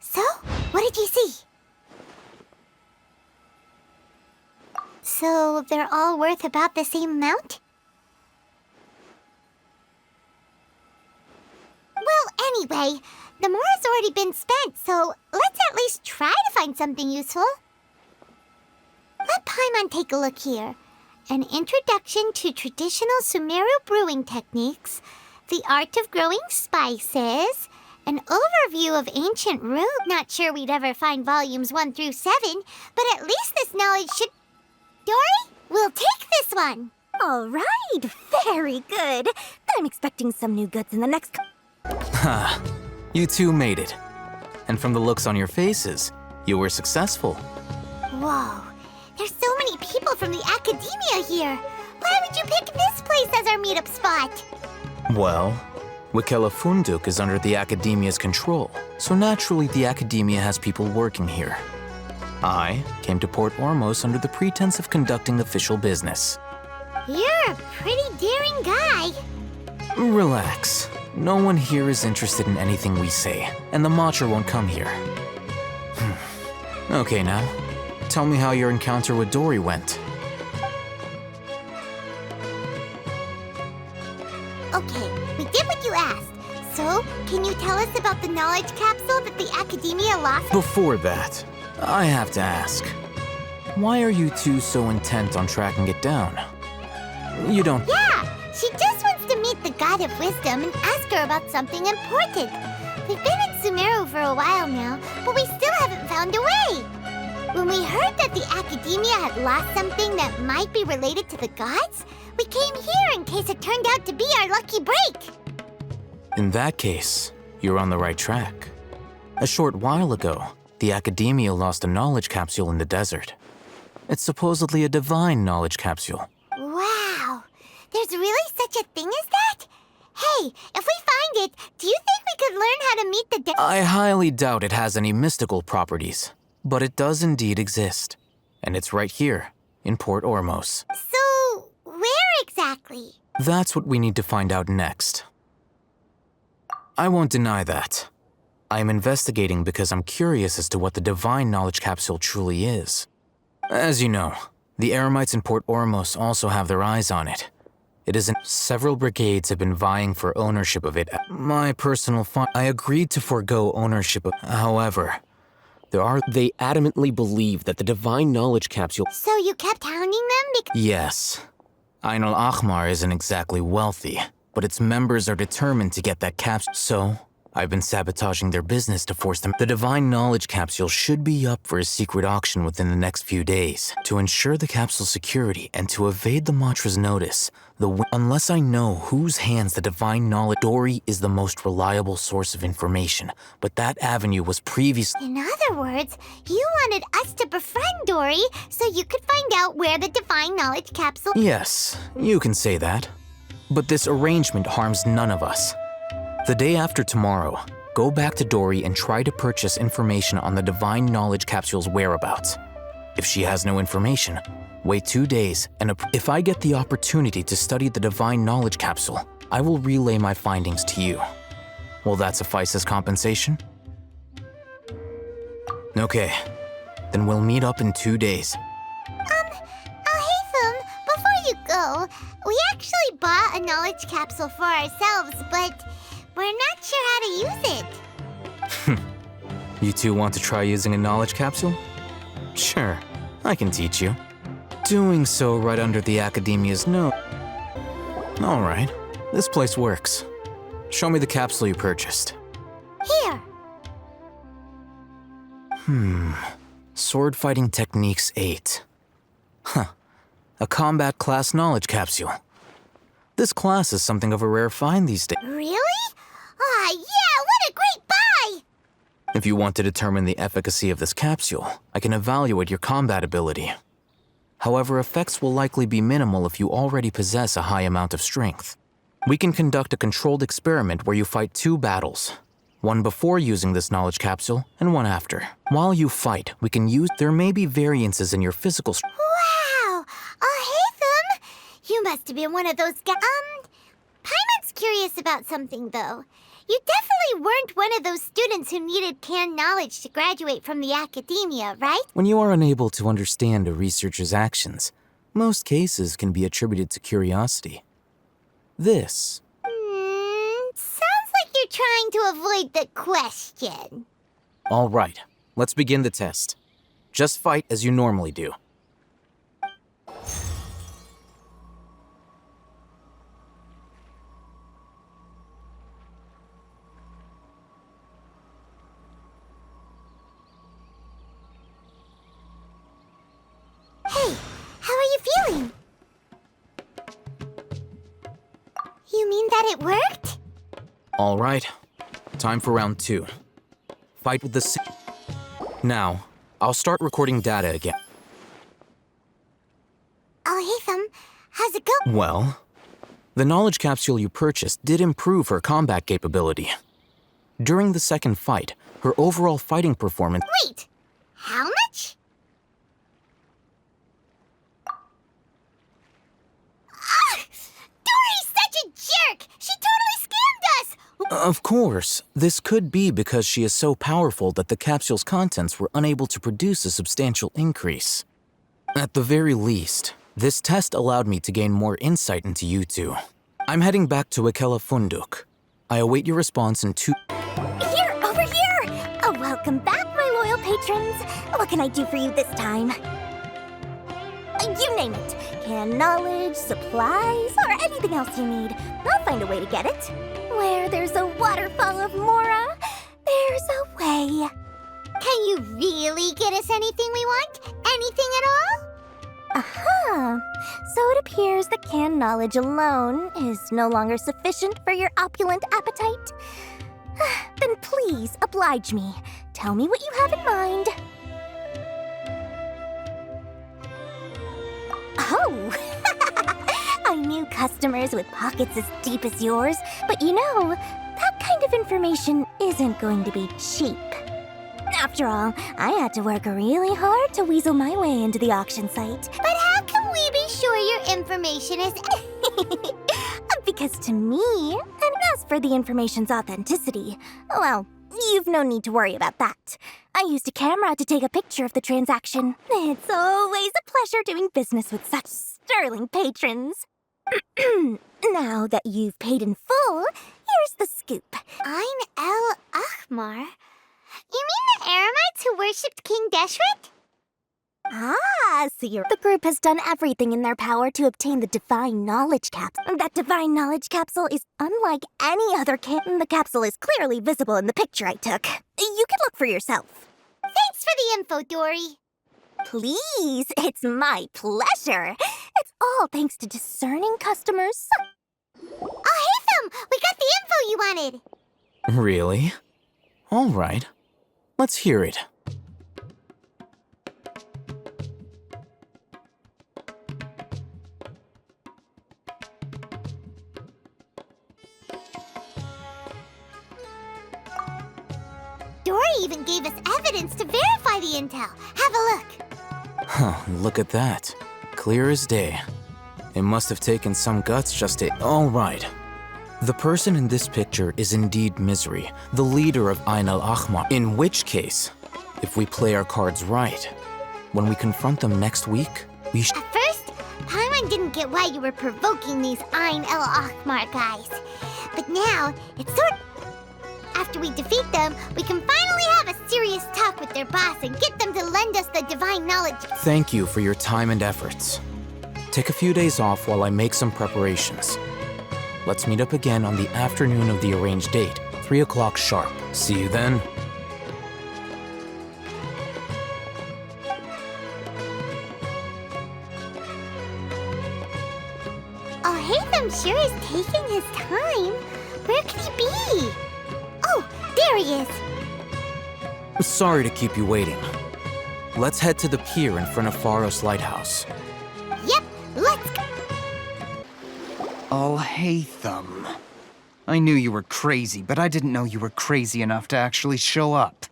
[SPEAKER 1] So, what did you see? So, they're all worth about the same amount? Well, anyway, the Mora's already been spent, so let's at least try to find something useful. Let Paimon take a look here. An introduction to traditional Sumeru brewing techniques, the art of growing spices, an overview of ancient runes. Not sure we'd ever find volumes 1 through 7, but at least this knowledge should... Dory, we'll take this one.
[SPEAKER 2] All right, very good. I'm expecting some new goods in the next...
[SPEAKER 23] Ha, you two made it. And from the looks on your faces, you were successful.
[SPEAKER 1] Whoa, there's so many people from the academia here. Why would you pick this place as our meetup spot?
[SPEAKER 23] Well, Wikela Funduk is under the Academia's control, so naturally the Academia has people working here. I came to Port Ormos under the pretense of conducting official business.
[SPEAKER 1] You're a pretty daring guy.
[SPEAKER 23] Relax. No one here is interested in anything we say, and the Matcha won't come here. Okay now, tell me how your encounter with Dory went.
[SPEAKER 1] Okay, we did what you asked. So, can you tell us about the knowledge capsule that the Academia lost?
[SPEAKER 23] Before that, I have to ask, why are you two so intent on tracking it down? You don't...
[SPEAKER 1] Yeah, she just wants to meet the God of Wisdom and ask her about something important. We've been in Sumeru for a while now, but we still haven't found a way. When we heard that the Academia had lost something that might be related to the gods, we came here in case it turned out to be our lucky break.
[SPEAKER 23] In that case, you're on the right track. A short while ago, the Academia lost a knowledge capsule in the desert. It's supposedly a divine knowledge capsule.
[SPEAKER 1] Wow, there's really such a thing as that? Hey, if we find it, do you think we could learn how to meet the
[SPEAKER 23] I highly doubt it has any mystical properties, but it does indeed exist. And it's right here, in Port Ormos.
[SPEAKER 1] So, where exactly?
[SPEAKER 23] That's what we need to find out next. I won't deny that. I am investigating because I'm curious as to what the divine knowledge capsule truly is. As you know, the Eremites in Port Ormos also have their eyes on it. It is several brigades have been vying for ownership of it. My personal I agreed to forego ownership of... However, they adamantly believe that the divine knowledge capsule...
[SPEAKER 1] So you kept hounding them because...
[SPEAKER 23] Yes. Ain al-Ahmar isn't exactly wealthy, but its members are determined to get that capsule. So, I've been sabotaging their business to force them. The divine knowledge capsule should be up for a secret auction within the next few days. To ensure the capsule's security and to evade the Matra's notice, unless I know whose hands the divine knowledge... Dory is the most reliable source of information, but that avenue was previously...
[SPEAKER 1] In other words, you wanted us to befriend Dory so you could find out where the divine knowledge capsule...
[SPEAKER 23] Yes, you can say that. But this arrangement harms none of us. The day after tomorrow, go back to Dory and try to purchase information on the divine knowledge capsule's whereabouts. If she has no information, wait 2 days, and if I get the opportunity to study the divine knowledge capsule, I will relay my findings to you. Will that suffice as compensation? Okay, then we'll meet up in 2 days.
[SPEAKER 1] Alhaitham, before you go, we actually bought a knowledge capsule for ourselves, but we're not sure how to use it.
[SPEAKER 23] You two want to try using a knowledge capsule? Sure, I can teach you. Doing so right under the Academia's nose. Alright, this place works. Show me the capsule you purchased.
[SPEAKER 1] Here.
[SPEAKER 23] Sword Fighting Techniques 8. Huh. A combat class knowledge capsule. This class is something of a rare find these days.
[SPEAKER 1] Really? Ah, yeah, what a great buy!
[SPEAKER 23] If you want to determine the efficacy of this capsule, I can evaluate your combat ability. However, effects will likely be minimal if you already possess a high amount of strength. We can conduct a controlled experiment where you fight 2 battles. One before using this knowledge capsule, and one after. While you fight, we can use... There may be variances in your physical strength.
[SPEAKER 1] Wow! Haytham! You must have been one of those guys. Paimon's curious about something, though. You definitely weren't one of those students who needed canned knowledge to graduate from the academia, right?
[SPEAKER 23] When you are unable to understand a researcher's actions, most cases can be attributed to curiosity. This...
[SPEAKER 1] Sounds like you're trying to avoid the question.
[SPEAKER 23] All right, let's begin the test. Just fight as you normally do.
[SPEAKER 1] Hey, how are you feeling? You mean that it worked?
[SPEAKER 23] All right, time for round 2. Fight with the... Now, I'll start recording data again.
[SPEAKER 1] Haytham, how's it go?
[SPEAKER 23] Well, the knowledge capsule you purchased did improve her combat capability. During the second fight, her overall fighting performance...
[SPEAKER 1] Wait, how much? Dory's such a jerk! She totally scammed us!
[SPEAKER 23] Of course, this could be because she is so powerful that the capsule's contents were unable to produce a substantial increase. At the very least, this test allowed me to gain more insight into you two. I'm heading back to Ikela Funduk. I await your response in 2...
[SPEAKER 2] Here, over here! Oh, welcome back, my loyal patrons. What can I do for you this time? You name it. Canned knowledge, supplies, or anything else you need. I'll find a way to get it. Where there's a waterfall of Mora, there's a way.
[SPEAKER 1] Can you really get us anything we want? Anything at all?
[SPEAKER 2] Aha! So it appears that canned knowledge alone is no longer sufficient for your opulent appetite. Then please oblige me. Tell me what you have in mind. Oh! I knew customers with pockets as deep as yours, but you know, that kind of information isn't going to be cheap. After all, I had to work really hard to weasel my way into the auction site.
[SPEAKER 1] But how can we be sure your information is...
[SPEAKER 2] Because to me, and as for the information's authenticity, well, you've no need to worry about that. I used a camera to take a picture of the transaction. It's always a pleasure doing business with such sterling patrons. Now that you've paid in full, here's the scoop.
[SPEAKER 1] Ain El Ahmar? You mean the Aramites who worshipped King Deshret?
[SPEAKER 2] Ah, so the group has done everything in their power to obtain the Divine Knowledge Capsule. That Divine Knowledge Capsule is unlike any other The capsule is clearly visible in the picture I took. You can look for yourself.
[SPEAKER 1] Thanks for the info, Dory.
[SPEAKER 2] Please, it's my pleasure. It's all thanks to discerning customers.
[SPEAKER 1] Haytham, we got the info you wanted.
[SPEAKER 23] Really? All right. Let's hear it.
[SPEAKER 1] Dory even gave us evidence to verify the intel. Have a look.
[SPEAKER 23] Huh, look at that. Clear as day. It must have taken some guts just to... All right. The person in this picture is indeed Misery, the leader of Ain al-Ahmar. In which case, if we play our cards right, when we confront them next week, we should...
[SPEAKER 1] At first, Paimon didn't get why you were provoking these Ain el-Ahmar guys. But now, it's sort... After we defeat them, we can finally have a serious serious talk with their boss and get them to lend us the divine knowledge.
[SPEAKER 23] Thank you for your time and efforts. Take a few days off while I make some preparations. Let's meet up again on the afternoon of the arranged date, 3 o'clock sharp. See you then.
[SPEAKER 1] Oh, Haytham sure is taking his time. Where could he be? Oh, there he is.
[SPEAKER 23] Sorry to keep you waiting. Let's head to the pier in front of Pharos Lighthouse.
[SPEAKER 1] Yep, let's go.
[SPEAKER 21] Oh, Haytham. I knew you were crazy, but I didn't know you were crazy enough to actually show up.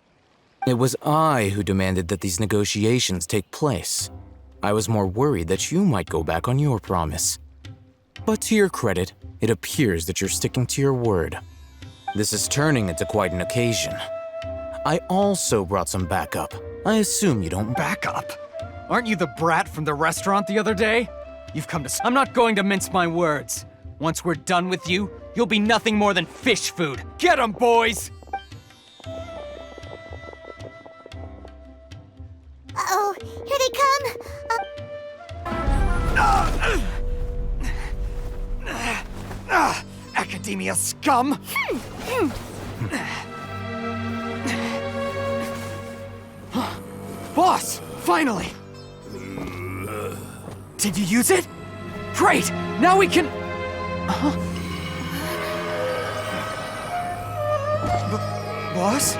[SPEAKER 23] It was I who demanded that these negotiations take place. I was more worried that you might go back on your promise. But to your credit, it appears that you're sticking to your word. This is turning into quite an occasion. I also brought some backup. I assume you don't—
[SPEAKER 21] Backup? Aren't you the brat from the restaurant the other day? You've come to— I'm not going to mince my words. Once we're done with you, you'll be nothing more than fish food. Get 'em, boys!
[SPEAKER 1] Uh-oh, here they come.
[SPEAKER 21] Academia scum! Boss! Finally! Did you use it? Great! Now we can... Boss?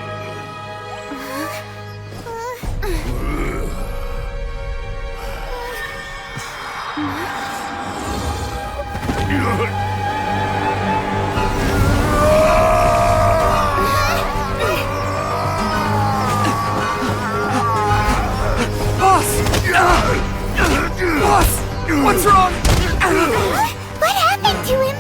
[SPEAKER 21] Boss! What's wrong?
[SPEAKER 1] What happened to him?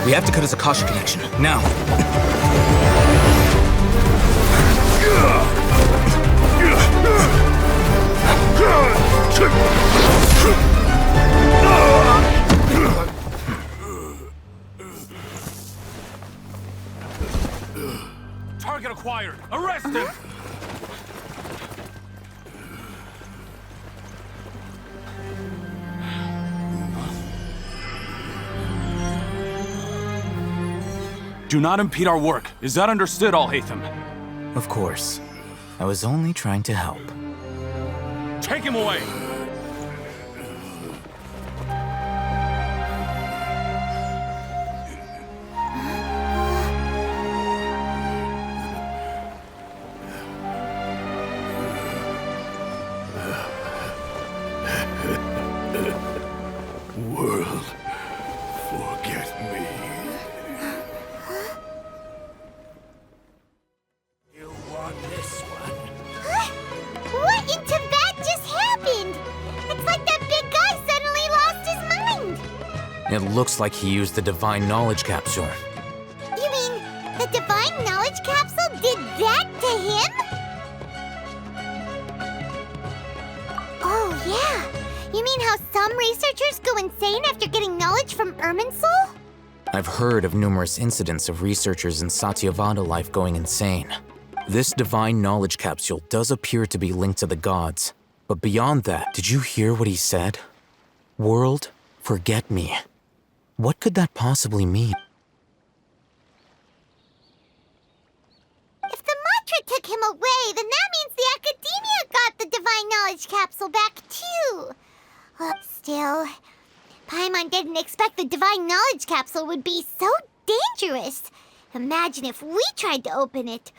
[SPEAKER 23] We have to cut his Akasha connection, now.
[SPEAKER 3] Target acquired! Arrest him! Do not impede our work. Is that understood, Al-Haytham?
[SPEAKER 23] Of course. I was only trying to help.
[SPEAKER 3] Take him away!
[SPEAKER 15] World, forget me. You want this one?
[SPEAKER 1] What in Tibet just happened? It's like that big guy suddenly lost his mind.
[SPEAKER 23] It looks like he used the divine knowledge capsule.
[SPEAKER 1] You mean the divine knowledge capsule did that to him? Oh, yeah. You mean how some researchers go insane after getting knowledge from Irminsul?
[SPEAKER 23] I've heard of numerous incidents of researchers in Satyavada life going insane. This divine knowledge capsule does appear to be linked to the gods. But beyond that, did you hear what he said? World, forget me. What could that possibly mean?
[SPEAKER 1] If the mantra took him away, then that means the Academia got the divine knowledge capsule back too. Still, Paimon didn't expect the divine knowledge capsule would be so dangerous. Imagine if we tried to open it.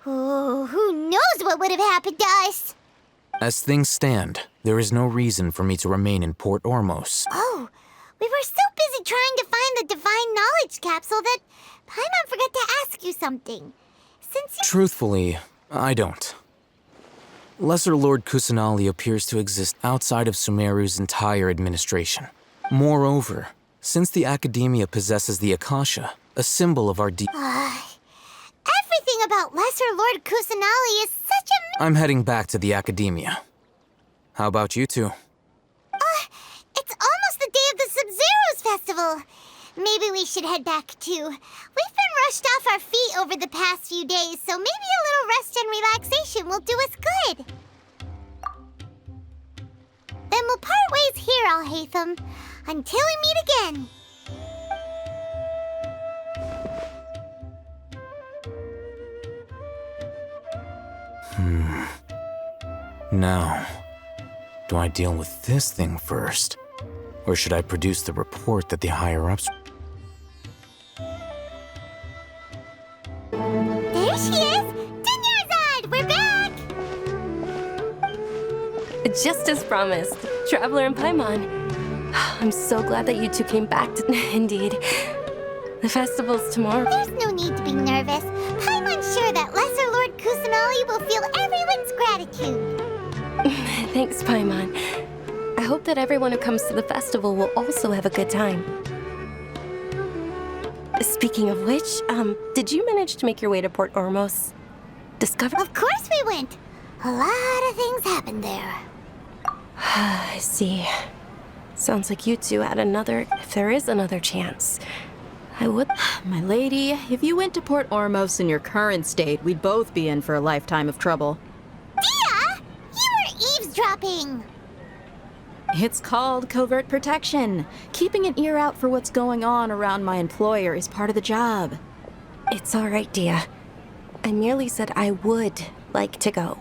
[SPEAKER 1] Oh, who knows what would have happened to us?
[SPEAKER 23] As things stand, there is no reason for me to remain in Port Ormos.
[SPEAKER 1] Oh, we were so busy trying to find the divine knowledge capsule that Paimon forgot to ask you something. Since you—
[SPEAKER 23] Truthfully, I don't. Lesser Lord Kusanali appears to exist outside of Sumeru's entire administration. Moreover, since the Academia possesses the Akasha, a symbol of our
[SPEAKER 1] everything about Lesser Lord Kusanali is such a—
[SPEAKER 23] I'm heading back to the Academia. How about you two?
[SPEAKER 1] It's almost the day of the Sub-Zeros festival. maybe we should head back too. We've been rushed off our feet over the past few days, so maybe a little rest and relaxation will do us good. Then we'll part ways here, Alhaitham, until we meet again.
[SPEAKER 23] Now, do I deal with this thing first? Or should I produce the report that the higher-ups...
[SPEAKER 1] There she is! Dunyarzad! We're back!
[SPEAKER 12] Just as promised, Traveler and Paimon. I'm so glad that you two came back Indeed. The festival's tomorrow.
[SPEAKER 1] There's no need to be nervous. Paimon's sure that Lesser Lord Kusanali will feel everyone's gratitude.
[SPEAKER 12] Thanks, Paimon. I hope that everyone who comes to the festival will also have a good time. Speaking of which, did you manage to make your way to Port Ormos? Discover?
[SPEAKER 1] Of course we went. A lot of things happened there.
[SPEAKER 12] I see. Sounds like you two had another, if there is another chance. I would...
[SPEAKER 14] My lady, if you went to Port Ormos in your current state, we'd both be in for a lifetime of trouble.
[SPEAKER 1] Dia! You were eavesdropping!
[SPEAKER 14] It's called covert protection. Keeping an ear out for what's going on around my employer is part of the job.
[SPEAKER 12] It's all right, Dia. I merely said I would like to go.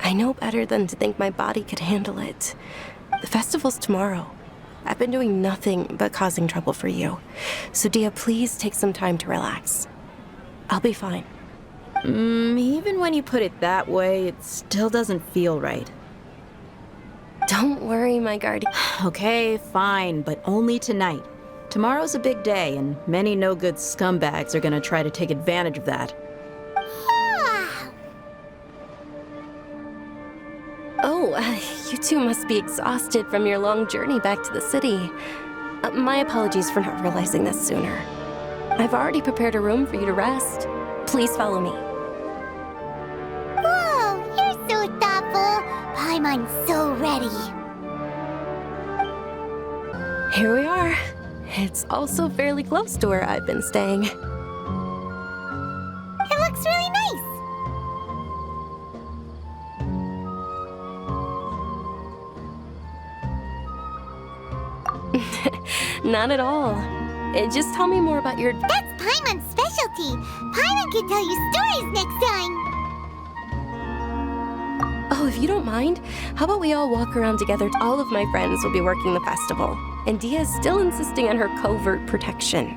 [SPEAKER 12] I know better than to think my body could handle it. The festival's tomorrow. I've been doing nothing but causing trouble for you. So, Dia, please take some time to relax. I'll be fine.
[SPEAKER 14] Even when you put it that way, it still doesn't feel right.
[SPEAKER 12] Don't worry, my guardian.
[SPEAKER 14] Okay, fine, but only tonight. Tomorrow's a big day, and many no-good scumbags are gonna try to take advantage of that.
[SPEAKER 12] Oh, you two must be exhausted from your long journey back to the city. My apologies for not realizing this sooner. I've already prepared a room for you to rest. Please follow me.
[SPEAKER 1] Whoa, you're so thoughtful. Paimon's so ready.
[SPEAKER 12] Here we are. It's also fairly close to where I've been staying.
[SPEAKER 1] It looks really nice.
[SPEAKER 12] Not at all. Just tell me more about your...
[SPEAKER 1] That's Paimon's specialty. Paimon can tell you stories next time.
[SPEAKER 12] Oh, if you don't mind, how about we all walk around together? All of my friends will be working the festival, and Dia is still insisting on her covert protection.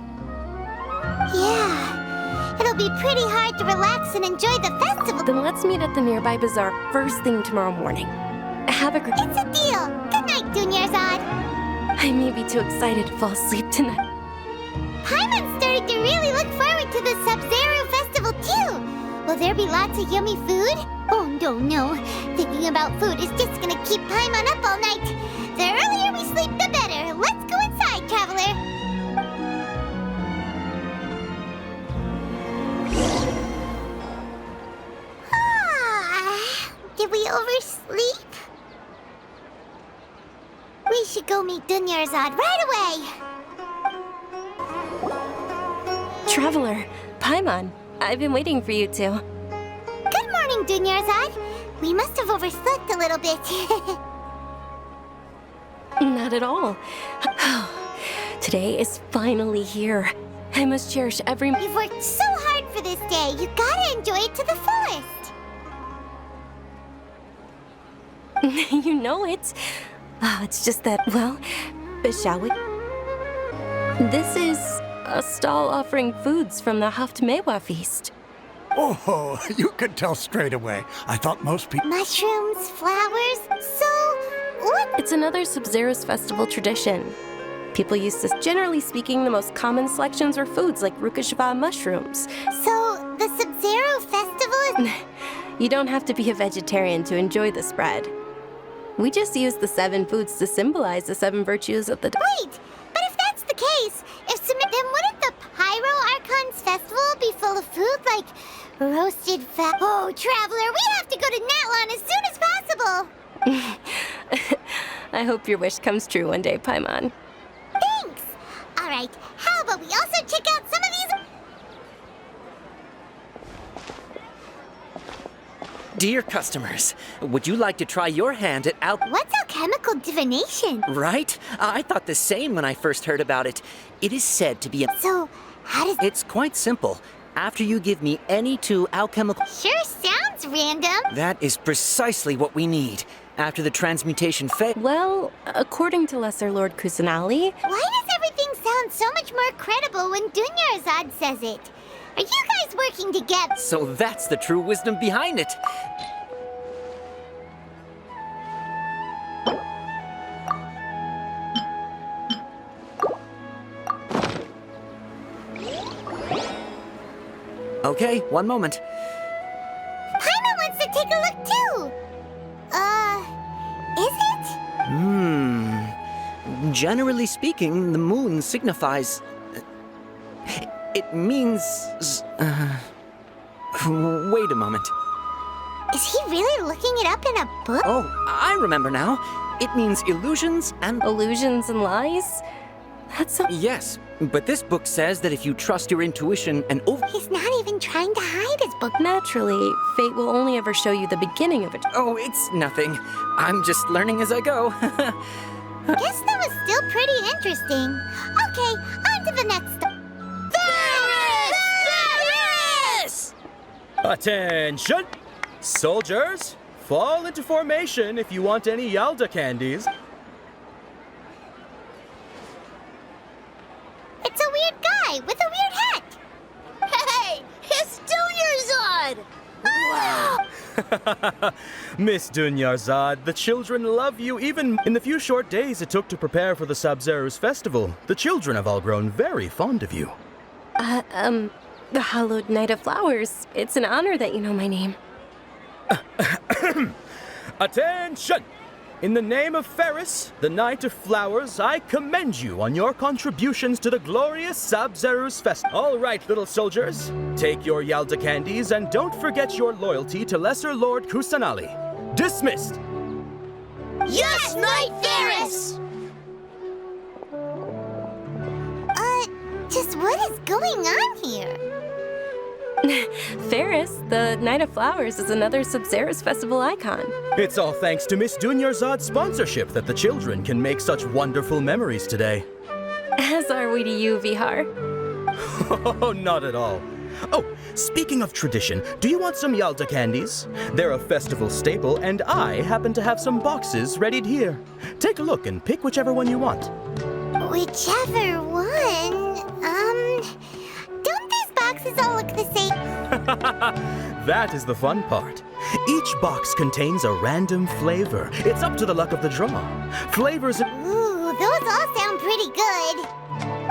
[SPEAKER 1] Yeah, it'll be pretty hard to relax and enjoy the festival.
[SPEAKER 12] Then let's meet at the nearby bazaar first thing tomorrow morning. Have a great...
[SPEAKER 1] It's a deal. Good night, Dunyarzad.
[SPEAKER 12] I may be too excited to fall asleep tonight.
[SPEAKER 1] Paimon's starting to really look forward to the Sub-Zero festival too. Will there be lots of yummy food? Oh, no. Thinking about food is just gonna keep Paimon up all night. The earlier we sleep, the better. Let's go inside, Traveler. Did we oversleep? We should go meet Dunyarzad right away.
[SPEAKER 12] Traveler, Paimon, I've been waiting for you two.
[SPEAKER 1] Good morning, Dunyarzad. We must have overslept a little bit.
[SPEAKER 12] Not at all. Today is finally here. I must cherish every...
[SPEAKER 1] You've worked so hard for this day. You gotta enjoy it to the fullest.
[SPEAKER 12] You know it. Oh, it's just that, well, shall we? This is a stall offering foods from the Haftmewa feast.
[SPEAKER 6] Oh, you could tell straight away. I thought most people...
[SPEAKER 1] Mushrooms, flowers, so what?
[SPEAKER 12] It's another Sub-Zero's festival tradition. People used to, generally speaking, the most common selections were foods like Rukashva mushrooms.
[SPEAKER 1] So, the Sub-Zero festival is...
[SPEAKER 12] You don't have to be a vegetarian to enjoy the spread. We just use the 7 foods to symbolize the 7 virtues of the...
[SPEAKER 1] Wait, but if that's the case, then wouldn't the Pyro Archon's festival be full of food like roasted fat? Oh, Traveler, we have to go to Natlan as soon as possible.
[SPEAKER 12] I hope your wish comes true one day, Paimon.
[SPEAKER 1] Thanks. All right. Alright, how about we also check out some of these...
[SPEAKER 9] Dear customers, would you like to try your hand at
[SPEAKER 1] What's alchemical divination?
[SPEAKER 9] Right? I thought the same when I first heard about it. It is said to be a...
[SPEAKER 1] So, how does...
[SPEAKER 9] It's quite simple. After you give me any 2 alchemical...
[SPEAKER 1] Sure sounds random.
[SPEAKER 9] That is precisely what we need. After the transmutation
[SPEAKER 12] Well, according to Lesser Lord Kusanali...
[SPEAKER 1] Why does everything sound so much more credible when Dunyarzad says it? Are you guys working together?
[SPEAKER 9] So that's the true wisdom behind it. Okay, one moment.
[SPEAKER 1] Paimon wants to take a look too. Is it?
[SPEAKER 9] Generally speaking, the moon signifies... It means... Wait a moment.
[SPEAKER 1] Is he really looking it up in a book?
[SPEAKER 9] Oh, I remember now. It means illusions and...
[SPEAKER 12] Illusions and lies? That's a...
[SPEAKER 9] Yes, but this book says that if you trust your intuition and
[SPEAKER 1] He's not even trying to hide his book.
[SPEAKER 12] Naturally, fate will only ever show you the beginning of it.
[SPEAKER 9] Oh, it's nothing. I'm just learning as I go.
[SPEAKER 1] Guess that was still pretty interesting. Okay, on to the next step. Varys!
[SPEAKER 10] Attention! Soldiers, fall into formation if you want any Yalda candies.
[SPEAKER 1] It's a weird guy with a weird hat. Hey, it's Dunyarzad! Wow!
[SPEAKER 10] Miss Dunyarzad, the children love you even in the few short days it took to prepare for the Sabzeruz festival. The children have all grown very fond of you.
[SPEAKER 12] The Hallowed Knight of Flowers. It's an honor that you know my name.
[SPEAKER 10] Attention! In the name of Ferris, the Knight of Flowers, I commend you on your contributions to the glorious Sabzeruz festival. All right, little soldiers, take your Yalda candies and don't forget your loyalty to Lesser Lord Kusanali. Dismissed!
[SPEAKER 1] Yes, Knight Varys! Just what is going on here?
[SPEAKER 12] Ferris, the Knight of Flowers, is another Sabzeruz festival icon.
[SPEAKER 10] It's all thanks to Miss Dunyarzad's sponsorship that the children can make such wonderful memories today.
[SPEAKER 12] As are we to you, Vihar.
[SPEAKER 10] Oh, not at all. Oh, speaking of tradition, do you want some Yalda candies? They're a festival staple, and I happen to have some boxes readied here. Take a look and pick whichever one you want.
[SPEAKER 1] Whichever one? Don't these boxes all look the same?
[SPEAKER 10] That is the fun part. Each box contains a random flavor. It's up to the luck of the draw. Flavors...
[SPEAKER 1] Ooh, those all sound pretty good.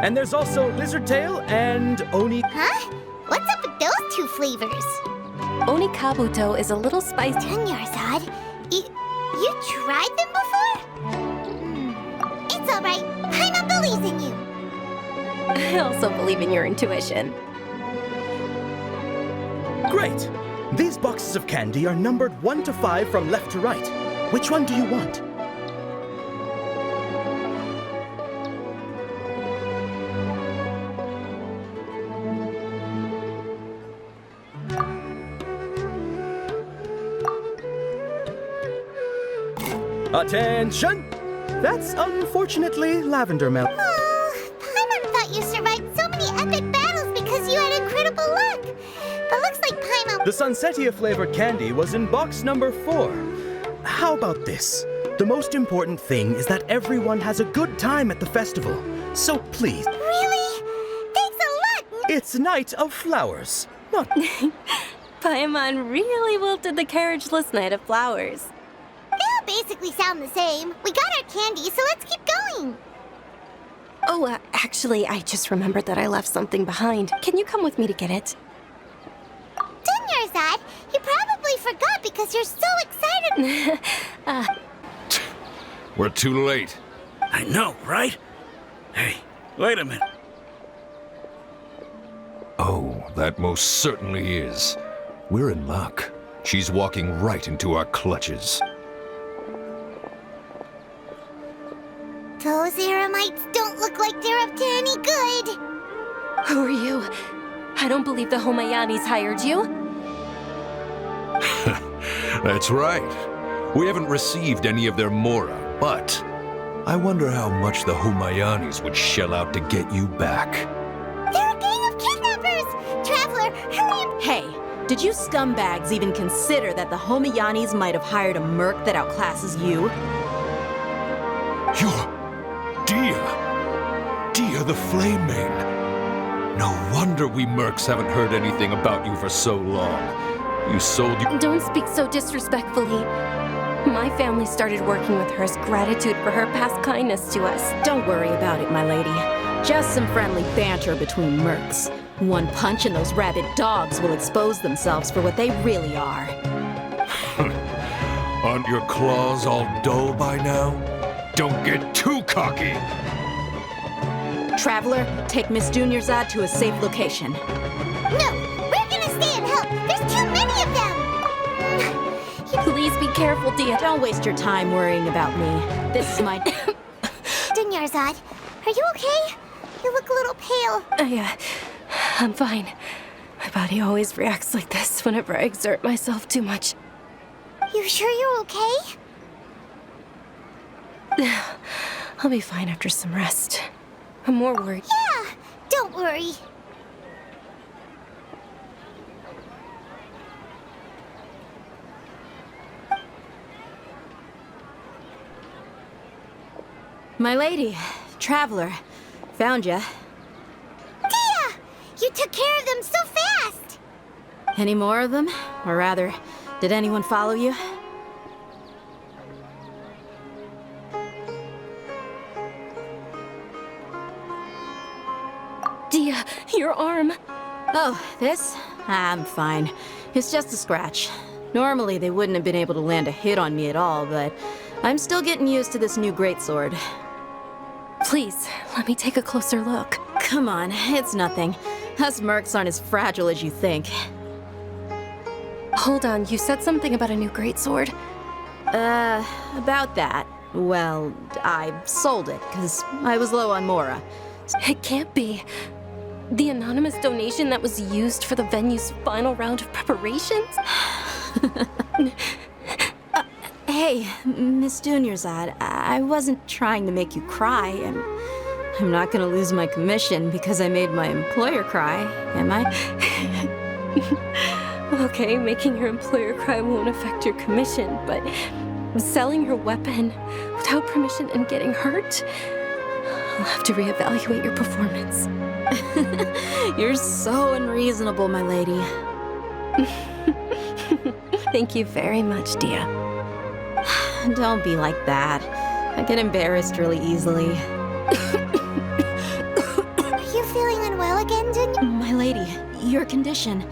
[SPEAKER 10] And there's also Lizard Tail and Oni...
[SPEAKER 1] Huh? What's up with those 2 flavors?
[SPEAKER 12] Oni Kabuto is a little spicy.
[SPEAKER 1] Dunyarzad, you tried them before? It's all right. Paimon believes in you.
[SPEAKER 12] I also believe in your intuition.
[SPEAKER 10] Great! These boxes of candy are numbered 1 to 5 from left to right. Which one do you want? Attention! That's unfortunately lavender melon.
[SPEAKER 1] Oh, Paimon thought you survived so many epic battles because you had incredible luck. But looks like Paimon...
[SPEAKER 10] The Sunsetia flavored candy was in box number 4. How about this? The most important thing is that everyone has a good time at the festival. So please...
[SPEAKER 1] Really? Thanks a lot!
[SPEAKER 10] It's Night of Flowers, not...
[SPEAKER 12] Paimon really wilted the carriageless Knight of Flowers.
[SPEAKER 1] They all basically sound the same. We got our candy, so let's keep going.
[SPEAKER 12] Oh, actually, I just remembered that I left something behind. Can you come with me to get it?
[SPEAKER 1] Dunyarzad, you probably forgot because you're so excited.
[SPEAKER 4] We're too late.
[SPEAKER 8] I know, right? Hey, wait a minute.
[SPEAKER 4] Oh, that most certainly is. We're in luck. She's walking right into our clutches.
[SPEAKER 1] Those Eremites don't don't look like they're up to any good.
[SPEAKER 12] Who are you? I don't believe the Homayanis hired you.
[SPEAKER 4] That's right. We haven't received any of their mora, but I wonder how much the Humayanis would shell out to get you back.
[SPEAKER 1] They're a gang of kidnappers! Traveler, hurry and...
[SPEAKER 14] Hey, did you scumbags even consider that the Homayanis might have hired a merc that outclasses you?
[SPEAKER 4] You're... Dia the Flame Maiden. No wonder we mercs haven't heard anything about you for so long. You sold your...
[SPEAKER 12] Don't speak so disrespectfully. My family started working with her as gratitude for her past kindness to us.
[SPEAKER 14] Don't worry about it, my lady. Just some friendly banter between mercs. One punch and those rabid dogs will expose themselves for what they really are.
[SPEAKER 4] Aren't your claws all dull by now? Don't get too cocky!
[SPEAKER 14] Traveler, take Miss Dunyarzad to a safe location.
[SPEAKER 1] No! We're gonna stay and help! There's too many of them!
[SPEAKER 12] Please be careful, Dia.
[SPEAKER 14] Don't waste your time worrying about me. This is my...
[SPEAKER 1] Dunyarzad, are you okay? You look a little pale.
[SPEAKER 12] Yeah, I'm fine. My body always reacts like this whenever I exert myself too much.
[SPEAKER 1] You sure you're okay?
[SPEAKER 12] I'll be fine after some rest. I'm more worried.
[SPEAKER 1] Yeah, don't worry.
[SPEAKER 14] My lady, Traveler, found ya.
[SPEAKER 1] Dia! You took care of them so fast!
[SPEAKER 14] Any more of them? Or rather, did anyone follow you?
[SPEAKER 12] Dia, your arm.
[SPEAKER 14] Oh, this? I'm fine. It's just a scratch. Normally, they wouldn't have been able to land a hit on me at all, but I'm still getting used to this new greatsword.
[SPEAKER 12] Please, let me take a closer look.
[SPEAKER 14] Come on, it's nothing. Us mercs aren't as fragile as you think.
[SPEAKER 12] Hold on, you said something about a new greatsword?
[SPEAKER 14] About that. Well, I sold it, because I was low on mora.
[SPEAKER 12] It can't be. The anonymous donation that was used for the venue's final round of preparations?
[SPEAKER 14] Hey, Miss Dunyarzad, I wasn't trying to make you cry. I'm not gonna lose my commission because I made my employer cry, am I?
[SPEAKER 12] Okay, making your employer cry won't affect your commission, but selling your weapon without permission and getting hurt? I'll have to reevaluate your performance.
[SPEAKER 14] You're so unreasonable, my lady.
[SPEAKER 12] Thank you very much, Dia.
[SPEAKER 14] Don't be like that. I get embarrassed really easily.
[SPEAKER 1] Are you feeling unwell again, Dunya?
[SPEAKER 14] My lady, your condition.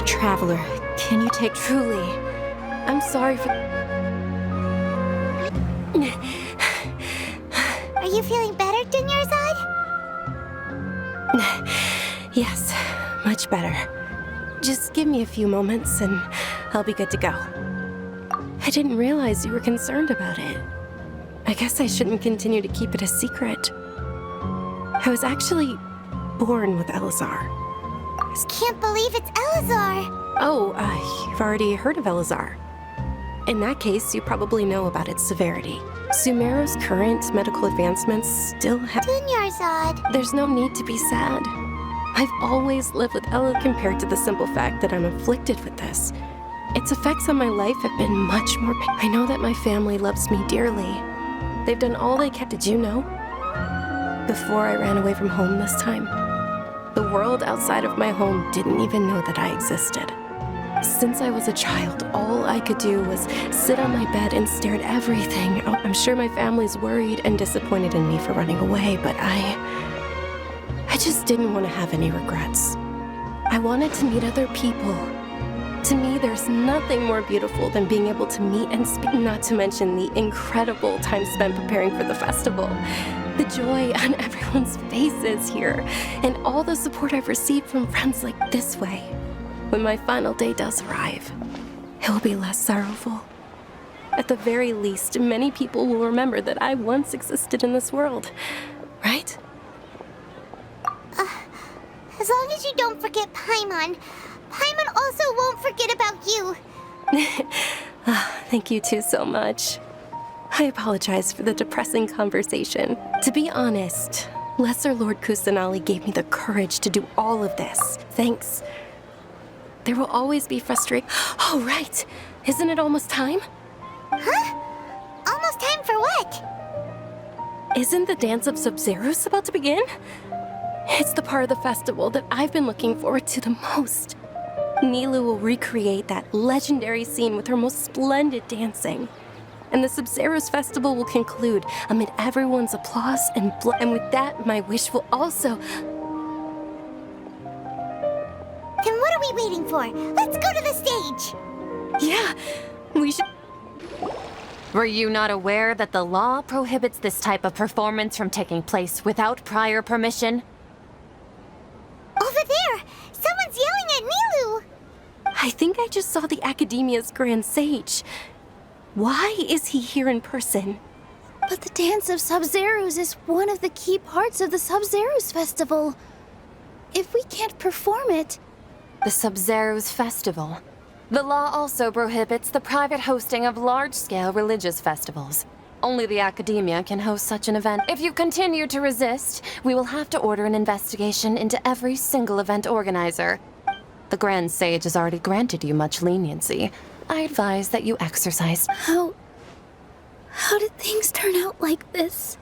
[SPEAKER 14] Traveler, can you take...
[SPEAKER 12] Truly, I'm sorry for...
[SPEAKER 1] Are you feeling better, Dunyarzad?
[SPEAKER 12] Yes, much better. Just give me a few moments and I'll be good to go. I didn't realize you were concerned about it. I guess I shouldn't continue to keep it a secret. I was actually born with Elazar.
[SPEAKER 1] I can't believe it's Elazar.
[SPEAKER 12] Oh, you've already heard of Elazar. In that case, you probably know about its severity. Sumeru's current medical advancements still have...
[SPEAKER 1] Dunyarzad.
[SPEAKER 12] There's no need to be sad. I've always lived with Ella compared to the simple fact that I'm afflicted with this. Its effects on my life have been much more... I know that my family loves me dearly. They've done all they can. Did you know? Before I ran away from home this time, the world outside of my home didn't even know that I existed. Since I was a child, all I could do was sit on my bed and stare at everything. Oh, I'm sure my family's worried and disappointed in me for running away, but I just didn't want to have any regrets. I wanted to meet other people. To me, there's nothing more beautiful than being able to meet and speak, not to mention the incredible time spent preparing for the festival. The joy on everyone's faces here, and all the support I've received from friends like this way. When my final day does arrive, it will be less sorrowful. At the very least, many people will remember that I once existed in this world. right?
[SPEAKER 1] As long as you don't forget Paimon. Paimon also won't forget about you.
[SPEAKER 12] Thank you two so much. I apologize for the depressing conversation. To be honest, Lesser Lord Kusanali gave me the courage to do all of this. Thanks. There will always be frustration. Oh, right. Isn't it almost time?
[SPEAKER 1] Huh? Almost time for what?
[SPEAKER 12] Isn't the Dance of Sub-Zerus about to begin? It's the part of the festival that I've been looking forward to the most. Nilou will recreate that legendary scene with her most splendid dancing. And the Sub-Zerus festival will conclude amid everyone's applause and with that, my wish will also...
[SPEAKER 1] Then what are we waiting for? Let's go to the stage!
[SPEAKER 12] Yeah, we should...
[SPEAKER 11] Were you not aware that the law prohibits this type of performance from taking place without prior permission?
[SPEAKER 1] Over there! Someone's yelling at Nilou!
[SPEAKER 12] I think I just saw the Academia's Grand Sage. Why is he here in person?
[SPEAKER 2] But the Dance of Sub-Zerus is one of the key parts of the Sub-Zerus festival. If we can't perform it...
[SPEAKER 11] The Sub-Zerus festival. The law also prohibits the private hosting of large-scale religious festivals. Only the Academia can host such an event. If you continue to resist, we will have to order an investigation into every single event organizer. The Grand Sage has already granted you much leniency. I advise that you exercise.
[SPEAKER 2] How did things turn out like this?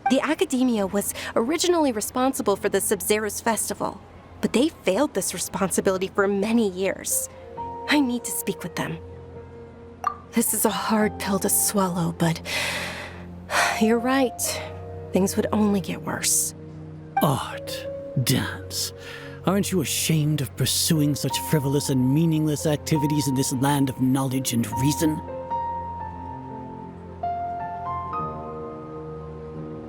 [SPEAKER 12] The Academia was originally responsible for the Sub-Zerus festival, but they failed this responsibility for many years. I need to speak with them. This is a hard pill to swallow, but you're right. Things would only get worse.
[SPEAKER 16] Art, dance. Aren't you ashamed of pursuing such frivolous and meaningless activities in this land of knowledge and reason?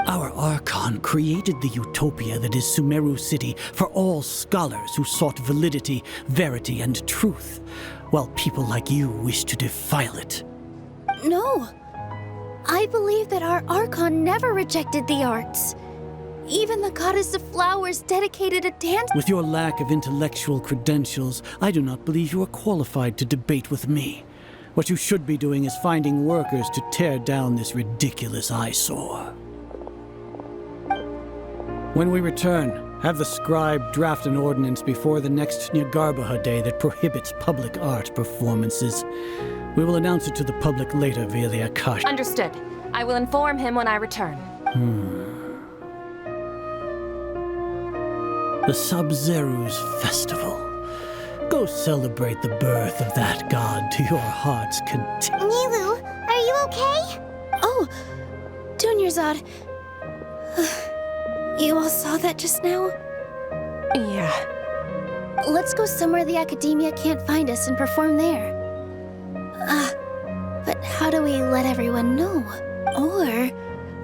[SPEAKER 16] Our Archon created the utopia that is Sumeru City for all scholars who sought validity, verity, and truth, while people like you wish to defile it.
[SPEAKER 2] No. I believe that our Archon never rejected the arts. Even the goddess of flowers dedicated a dance.
[SPEAKER 16] With your lack of intellectual credentials, I do not believe you are qualified to debate with me. What you should be doing is finding workers to tear down this ridiculous eyesore. When we return, have the scribe draft an ordinance before the next Nyagarbha Day that prohibits public art performances. We will announce it to the public later via the Akash.
[SPEAKER 11] Understood. I will inform him when I return.
[SPEAKER 16] The Sub-Zerus Festival. Go celebrate the birth of that god to your heart's content.
[SPEAKER 1] Nilou, are you okay?
[SPEAKER 2] Oh, Dunyarzad. You all saw that just now?
[SPEAKER 12] Yeah.
[SPEAKER 2] Let's go somewhere the Academia can't find us and perform there. But how do we let everyone know? Or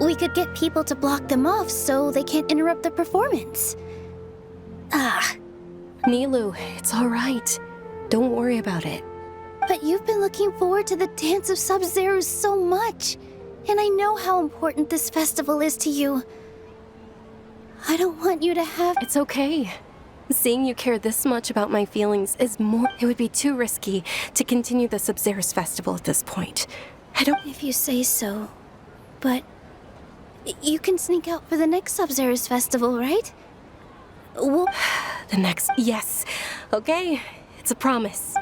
[SPEAKER 2] we could get people to block them off so they can't interrupt the performance.
[SPEAKER 12] Nilou, it's all right. Don't worry about it.
[SPEAKER 2] But you've been looking forward to the Dance of Sub-Zerus so much, and I know how important this festival is to you. I don't want you to have...
[SPEAKER 12] It's okay. Seeing you care this much about my feelings is more... It would be too risky to continue the Sub-Zerus festival at this point. I don't...
[SPEAKER 2] If you say so. But... you can sneak out for the next Sub-Zerus festival, right?
[SPEAKER 12] The next... Yes. Okay. It's a promise.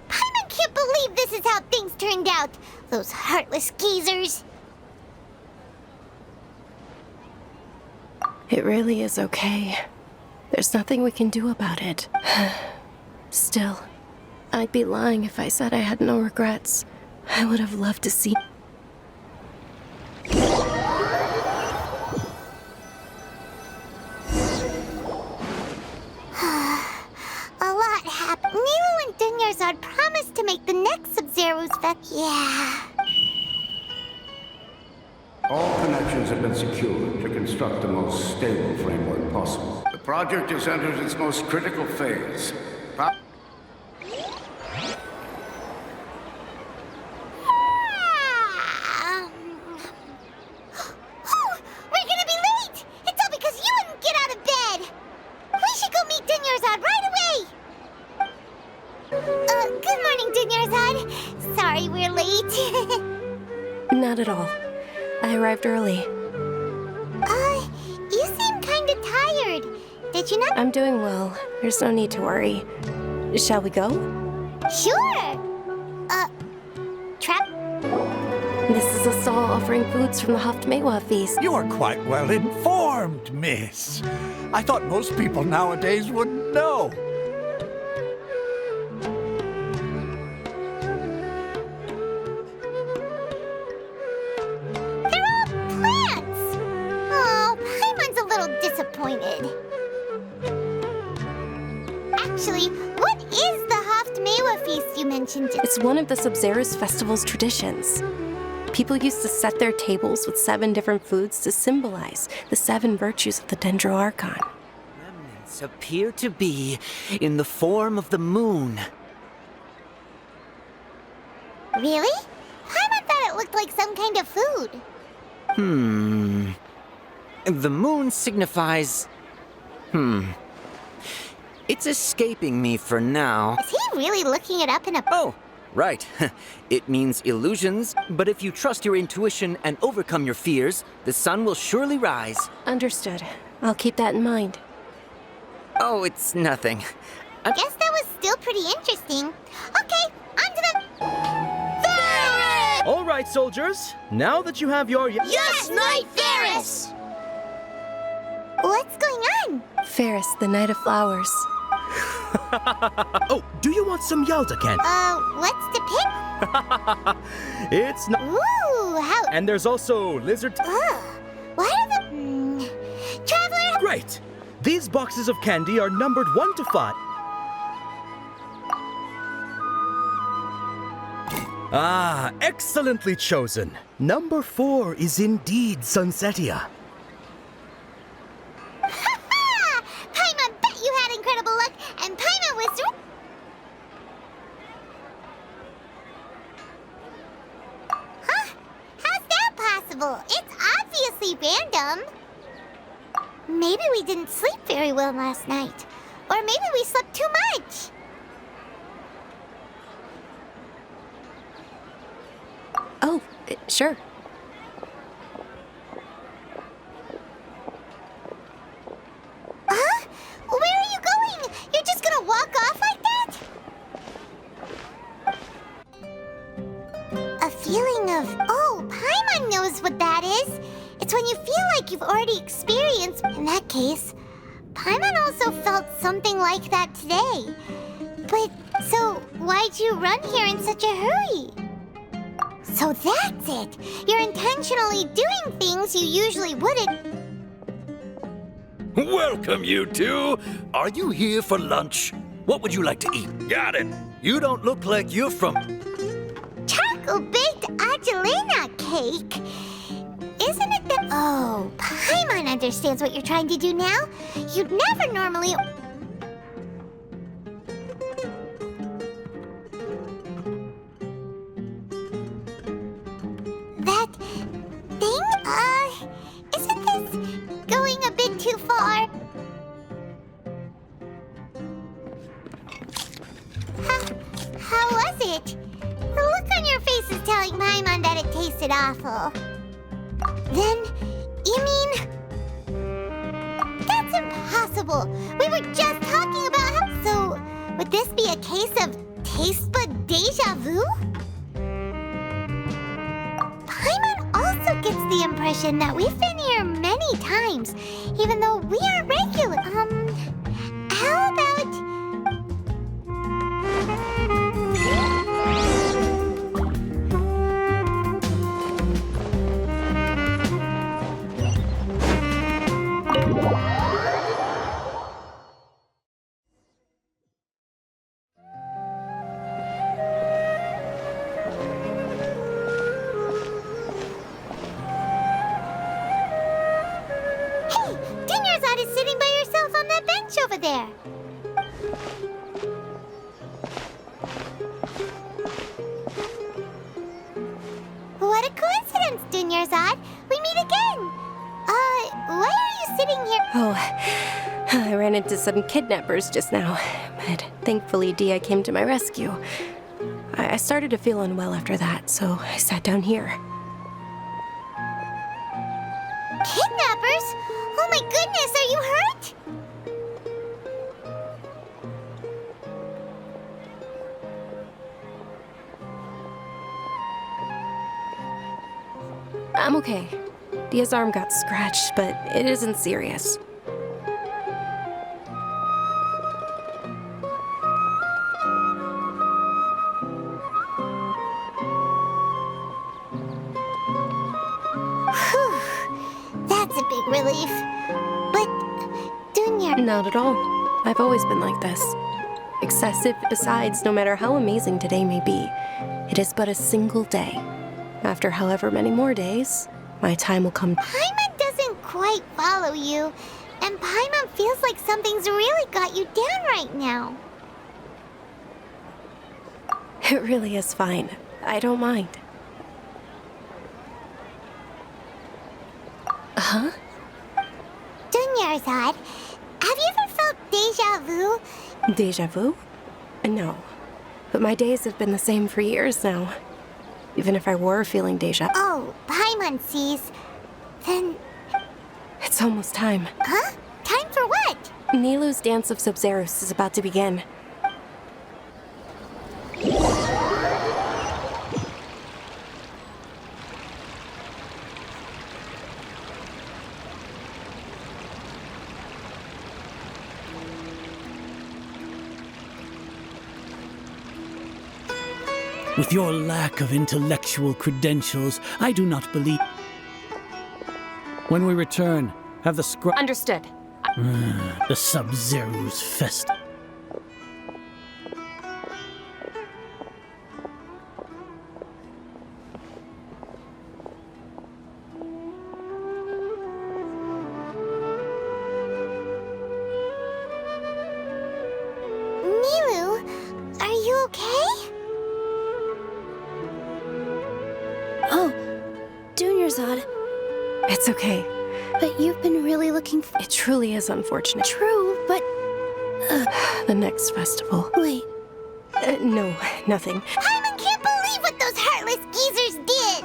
[SPEAKER 1] Paimon can't believe this is how things turned out. Those heartless geezers.
[SPEAKER 12] It really is okay. There's nothing we can do about it. Still, I'd be lying if I said I had no regrets. I would have loved to see...
[SPEAKER 1] A lot happened. Nilou and Dunyarzad promised to make the next Sub-Zerus Yeah.
[SPEAKER 18] All connections have been secured to construct the most stable framework possible. The project has entered its most critical phase.
[SPEAKER 1] Good morning, Dunyarzad. Sorry we're late.
[SPEAKER 12] Not at all. I arrived early.
[SPEAKER 1] You seem kinda tired. Did you not?
[SPEAKER 12] I'm doing well. There's no need to worry. Shall we go?
[SPEAKER 1] Sure. Trap?
[SPEAKER 12] This is a stall offering foods from the Haftmewa feast.
[SPEAKER 6] You are quite well informed, miss. I thought most people nowadays wouldn't know.
[SPEAKER 1] They're all plants. Oh, Paimon's a little disappointed. Actually, what is the Haftmewa feast you mentioned?
[SPEAKER 12] It's one of the Sub-Zerus Festival's traditions. People used to set their tables with 7 different foods to symbolize the 7 virtues of the Dendroarchon.
[SPEAKER 9] Remnants appear to be in the form of the moon.
[SPEAKER 1] Really? Paimon thought it looked like some kind of food.
[SPEAKER 9] The moon signifies... It's escaping me for now.
[SPEAKER 1] Is he really looking it up in a...
[SPEAKER 9] Oh, right. It means illusions, but if you trust your intuition and overcome your fears, the sun will surely rise.
[SPEAKER 12] Understood. I'll keep that in mind.
[SPEAKER 9] Oh, it's nothing.
[SPEAKER 1] I guess that was still pretty interesting. Okay, on to the...
[SPEAKER 10] All right, soldiers. Now that you have your...
[SPEAKER 1] Yes, Knight Ferris! What's going on?
[SPEAKER 12] Ferris, the Knight of Flowers.
[SPEAKER 10] Oh, do you want some Yalta candy?
[SPEAKER 1] What's the pick?
[SPEAKER 10] It's not...
[SPEAKER 1] Ooh, how...
[SPEAKER 10] And there's also lizard...
[SPEAKER 1] Why are the... Traveler...
[SPEAKER 10] Great! These boxes of candy are numbered 1 to 5. Ah, excellently chosen. Number 4 is indeed Sunsetia.
[SPEAKER 1] Paimon bet you had incredible luck, and Paimon was... Huh? How's that possible? It's obviously random. Maybe we didn't sleep very well last night. Or maybe we slept too much.
[SPEAKER 12] Oh, sure.
[SPEAKER 1] Huh? Where are you going? You're just gonna walk off like that? A feeling of... Oh, Paimon knows what that is. It's when you feel like you've already experienced... In that case, Paimon also felt something like that today. But, so, why'd you run here in such a hurry? So that's it! You're intentionally doing things you usually wouldn't...
[SPEAKER 15] Welcome, you two! Are you here for lunch? What would you like to eat? Got it! You don't look like you're from...
[SPEAKER 1] Choco-baked Angelina cake? Isn't it that... Oh, Paimon understands what you're trying to do now. You'd never normally... That thing? Isn't this going a bit too far? How was it? The look on your face is telling Paimon that it tasted awful. Then, you mean... That's impossible! We were just talking about how... So, would this be a case of taste bud deja vu? Paimon also gets the impression that we've been here many times, even though we aren't regular. How about... over there. What a coincidence, Dunyarzad. We meet again. Why are you sitting here?
[SPEAKER 12] Oh, I ran into some kidnappers just now, but Thankfully, Dia came to my rescue. I started to feel unwell after that, so I sat down here.
[SPEAKER 1] Kidnappers? Oh my goodness, are you hurt?
[SPEAKER 12] I'm okay. Dia's arm got scratched, but it isn't serious.
[SPEAKER 1] Whew. That's a big relief. But, Dunya...
[SPEAKER 12] Not at all. I've always been like this. Excessive. Besides, no matter how amazing today may be, it is but a single day. After however many more days, my time will come.
[SPEAKER 1] Paimon doesn't quite follow you, and Paimon feels like something's really got you down right now.
[SPEAKER 12] It really is fine. I don't mind. Huh?
[SPEAKER 1] Dunyarzad, have you ever felt deja vu?
[SPEAKER 12] Deja vu? No. But my days have been the same for years now. Even if I were feeling deja...
[SPEAKER 1] Oh, Paimon sees. Then...
[SPEAKER 12] It's almost time.
[SPEAKER 1] Huh? Time for what?
[SPEAKER 12] Nilou's Dance of Sub-Zeros is about to begin.
[SPEAKER 16] With your lack of intellectual credentials, I do not believe... When we return, have the scrub...
[SPEAKER 11] Understood.
[SPEAKER 16] The Sub-Zero's fest.
[SPEAKER 1] Nilou, are you okay?
[SPEAKER 2] Oh, Dunyarzad.
[SPEAKER 12] It's okay.
[SPEAKER 2] But you've been really looking for...
[SPEAKER 12] It truly is unfortunate.
[SPEAKER 2] True, but...
[SPEAKER 12] The next festival.
[SPEAKER 2] Wait.
[SPEAKER 12] No, nothing.
[SPEAKER 1] Paimon can't believe what those heartless geezers did!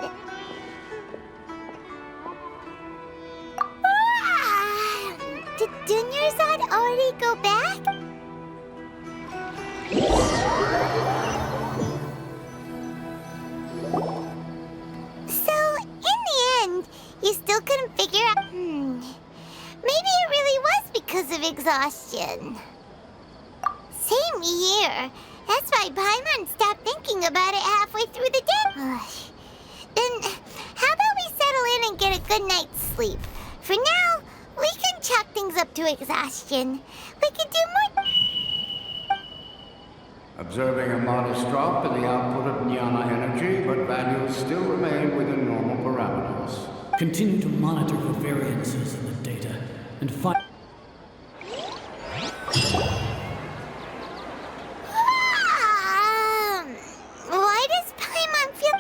[SPEAKER 1] Did Dunyarzad already go back? So, in the end, you still couldn't figure out... Maybe it really was because of exhaustion. Same here. That's why Paimon stopped thinking about it halfway through the day. Then, how about we settle in and get a good night's sleep? For now, we can chalk things up to exhaustion. We can do more...
[SPEAKER 18] Observing a modest drop in the output of Jnana energy, but values still remain within normal parameters.
[SPEAKER 16] Continue to monitor for variances in the data and find...
[SPEAKER 1] Why does Paimon feel...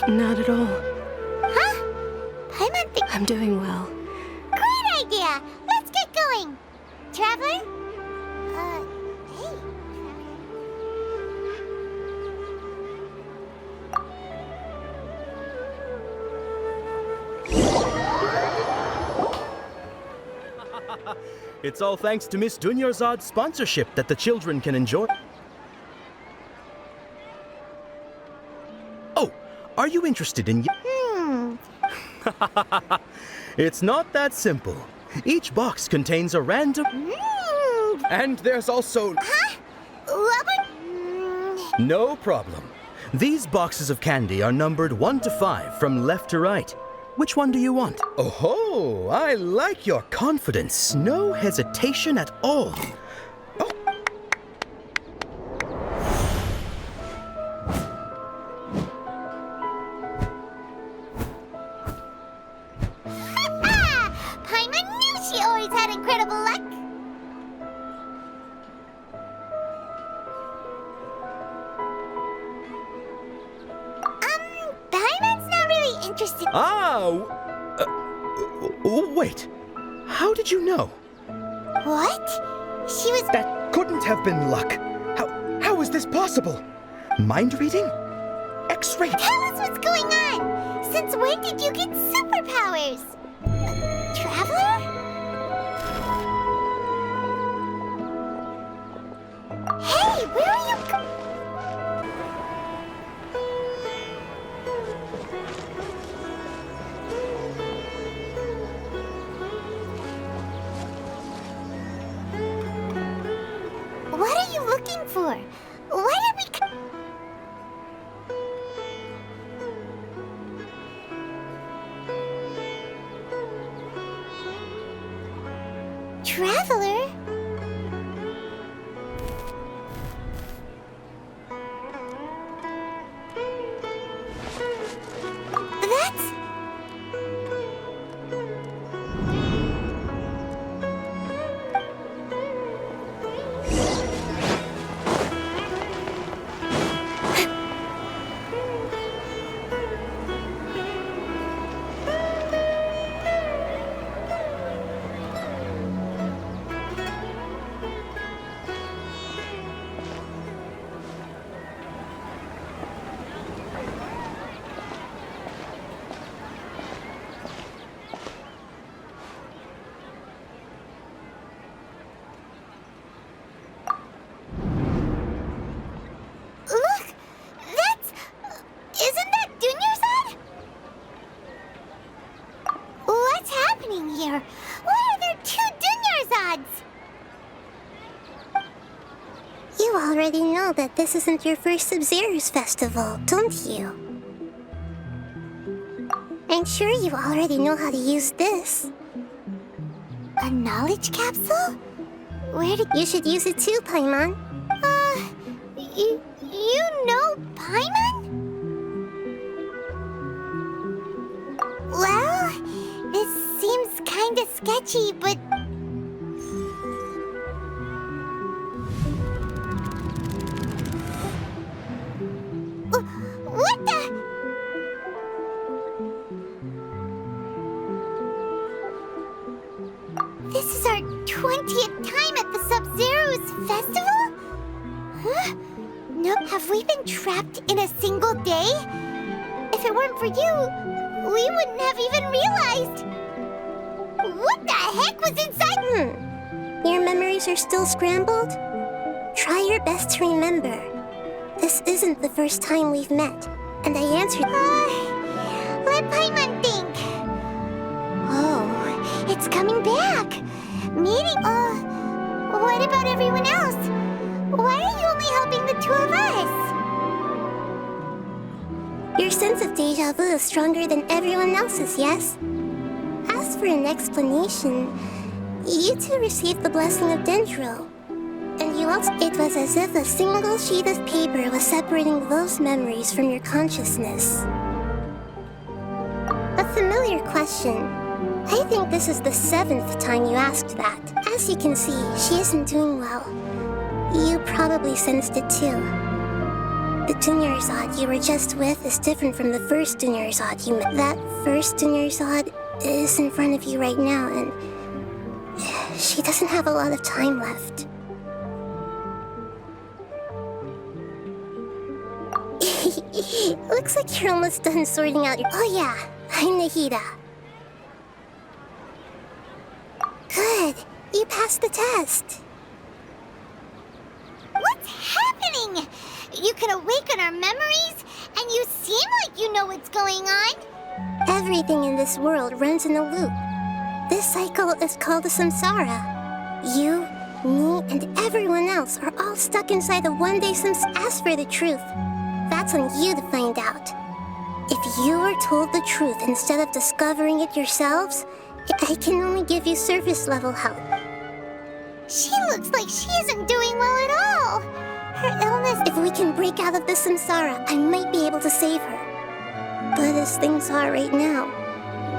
[SPEAKER 12] Not at all.
[SPEAKER 1] Huh? Paimon thinks...
[SPEAKER 12] I'm doing well.
[SPEAKER 1] Great idea! Let's get going! Traveler? Hey.
[SPEAKER 10] It's all thanks to Miss Dunyarzad's sponsorship that the children can enjoy. Oh, are you interested in... It's not that simple. Each box contains a random... And there's also... No problem. These boxes of candy are numbered 1 to 5 from left to right. Which one do you want? Oh, I like your confidence. No hesitation at all. Oh.
[SPEAKER 1] incredible luck. Paimon's not really interested.
[SPEAKER 10] Wait. How did you know?
[SPEAKER 1] What? She was...
[SPEAKER 10] That couldn't have been luck. How is this possible? Mind reading? X-ray?
[SPEAKER 1] Tell us what's going on! Since when did you get superpowers? Traveler? Hey, where are you What are you looking for? Why did we... Traveler? That's... Look! That's... Isn't that Dunyarzad? What's happening here? Why are there two Dunyarzads? You already know that this isn't your first Sub-Zero's festival, don't you? I'm sure you already know how to use this. A knowledge capsule? Where did... You should use it too, Paimon. You know Paimon? Well, this seems kinda sketchy, but... What the... This is our 20th time at the Sub-Zero's festival? Huh? No, have we been trapped in a single day? If it weren't for you, we wouldn't have even realized. What the heck was inside? Your memories are still scrambled? Try your best to remember. This isn't the first time we've met, and I answered... let Paimon think. Oh, it's coming back. Meeting... what about everyone else? Why are you only helping the two of us? Your sense of deja vu is stronger than everyone else's, yes? As for an explanation, you two received the blessing of Dendro. And you also... It was as if a single sheet of paper was separating those memories from your consciousness. A familiar question. I think this is the 7th time you asked that. As you can see, she isn't doing well. You probably sensed it too. The Dunyarzad you were just with is different from the first Dunyarzad you met. That first Dunyarzad is in front of you right now, and she doesn't have a lot of time left. Looks like you're almost done sorting out your... Oh yeah, I'm Nahida. Good, you passed the test. What's happening? You can awaken our memories, and you seem like you know what's going on. Everything in this world runs in a loop. This cycle is called a samsara. You, me, and everyone else are all stuck inside a one-day samsara. As for the truth, that's on you to find out. If you were told the truth instead of discovering it yourselves, I can only give you surface-level help. She looks like she isn't doing well at all. Her illness... If we can break out of the samsara, I might be able to save her. But as things are right now,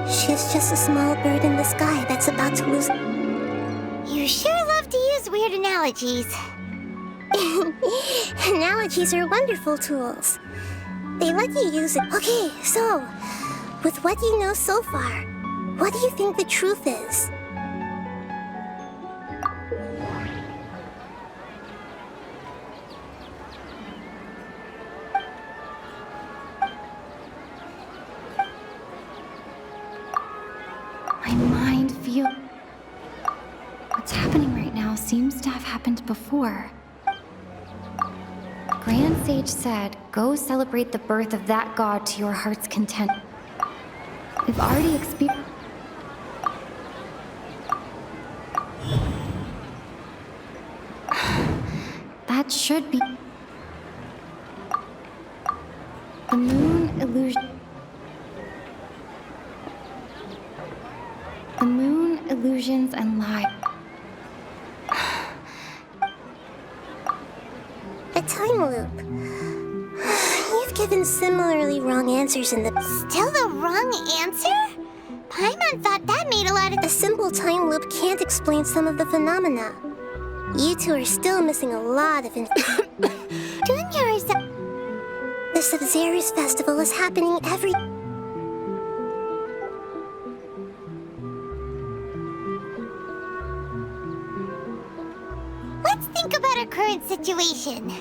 [SPEAKER 1] she's just a small bird in the sky that's about to lose... You sure love to use weird analogies.
[SPEAKER 7] Analogies are wonderful tools. They let you use it. Okay, so, with what you know so far, what do you think the truth is?
[SPEAKER 13] My mind feels... What's happening right now seems to have happened before. Grand Sage said, go celebrate the birth of that god to your heart's content. We've already experienced... That should be... The moon illusion... The moon illusions and lies.
[SPEAKER 7] A time loop. You've given similarly wrong answers in the...
[SPEAKER 1] Still the wrong answer? Paimon thought that made a lot of...
[SPEAKER 7] A simple time loop can't explain some of the phenomena. You two are still missing a lot of... The Sub-Zero's festival is happening every...
[SPEAKER 1] Let's think about our current situation.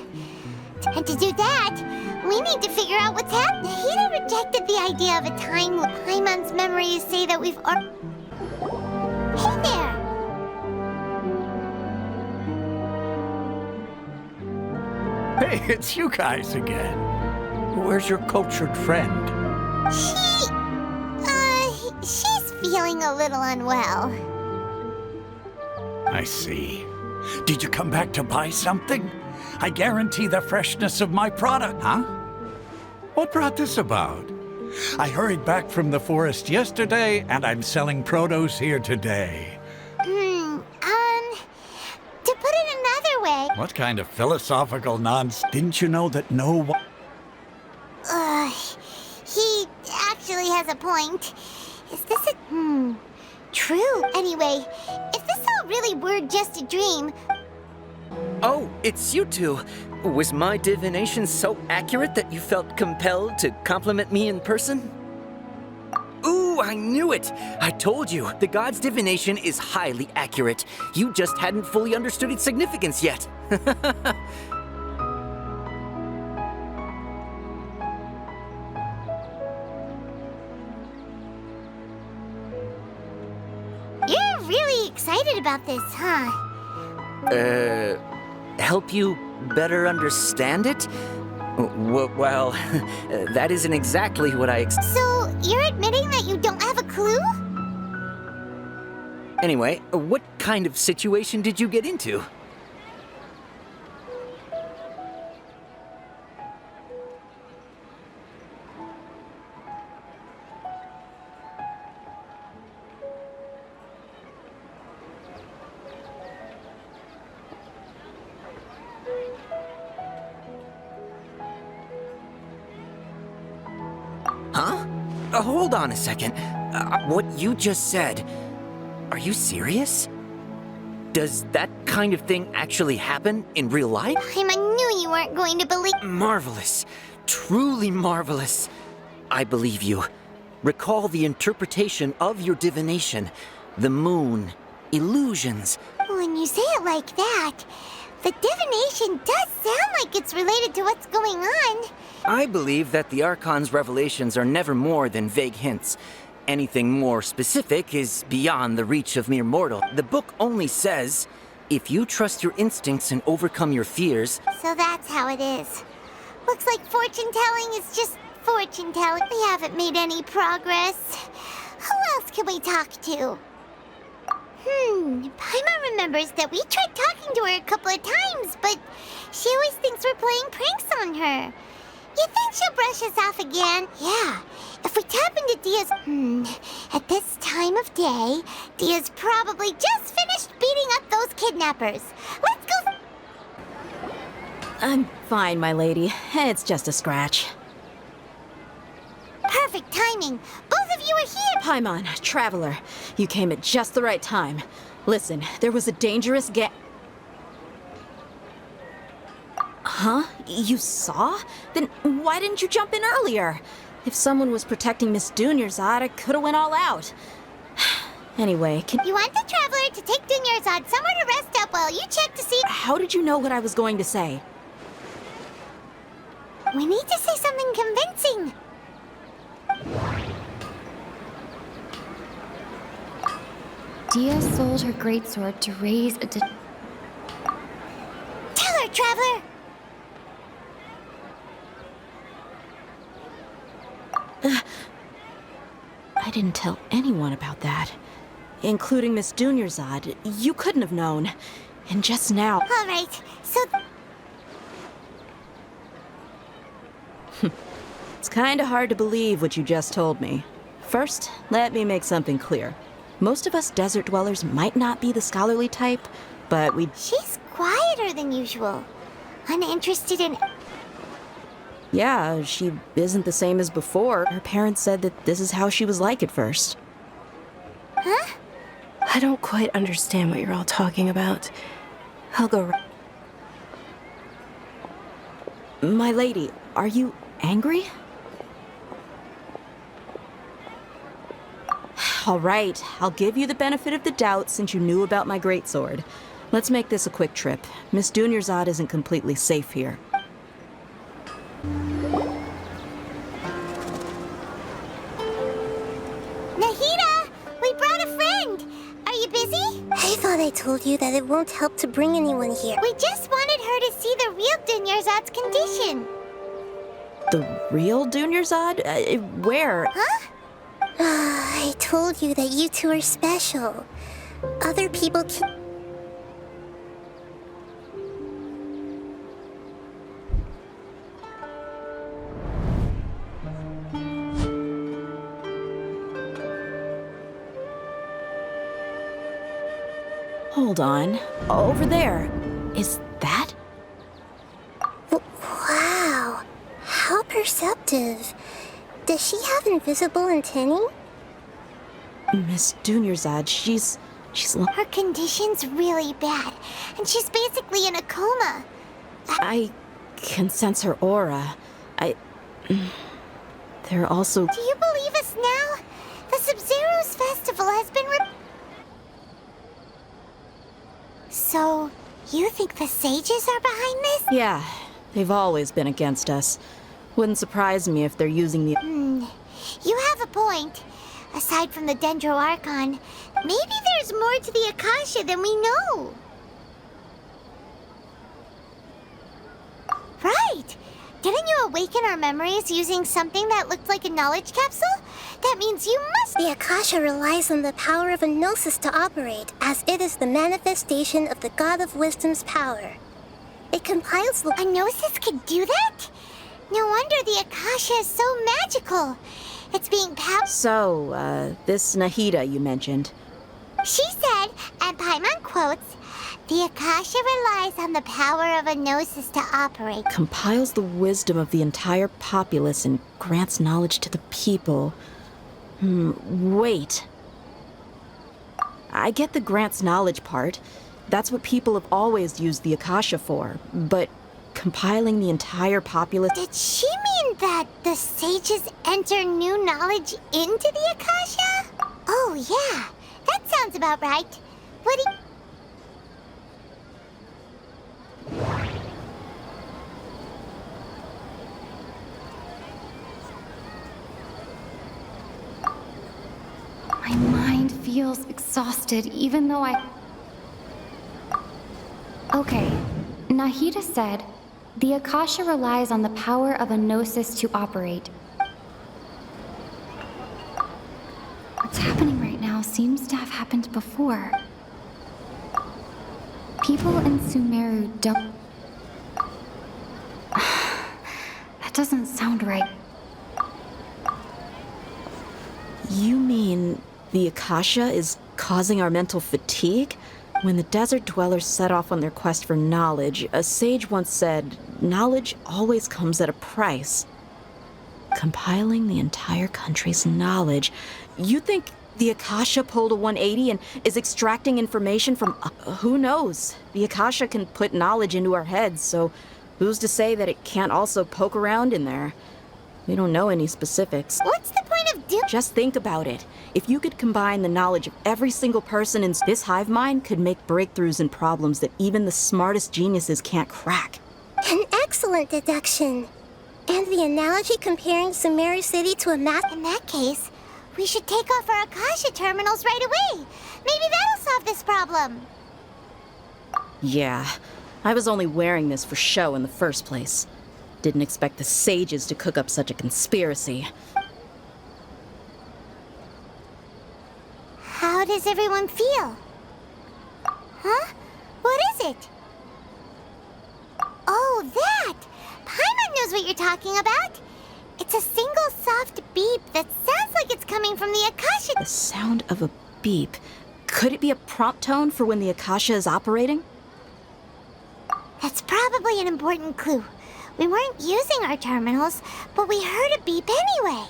[SPEAKER 1] And to do that, we need to figure out what's happening. Hida rejected the idea of a time when Paimon's memories say that we've... Hey there!
[SPEAKER 6] Hey, it's you guys again. Where's your cultured friend?
[SPEAKER 1] She's feeling a little unwell.
[SPEAKER 6] I see. Did you come back to buy something? I guarantee the freshness of my product, huh? What brought this about? I hurried back from the forest yesterday, and I'm selling produce here today.
[SPEAKER 1] To put it another way...
[SPEAKER 6] What kind of philosophical nonsense? Didn't you know that no one...
[SPEAKER 1] He actually has a point. Is this a... True. Anyway, if this all really were just a dream...
[SPEAKER 9] Oh, it's you two. Was my divination so accurate that you felt compelled to compliment me in person? Ooh, I knew it! I told you, the god's divination is highly accurate. You just hadn't fully understood its significance yet.
[SPEAKER 1] You're really excited about this, huh?
[SPEAKER 9] Help you better understand it? Well, that isn't exactly what I
[SPEAKER 1] So, you're admitting that you don't have a clue?
[SPEAKER 9] Anyway, what kind of situation did you get into? Huh? Hold on a second. What you just said, are you serious? Does that kind of thing actually happen in real life?
[SPEAKER 1] I knew you weren't going to believe...
[SPEAKER 9] Marvelous. Truly marvelous. I believe you. Recall the interpretation of your divination. The moon. Illusions.
[SPEAKER 1] When you say it like that, the divination does sound like it's related to what's going on.
[SPEAKER 9] I believe that the Archon's revelations are never more than vague hints. Anything more specific is beyond the reach of mere mortal. The book only says, if you trust your instincts and overcome your fears...
[SPEAKER 1] So that's how it is. Looks like fortune-telling is just fortune-telling. We haven't made any progress. Who else can we talk to? Paimon remembers that we tried talking to her a couple of times, but she always thinks we're playing pranks on her. You think she'll brush us off again? Yeah. If we tap into Dia's... At this time of day, Dia's probably just finished beating up those kidnappers. Let's go...
[SPEAKER 14] I'm fine, my lady. It's just a scratch.
[SPEAKER 1] Perfect timing. Both of you are here.
[SPEAKER 14] Paimon, Traveler, you came at just the right time. Listen, there was a dangerous Huh? You saw? Then why didn't you jump in earlier? If someone was protecting Miss Dunyarzad, I could've went all out. Anyway,
[SPEAKER 1] You want the Traveler to take Dunyarzad somewhere to rest up while you check to see...
[SPEAKER 14] How did you know what I was going to say?
[SPEAKER 1] We need to say something convincing.
[SPEAKER 13] Dia sold her greatsword to raise a...
[SPEAKER 1] Tell her, Traveler!
[SPEAKER 14] I didn't tell anyone about that. Including Miss Dunyarzad. You couldn't have known. And just now...
[SPEAKER 1] All right, so...
[SPEAKER 14] It's kinda hard to believe what you just told me. First, let me make something clear. Most of us desert dwellers might not be the scholarly type, but we...
[SPEAKER 1] She's quieter than usual. Uninterested in...
[SPEAKER 14] Yeah, she isn't the same as before. Her parents said that this is how she was like at first.
[SPEAKER 1] Huh?
[SPEAKER 12] I don't quite understand what you're all talking about. I'll go...
[SPEAKER 14] My lady, are you angry? All right, I'll give you the benefit of the doubt since you knew about my greatsword. Let's make this a quick trip. Miss Dunyarzad isn't completely safe here.
[SPEAKER 1] Nahida! We brought a friend! Are you busy?
[SPEAKER 7] I thought I told you that it won't help to bring anyone here.
[SPEAKER 1] We just wanted her to see the real Dunyarzad's condition.
[SPEAKER 14] The real Dunyarzad? Where?
[SPEAKER 1] Huh?
[SPEAKER 7] I told you that you two are special. Other people can...
[SPEAKER 14] Hold on. Over there. Is that?
[SPEAKER 7] Wow. How perceptive. Does she have invisible antennae?
[SPEAKER 14] Miss Dunyarzad, she's...
[SPEAKER 1] Her condition's really bad, and she's basically in a coma.
[SPEAKER 14] I can sense her aura. There are also...
[SPEAKER 1] Do you believe us now? The Sub-Zero's festival has been So, you think the sages are behind this?
[SPEAKER 14] Yeah, they've always been against us. Wouldn't surprise me if they're using the...
[SPEAKER 1] You have a point. Aside from the Dendro Archon, maybe there's more to the Akasha than we know. Right! Didn't you awaken our memories using something that looked like a knowledge capsule? That means you must...
[SPEAKER 7] The Akasha relies on the power of a gnosis to operate, as it is the manifestation of the God of Wisdom's power. It compiles...
[SPEAKER 1] A gnosis can do that? No wonder the Akasha is so magical. It's being powered...
[SPEAKER 14] So, this Nahida you mentioned.
[SPEAKER 1] She said, and Paimon quotes, the Akasha relies on the power of a gnosis to operate.
[SPEAKER 14] Compiles the wisdom of the entire populace and grants knowledge to the people. Wait. I get the grants knowledge part. That's what people have always used the Akasha for. But compiling the entire populace...
[SPEAKER 1] Did she mean that the sages enter new knowledge into the Akasha? Oh, yeah. That sounds about right. What do you...
[SPEAKER 13] My mind feels exhausted, even though I... Okay, Nahida said, the Akasha relies on the power of a gnosis to operate. What's happening right now seems to have happened before. People in Sumeru don't... That doesn't sound right.
[SPEAKER 14] You mean the Akasha is causing our mental fatigue? When the desert dwellers set off on their quest for knowledge, a sage once said, knowledge always comes at a price. Compiling the entire country's knowledge, you think The Akasha pulled a 180 and is extracting information from... who knows? The Akasha can put knowledge into our heads, so who's to say that it can't also poke around in there? We don't know any specifics.
[SPEAKER 1] What's the point of
[SPEAKER 14] Just think about it. If you could combine the knowledge of every single person in this hive mind could make breakthroughs in problems that even the smartest geniuses can't crack.
[SPEAKER 7] An excellent deduction. And the analogy comparing Sumeru City to a map...
[SPEAKER 1] In that case, we should take off our Akasha terminals right away. Maybe that'll solve this problem.
[SPEAKER 14] Yeah, I was only wearing this for show in the first place. Didn't expect the sages to cook up such a conspiracy.
[SPEAKER 1] How does everyone feel? Huh? What is it? Oh, that! Paimon knows what you're talking about. It's a single soft beep that sounds like it's coming from the Akasha.
[SPEAKER 14] The sound of a beep. Could it be a prompt tone for when the Akasha is operating?
[SPEAKER 1] That's probably an important clue. We weren't using our terminals, but we heard a beep anyway.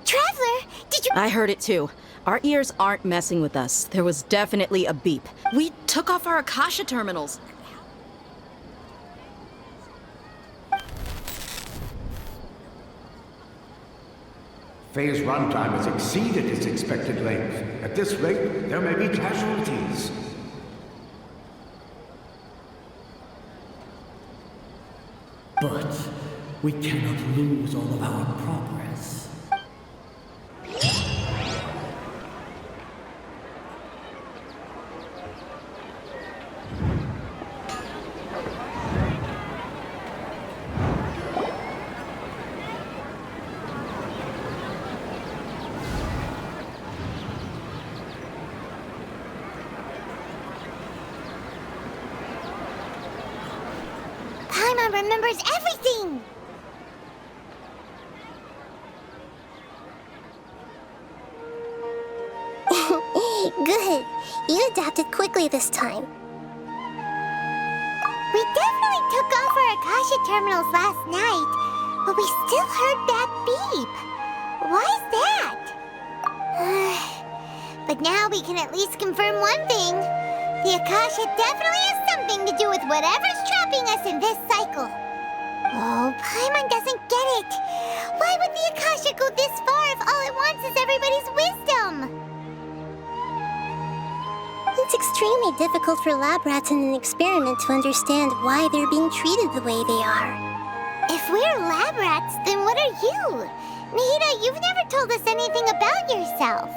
[SPEAKER 1] Traveler, did you...
[SPEAKER 14] I heard it too. Our ears aren't messing with us. There was definitely a beep. We took off our Akasha terminals.
[SPEAKER 18] Phase runtime has exceeded its expected length. At this rate, there may be casualties.
[SPEAKER 16] But we cannot lose all of our progress.
[SPEAKER 1] Paimon remembers everything!
[SPEAKER 7] Good. You adapted quickly this time.
[SPEAKER 1] We definitely took off our Akasha terminals last night, but we still heard that beep. Why is that? But now we can at least confirm one thing. The Akasha definitely has something to do with whatever's trapping us in this cycle. Oh, Paimon doesn't get it. Why would the Akasha go this far if all it wants is everybody's wisdom?
[SPEAKER 7] It's extremely difficult for lab rats in an experiment to understand why they're being treated the way they are.
[SPEAKER 1] If we're lab rats, then what are you? Nahida, you've never told us anything about yourself.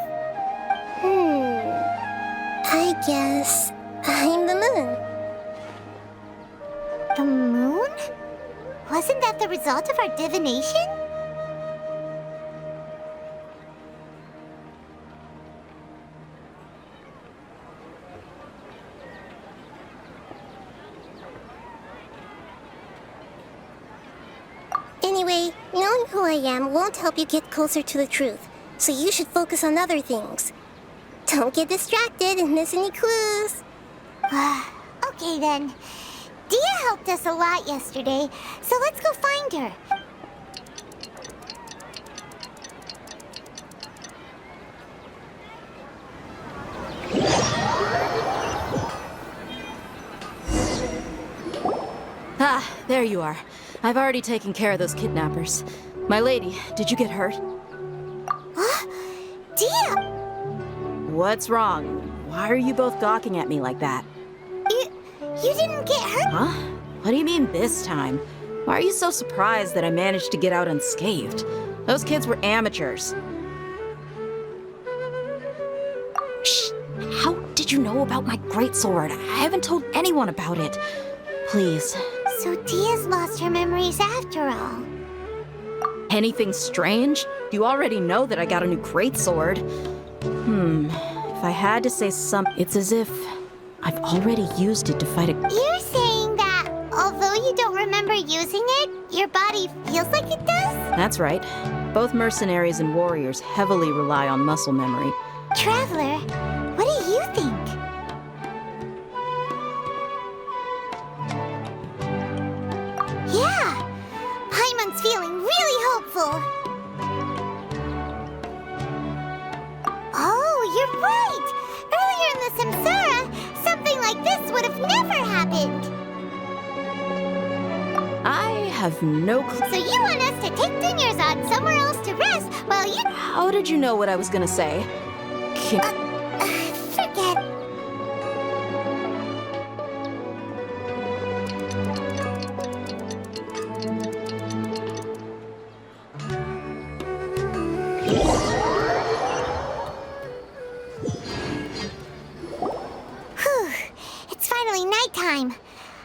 [SPEAKER 7] I guess I'm the moon.
[SPEAKER 1] The moon? Wasn't that the result of our divination?
[SPEAKER 7] Anyway, knowing who I am won't help you get closer to the truth, so you should focus on other things. Don't get distracted and miss any clues.
[SPEAKER 1] Okay then. Dia helped us a lot yesterday, so let's go find her.
[SPEAKER 14] Ah, there you are. I've already taken care of those kidnappers. My lady, did you get hurt?
[SPEAKER 1] Dia!
[SPEAKER 14] What's wrong? Why are you both gawking at me like that?
[SPEAKER 1] You didn't get hurt?
[SPEAKER 14] Huh? What do you mean this time? Why are you so surprised that I managed to get out unscathed? Those kids were amateurs. Shh! How did you know about my greatsword? I haven't told anyone about it. Please.
[SPEAKER 1] So Dia's lost her memories after all.
[SPEAKER 14] Anything strange? You already know that I got a new greatsword. If I had to say something, it's as if I've already used it to fight a...
[SPEAKER 1] You're saying that although you don't remember using it, your body feels like it does?
[SPEAKER 14] That's right. Both mercenaries and warriors heavily rely on muscle memory.
[SPEAKER 1] Traveler, what do you think? Yeah! Paimon's feeling really hopeful. like this would have never happened.
[SPEAKER 14] I have no clue.
[SPEAKER 1] So you want us to take Dunyarzad somewhere else to rest while you...
[SPEAKER 14] How did you know what I was gonna say?
[SPEAKER 1] Forget. Whew. It's finally nighttime.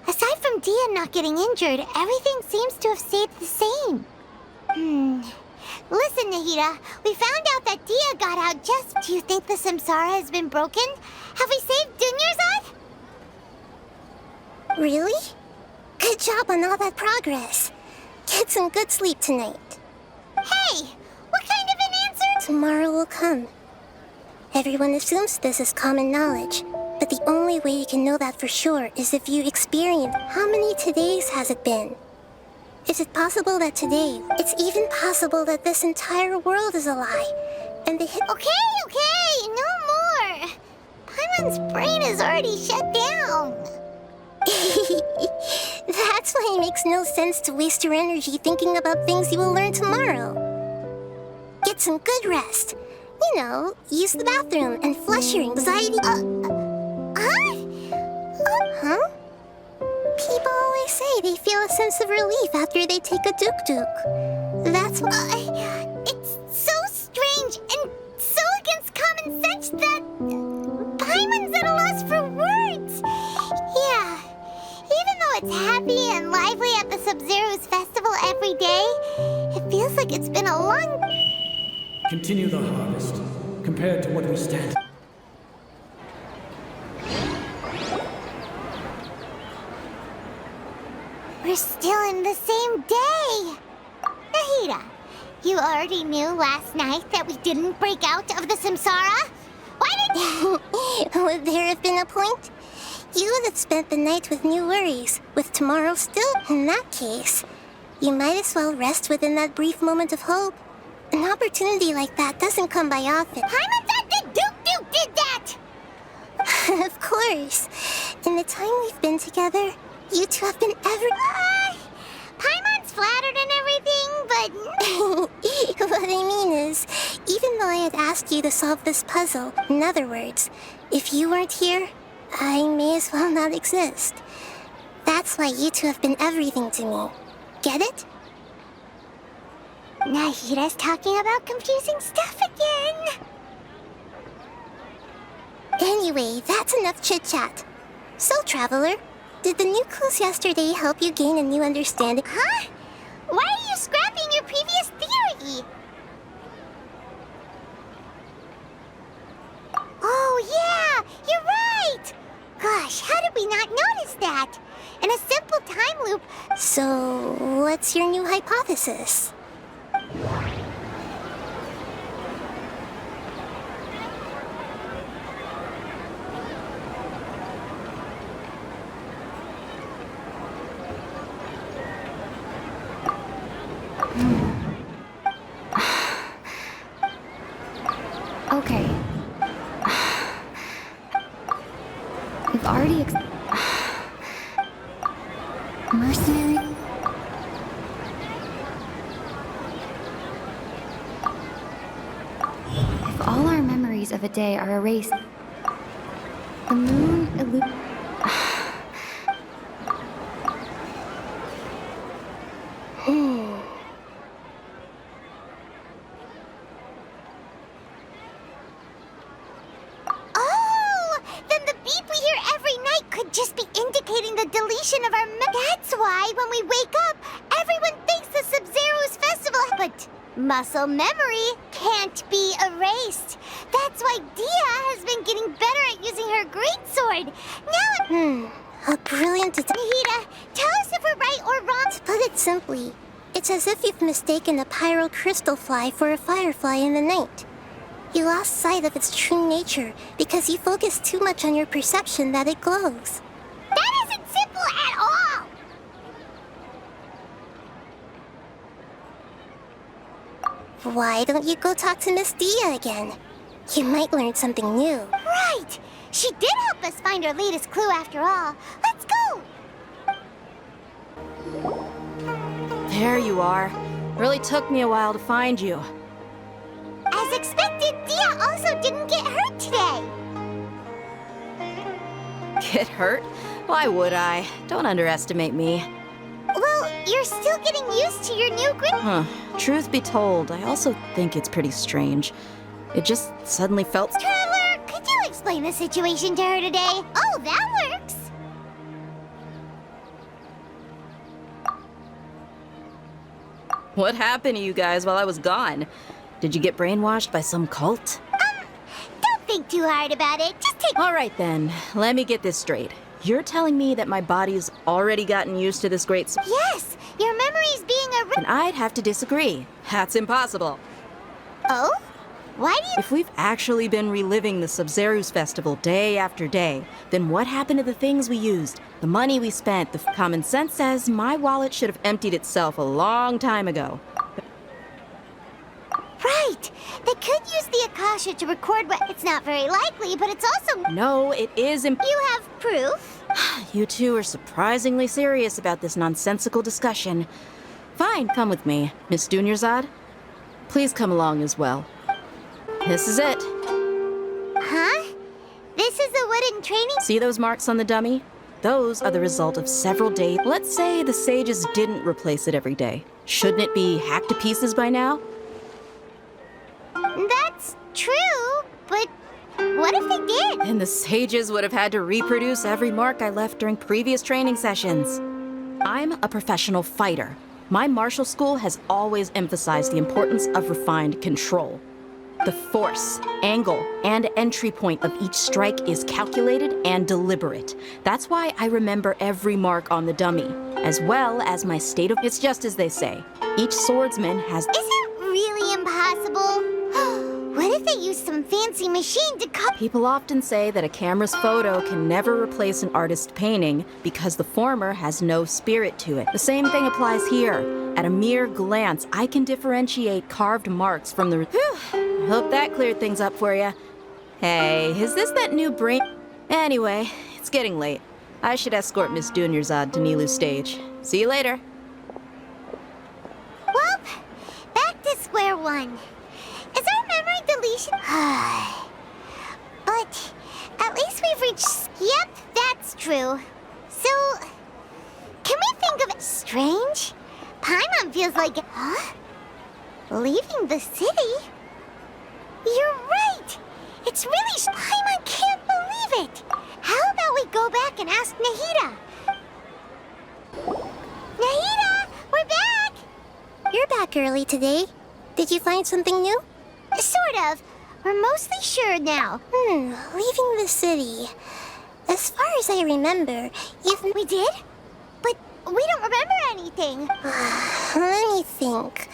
[SPEAKER 1] Aside from Dia not getting injured, everything seems to have stayed the same. Listen, Nahida, we found out that Dia got out just... Do you think the Samsara has been broken? Have we saved Dunyarzad?
[SPEAKER 7] Really? Good job on all that progress. Get some good sleep tonight.
[SPEAKER 1] Hey, what kind of an answer?
[SPEAKER 7] Tomorrow will come. Everyone assumes this is common knowledge, but the only way you can know that for sure is if you experience. How many todays has it been? Is it possible that today, it's even possible that this entire world is a lie, and the
[SPEAKER 1] Okay, no more. Paimon's brain is already shut down.
[SPEAKER 7] That's why it makes no sense to waste your energy thinking about things you will learn tomorrow. Get some good rest. You know, use the bathroom and flush your anxiety. Huh? People always say they feel a sense of relief after they take a duk-duk. That's why...
[SPEAKER 1] It's so strange and so against common sense that... Paimon's at a loss for words. Yeah, even though it's happy and lively at the Sub-Zero's festival every day, it feels like it's been a long...
[SPEAKER 16] Continue the harvest, compared to what we stand.
[SPEAKER 1] We're still in the same day. Nahida, you already knew last night that we didn't break out of the Samsara? Why did you...
[SPEAKER 7] Would there have been a point? You would have spent the night with new worries, with tomorrow still. In that case, you might as well rest within that brief moment of hope. An opportunity like that doesn't come by often.
[SPEAKER 1] Paimon said that Duke did that!
[SPEAKER 7] Of course. In the time we've been together, you two have been
[SPEAKER 1] Paimon's flattered and everything, but...
[SPEAKER 7] What I mean is, even though I had asked you to solve this puzzle, in other words, if you weren't here, I may as well not exist. That's why you two have been everything to me. Get it?
[SPEAKER 1] Nahida's talking about confusing stuff again.
[SPEAKER 7] Anyway, that's enough chit-chat. So, Traveler, did the new clues yesterday help you gain a new understanding?
[SPEAKER 1] Huh? Why are you scrapping your previous theory? Oh, yeah! You're right! Gosh, how did we not notice that? In a simple time loop...
[SPEAKER 7] So, what's your new hypothesis?
[SPEAKER 13] Okay. We've already mercenary. If all our memories of a day are erased, the moon
[SPEAKER 1] Then the beep we hear every night could just be indicating the deletion of our That's why when we wake up, everyone thinks the Sub-Zero's festival... But muscle memory can't be erased. That's why Dia has been getting better at using her greatsword. Now...
[SPEAKER 7] A brilliant...
[SPEAKER 1] Nahida, tell us if we're right or wrong.
[SPEAKER 7] To put it simply, it's as if you've mistaken a pyro crystal fly for a firefly in the night. You lost sight of its true nature because you focused too much on your perception that it glows.
[SPEAKER 1] That isn't simple at all!
[SPEAKER 7] Why don't you go talk to Miss Dia again? You might learn something new.
[SPEAKER 1] Right! She did help us find our latest clue after all. Let's go!
[SPEAKER 14] There you are. Really took me a while to find you.
[SPEAKER 1] As expected, Dia also didn't get hurt today.
[SPEAKER 14] Get hurt? Why would I? Don't underestimate me.
[SPEAKER 1] Well, you're still getting used to your new grip.
[SPEAKER 14] Truth be told, I also think it's pretty strange. It just suddenly felt...
[SPEAKER 1] Traveler, could you explain the situation to her today? Oh, that works.
[SPEAKER 14] What happened to you guys while I was gone? Did you get brainwashed by some cult?
[SPEAKER 1] Don't think too hard about it. Just take...
[SPEAKER 14] All right then, let me get this straight. You're telling me that my body's already gotten used to this great...
[SPEAKER 1] Yes, your memory's being a...
[SPEAKER 14] And I'd have to disagree. That's impossible.
[SPEAKER 1] Oh? Why do you...
[SPEAKER 14] If we've actually been reliving the Sub-Zeru's festival day after day, then what happened to the things we used? The money we spent? The common sense says my wallet should have emptied itself a long time ago.
[SPEAKER 1] Right! They could use the Akasha to record what... It's not very likely, but it's also...
[SPEAKER 14] No, it is
[SPEAKER 1] You have proof?
[SPEAKER 14] You two are surprisingly serious about this nonsensical discussion. Fine, come with me. Miss Dunyarzad, please come along as well. This is it.
[SPEAKER 1] Huh? This is a wooden training...
[SPEAKER 14] See those marks on the dummy? Those are the result of several days. Let's say the sages didn't replace it every day. Shouldn't it be hacked to pieces by now?
[SPEAKER 1] That's true, but what if they did?
[SPEAKER 14] And the sages would have had to reproduce every mark I left during previous training sessions. I'm a professional fighter. My martial school has always emphasized the importance of refined control. The force, angle, and entry point of each strike is calculated and deliberate. That's why I remember every mark on the dummy, as well as my state of... It's just as they say. Each swordsman has...
[SPEAKER 1] Is it really impossible? What if they use some fancy machine to cut...
[SPEAKER 14] People often say that a camera's photo can never replace an artist's painting because the former has no spirit to it. The same thing applies here. At a mere glance, I can differentiate carved marks from the... Hope that cleared things up for you. Hey, is this that new brain... Anyway, it's getting late. I should escort Miss Dunyarzad to Nilu's stage. See you later.
[SPEAKER 1] Well, back to square one. Is our memory deletion... But at least we've reached... Yep, that's true. So, can we think of it strange? Paimon feels like... Huh? Leaving the city? You're right! It's really... Paimon can't believe it! How about we go back and ask Nahida? Nahida, we're back!
[SPEAKER 7] You're back early today. Did you find something new?
[SPEAKER 1] Sort of. We're mostly sure now.
[SPEAKER 7] Leaving the city. As far as I remember,
[SPEAKER 1] We did? But we don't remember anything.
[SPEAKER 7] Let me think.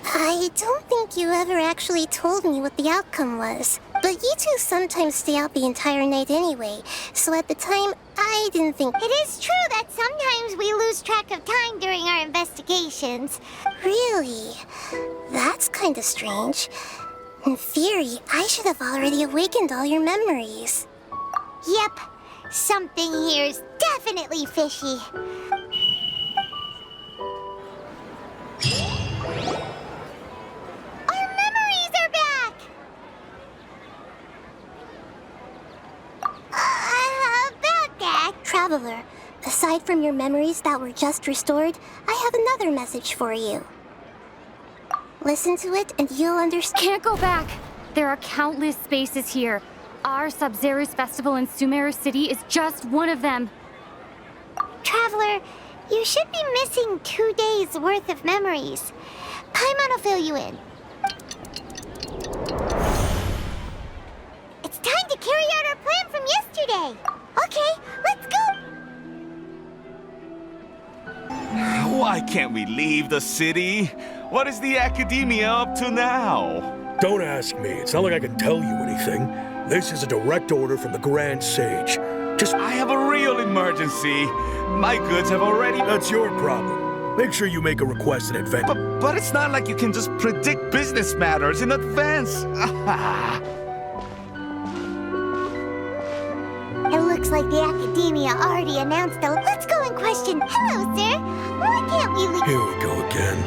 [SPEAKER 7] I don't think you ever actually told me what the outcome was. But you two sometimes stay out the entire night anyway, so at the time, I didn't think...
[SPEAKER 1] It is true that sometimes we lose track of time during our investigations.
[SPEAKER 7] Really? That's kind of strange. In theory, I should have already awakened all your memories.
[SPEAKER 1] Yep. Something here's definitely fishy. Our memories are back! About that...
[SPEAKER 7] Traveler, aside from your memories that were just restored, I have another message for you. Listen to it and you'll understand.
[SPEAKER 13] Can't go back! There are countless spaces here. Our Sub-Zeru's festival in Sumeru City is just one of them.
[SPEAKER 1] Traveler, you should be missing 2 days' worth of memories. Paimon will fill you in. It's time to carry out our plan from yesterday. Okay, let's go.
[SPEAKER 19] Why can't we leave the city? What is the Academia up to now?
[SPEAKER 20] Don't ask me. It's not like I can tell you anything. This is a direct order from the Grand Sage.
[SPEAKER 19] I have a real emergency. My goods have already...
[SPEAKER 20] That's your problem. Make sure you make a request in advance.
[SPEAKER 19] But it's not like you can just predict business matters in advance.
[SPEAKER 1] like the Academia already announced a... Let's go and question. Hello, sir. Why can't we leave?
[SPEAKER 20] Here we go again.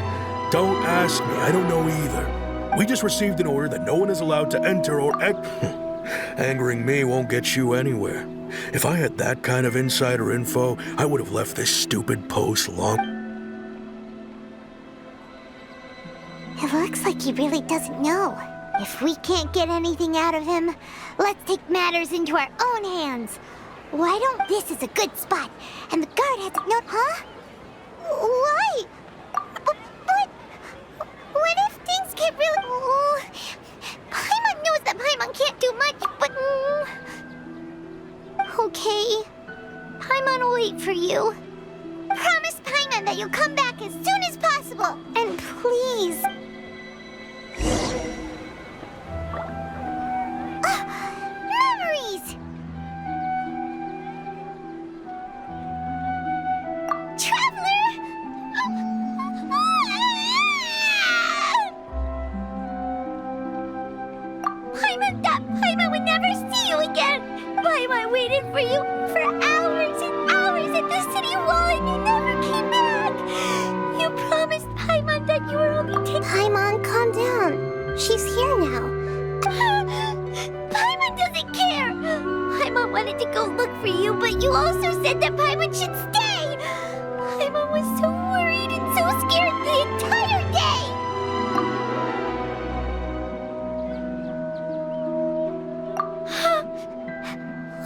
[SPEAKER 20] Don't ask me, I don't know either. We just received an order that no one is allowed to enter or Angering me won't get you anywhere. If I had that kind of insider info, I would have left this stupid post long.
[SPEAKER 1] It looks like he really doesn't know. If we can't get anything out of him, let's take matters into our own hands. Why don't... This is a good spot, and the guard has to know... Huh? Why? But... What if things get really... Oh, Paimon knows that Paimon can't do much, but... Okay. Paimon will wait for you. Promise Paimon that you'll come back as soon as possible. And please... Memories! Traveler! Paimon would never see you again! Paimon waited for you for hours and hours at the city wall and you never came back! You promised Paimon that you were only taking...
[SPEAKER 7] Paimon, calm down. She's here now.
[SPEAKER 1] Paimon doesn't care! Paimon wanted to go look for you, but you also said that Paimon should stay! Paimon was so worried and so scared the entire day!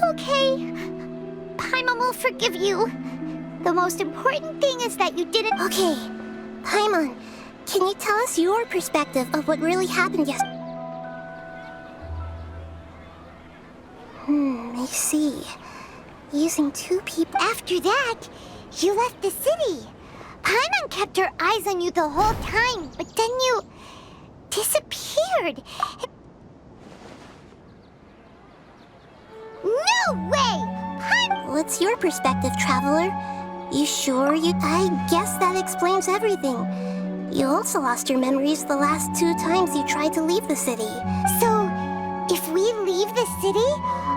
[SPEAKER 1] Okay. Paimon will forgive you. The most important thing is that you didn't...
[SPEAKER 7] Okay. Paimon, can you tell us your perspective of what really happened yesterday? I see. Using two people...
[SPEAKER 1] After that, you left the city. Paimon kept her eyes on you the whole time, but then you... disappeared. No way!
[SPEAKER 7] What's your perspective, Traveler? You sure you... I guess that explains everything. You also lost your memories the last 2 times you tried to leave the city.
[SPEAKER 1] So, if we leave the city,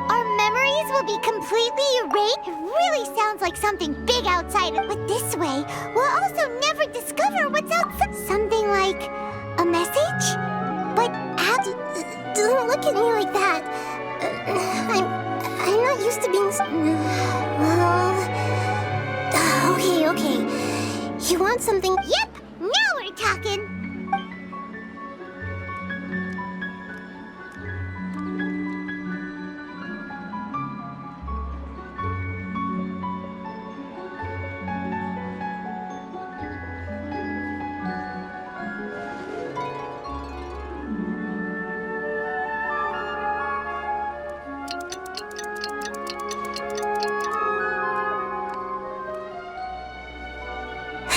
[SPEAKER 1] our memories will be completely erased? It really sounds like something big outside, but this way, we'll also never discover what's outside. Something like a message? But
[SPEAKER 7] don't look at me like that. I'm not used to being... Okay. You want something...
[SPEAKER 1] Yep! Now we're talking!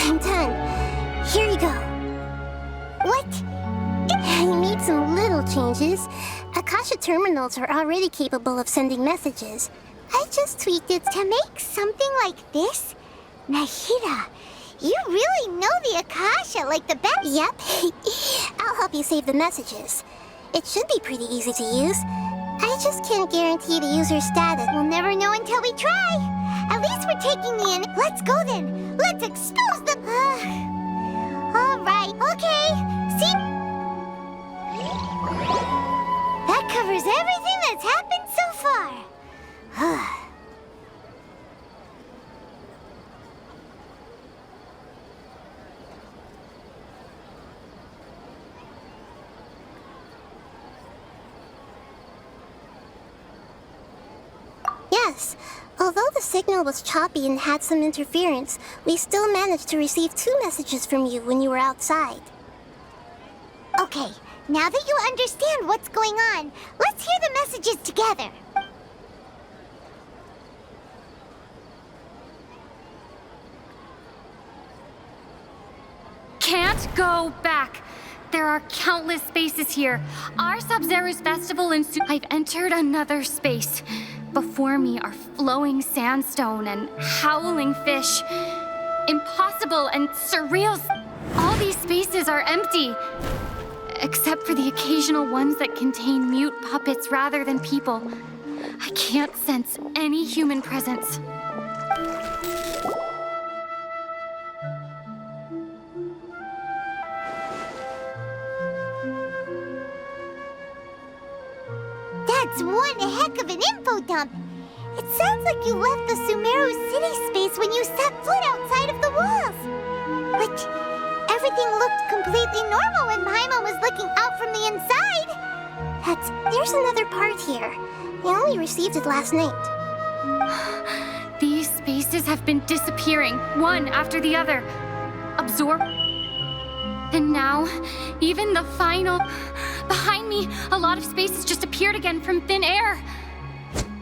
[SPEAKER 7] I'm done. Here you go.
[SPEAKER 1] What?
[SPEAKER 7] I made some little changes. Akasha terminals are already capable of sending messages.
[SPEAKER 1] I just tweaked it to make something like this? Nahida, you really know the Akasha like the best.
[SPEAKER 7] Yep. I'll help you save the messages. It should be pretty easy to use. I just can't guarantee the user's status.
[SPEAKER 1] We'll never know until we try. At least we're taking the Let's go then. Let's expose them. All right. Okay. See? That covers everything that's happened so far.
[SPEAKER 7] Yes. Although the signal was choppy and had some interference, we still managed to receive 2 messages from you when you were outside.
[SPEAKER 1] Okay, now that you understand what's going on, let's hear the messages together.
[SPEAKER 13] Can't go back. There are countless spaces here. Our Sub-Zero's festival in I've entered another space. Before me are flowing sandstone and howling fish. Impossible and surreal. All these spaces are empty. Except for the occasional ones that contain mute puppets rather than people. I can't sense any human presence.
[SPEAKER 1] That's one heck of an info dump. It sounds like you left the Sumeru city space when you set foot outside of the walls. But everything looked completely normal when Paimon was looking out from the inside.
[SPEAKER 7] There's another part here. I only received it last night.
[SPEAKER 13] These spaces have been disappearing, one after the other. Absorb. And now, even the final... Behind me, a lot of spaces just appeared again from thin air.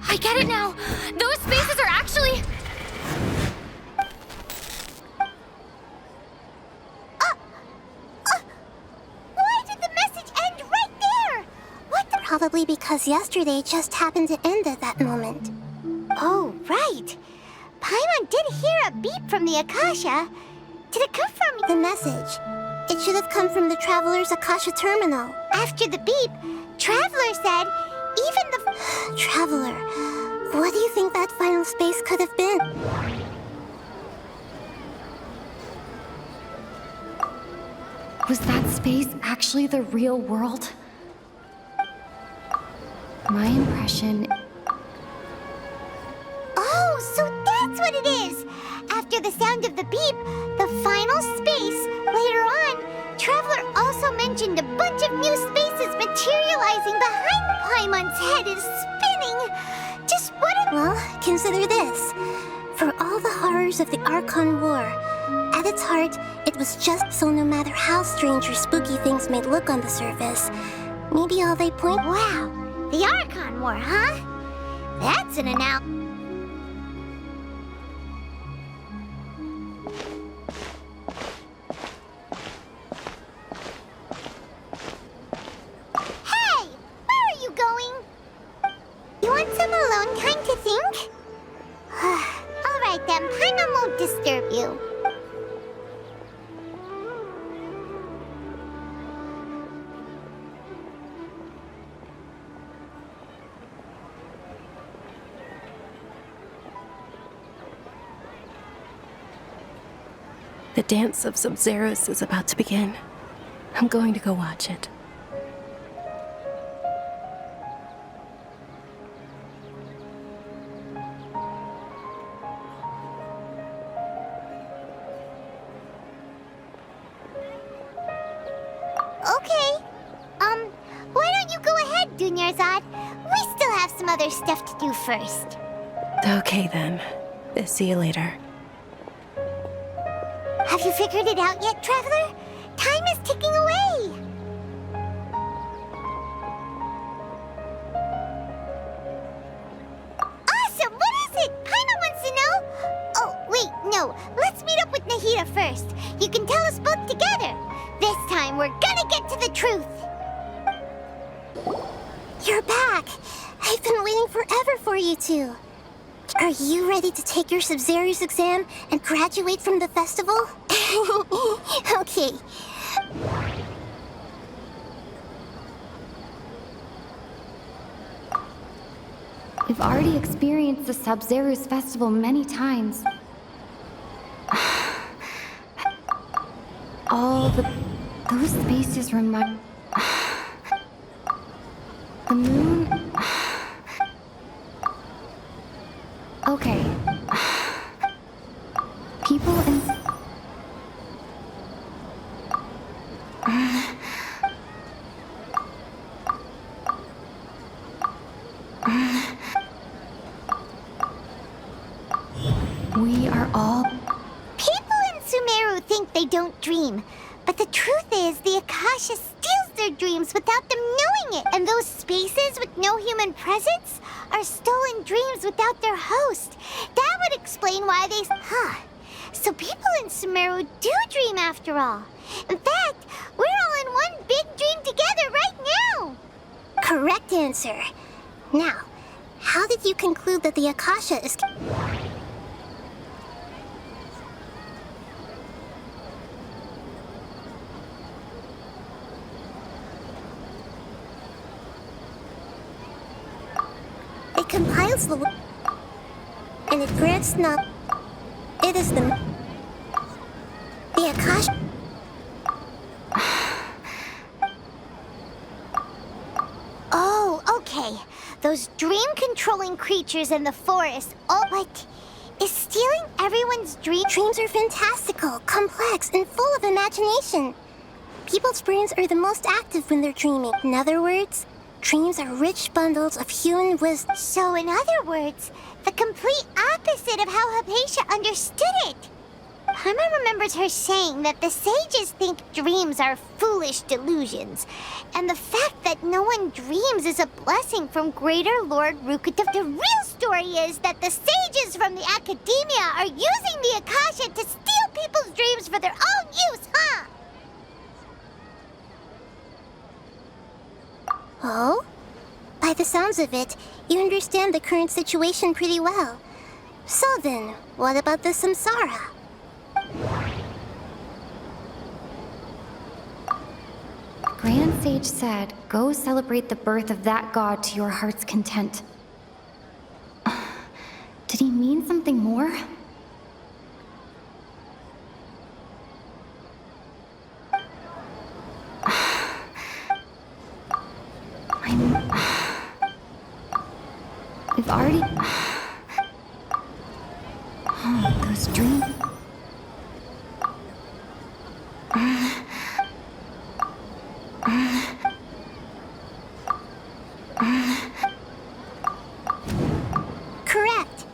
[SPEAKER 13] I get it now. Those spaces are actually...
[SPEAKER 1] Why did the message end right there? What the...
[SPEAKER 7] Probably because yesterday just happened to end at that moment.
[SPEAKER 1] Oh, right. Paimon did hear a beep from the Akasha. Did it come from...
[SPEAKER 7] The message. It should have come from the Traveler's Akasha terminal.
[SPEAKER 1] After the beep, Traveler said, even the...
[SPEAKER 7] Traveler, what do you think that final space could have been?
[SPEAKER 13] Was that space actually the real world? My impression...
[SPEAKER 1] Oh, so that's what it is! After the sound of the beep, the final space, later on, Traveler also mentioned a bunch of new spaces materializing behind Paimon's head is spinning. Just what a...
[SPEAKER 7] Well, consider this. For all the horrors of the Archon War, at its heart, it was just so no matter how strange or spooky things may look on the surface, maybe all they point...
[SPEAKER 1] Wow, the Archon War, huh? That's an announcement. You want some alone time to think? All right then, Paimon won't disturb you.
[SPEAKER 12] The dance of Sub-Zerus is about to begin. I'm going to go watch it.
[SPEAKER 1] Why don't you go ahead, Dunyarzad? We still have some other stuff to do first.
[SPEAKER 12] Okay then. See you later.
[SPEAKER 1] Have you figured it out yet, Traveler? Time is ticking away. Awesome! What is it? Paimon wants to know. Oh, wait, no. Let's meet up with Nahida first. You can tell us both together. This time, we're gonna get to the truth.
[SPEAKER 7] You're back! I've been waiting forever for you two. Are you ready to take your Sub-Zerus exam and graduate from the festival? Okay.
[SPEAKER 13] We've already experienced the Sub-Zerus festival many times. Those spaces remind... The moon... Okay. People in... We are all...
[SPEAKER 1] People in Sumeru think they don't dream. But the truth is, the Akasha steals their dreams without them knowing it. And those spaces with no human presence are stolen dreams without their host. That would explain why they... So people in Sumeru do dream after all. In fact, we're all in one big dream together right now.
[SPEAKER 7] Correct answer. Now, how did you conclude that the Akasha is... It moves the and it grants not. It is the Akash.
[SPEAKER 1] Oh, okay. Those dream-controlling creatures in the forest. Oh, what? Is stealing everyone's dreams?
[SPEAKER 7] Dreams are fantastical, complex, and full of imagination. People's brains are the most active when they're dreaming. In other words, dreams are rich bundles of human wisdom.
[SPEAKER 1] So in other words, the complete opposite of how Hypatia understood it. Paimon remembers her saying that the sages think dreams are foolish delusions, and the fact that no one dreams is a blessing from Greater Lord Rukata. The real story is that the sages from the Academia are using the Akasha to steal people's dreams for their own use, huh?
[SPEAKER 7] Oh? By the sounds of it, you understand the current situation pretty well. So then, what about the Samsara?
[SPEAKER 13] Grand Sage said, go celebrate the birth of that god to your heart's content. Did he mean something more? We've already... those dreams...
[SPEAKER 7] Correct.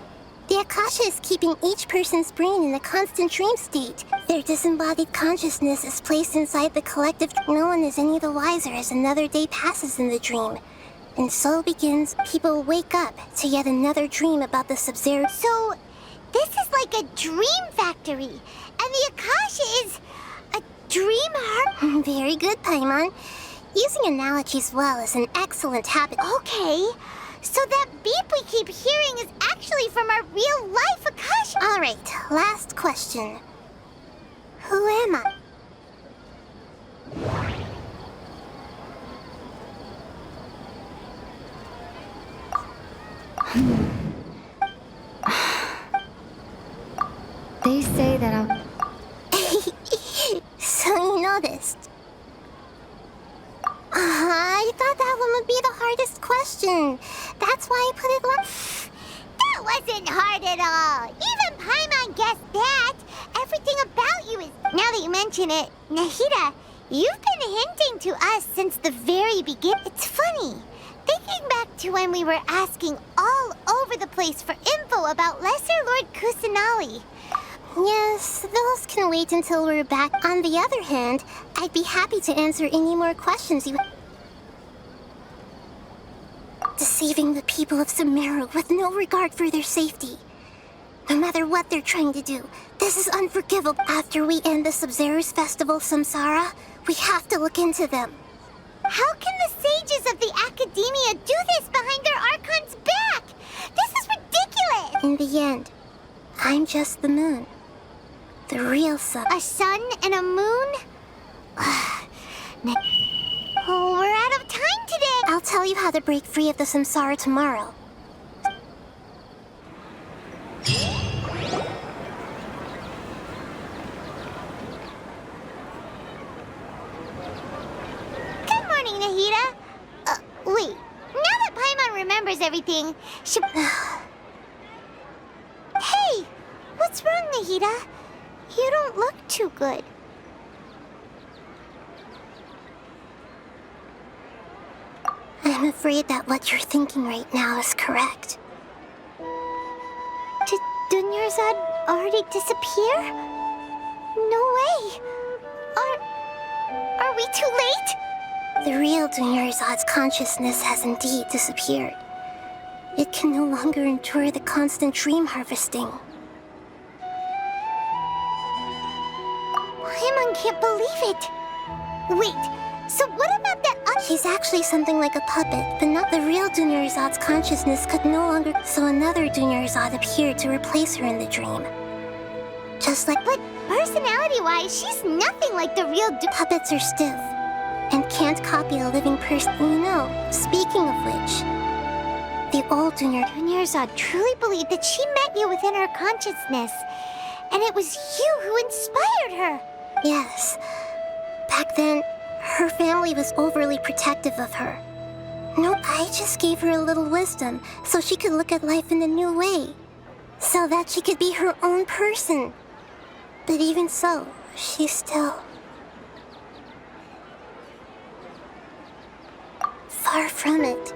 [SPEAKER 7] The Akasha is keeping each person's brain in a constant dream state. Their disembodied consciousness is placed inside the collective. No one is any the wiser as another day passes in the dream. And so begins, people wake up to yet another dream about the Sub-Zero.
[SPEAKER 1] So, this is like a dream factory, and the Akasha is a dream heart?
[SPEAKER 7] Very good, Paimon. Using analogies well is an excellent habit.
[SPEAKER 1] Okay, so that beep we keep hearing is actually from our real-life Akasha.
[SPEAKER 7] All right, last question. Who am I?
[SPEAKER 13] They say that I'll...
[SPEAKER 7] So you noticed. I thought that one would be the hardest question. That's why I put it last.
[SPEAKER 1] That wasn't hard at all. Even Paimon guessed that. Everything about you is... Now that you mention it, Nahida, you've been hinting to us since the very beginning. It's funny. Thinking back to when we were asking all over the place for info about Lesser Lord Kusanali.
[SPEAKER 7] Yes, those can wait until we're back. On the other hand, I'd be happy to answer any more questions you... Deceiving the people of Sumero with no regard for their safety. No matter what they're trying to do, this is unforgivable. After we end the Sub-Zero's festival, Samsara, we have to look into them.
[SPEAKER 1] How can the sages of the Academia do this behind their Archon's back? This is ridiculous!
[SPEAKER 7] In the end, I'm just the moon. The real sun.
[SPEAKER 1] A sun and a moon? Oh, we're out of time today!
[SPEAKER 7] I'll tell you how to break free of the Samsara tomorrow.
[SPEAKER 1] Good morning, Nahida. Wait. Now that Paimon remembers everything, she... Hey! What's wrong, Nahida? You don't look too good.
[SPEAKER 7] I'm afraid that what you're thinking right now is correct.
[SPEAKER 1] Did Dunyarzad already disappear? No way! Are we too late?
[SPEAKER 7] The real Dunyarzad's consciousness has indeed disappeared. It can no longer endure the constant dream harvesting.
[SPEAKER 1] Paimon can't believe it. Wait, so what about that
[SPEAKER 7] She's actually something like a puppet, but not the real Dunyarzad's consciousness could no longer... So another Dunyarzad appeared to replace her in the dream. Just like...
[SPEAKER 1] But personality-wise, she's nothing like the real
[SPEAKER 7] Puppets are stiff, and can't copy a living person. You know, speaking of which... The old
[SPEAKER 1] Dunyarzad truly believed that she met you within her consciousness, and it was you who inspired her.
[SPEAKER 7] Yes. Back then, her family was overly protective of her. No, I just gave her a little wisdom so she could look at life in a new way, so that she could be her own person. But even so, she's still... far from it.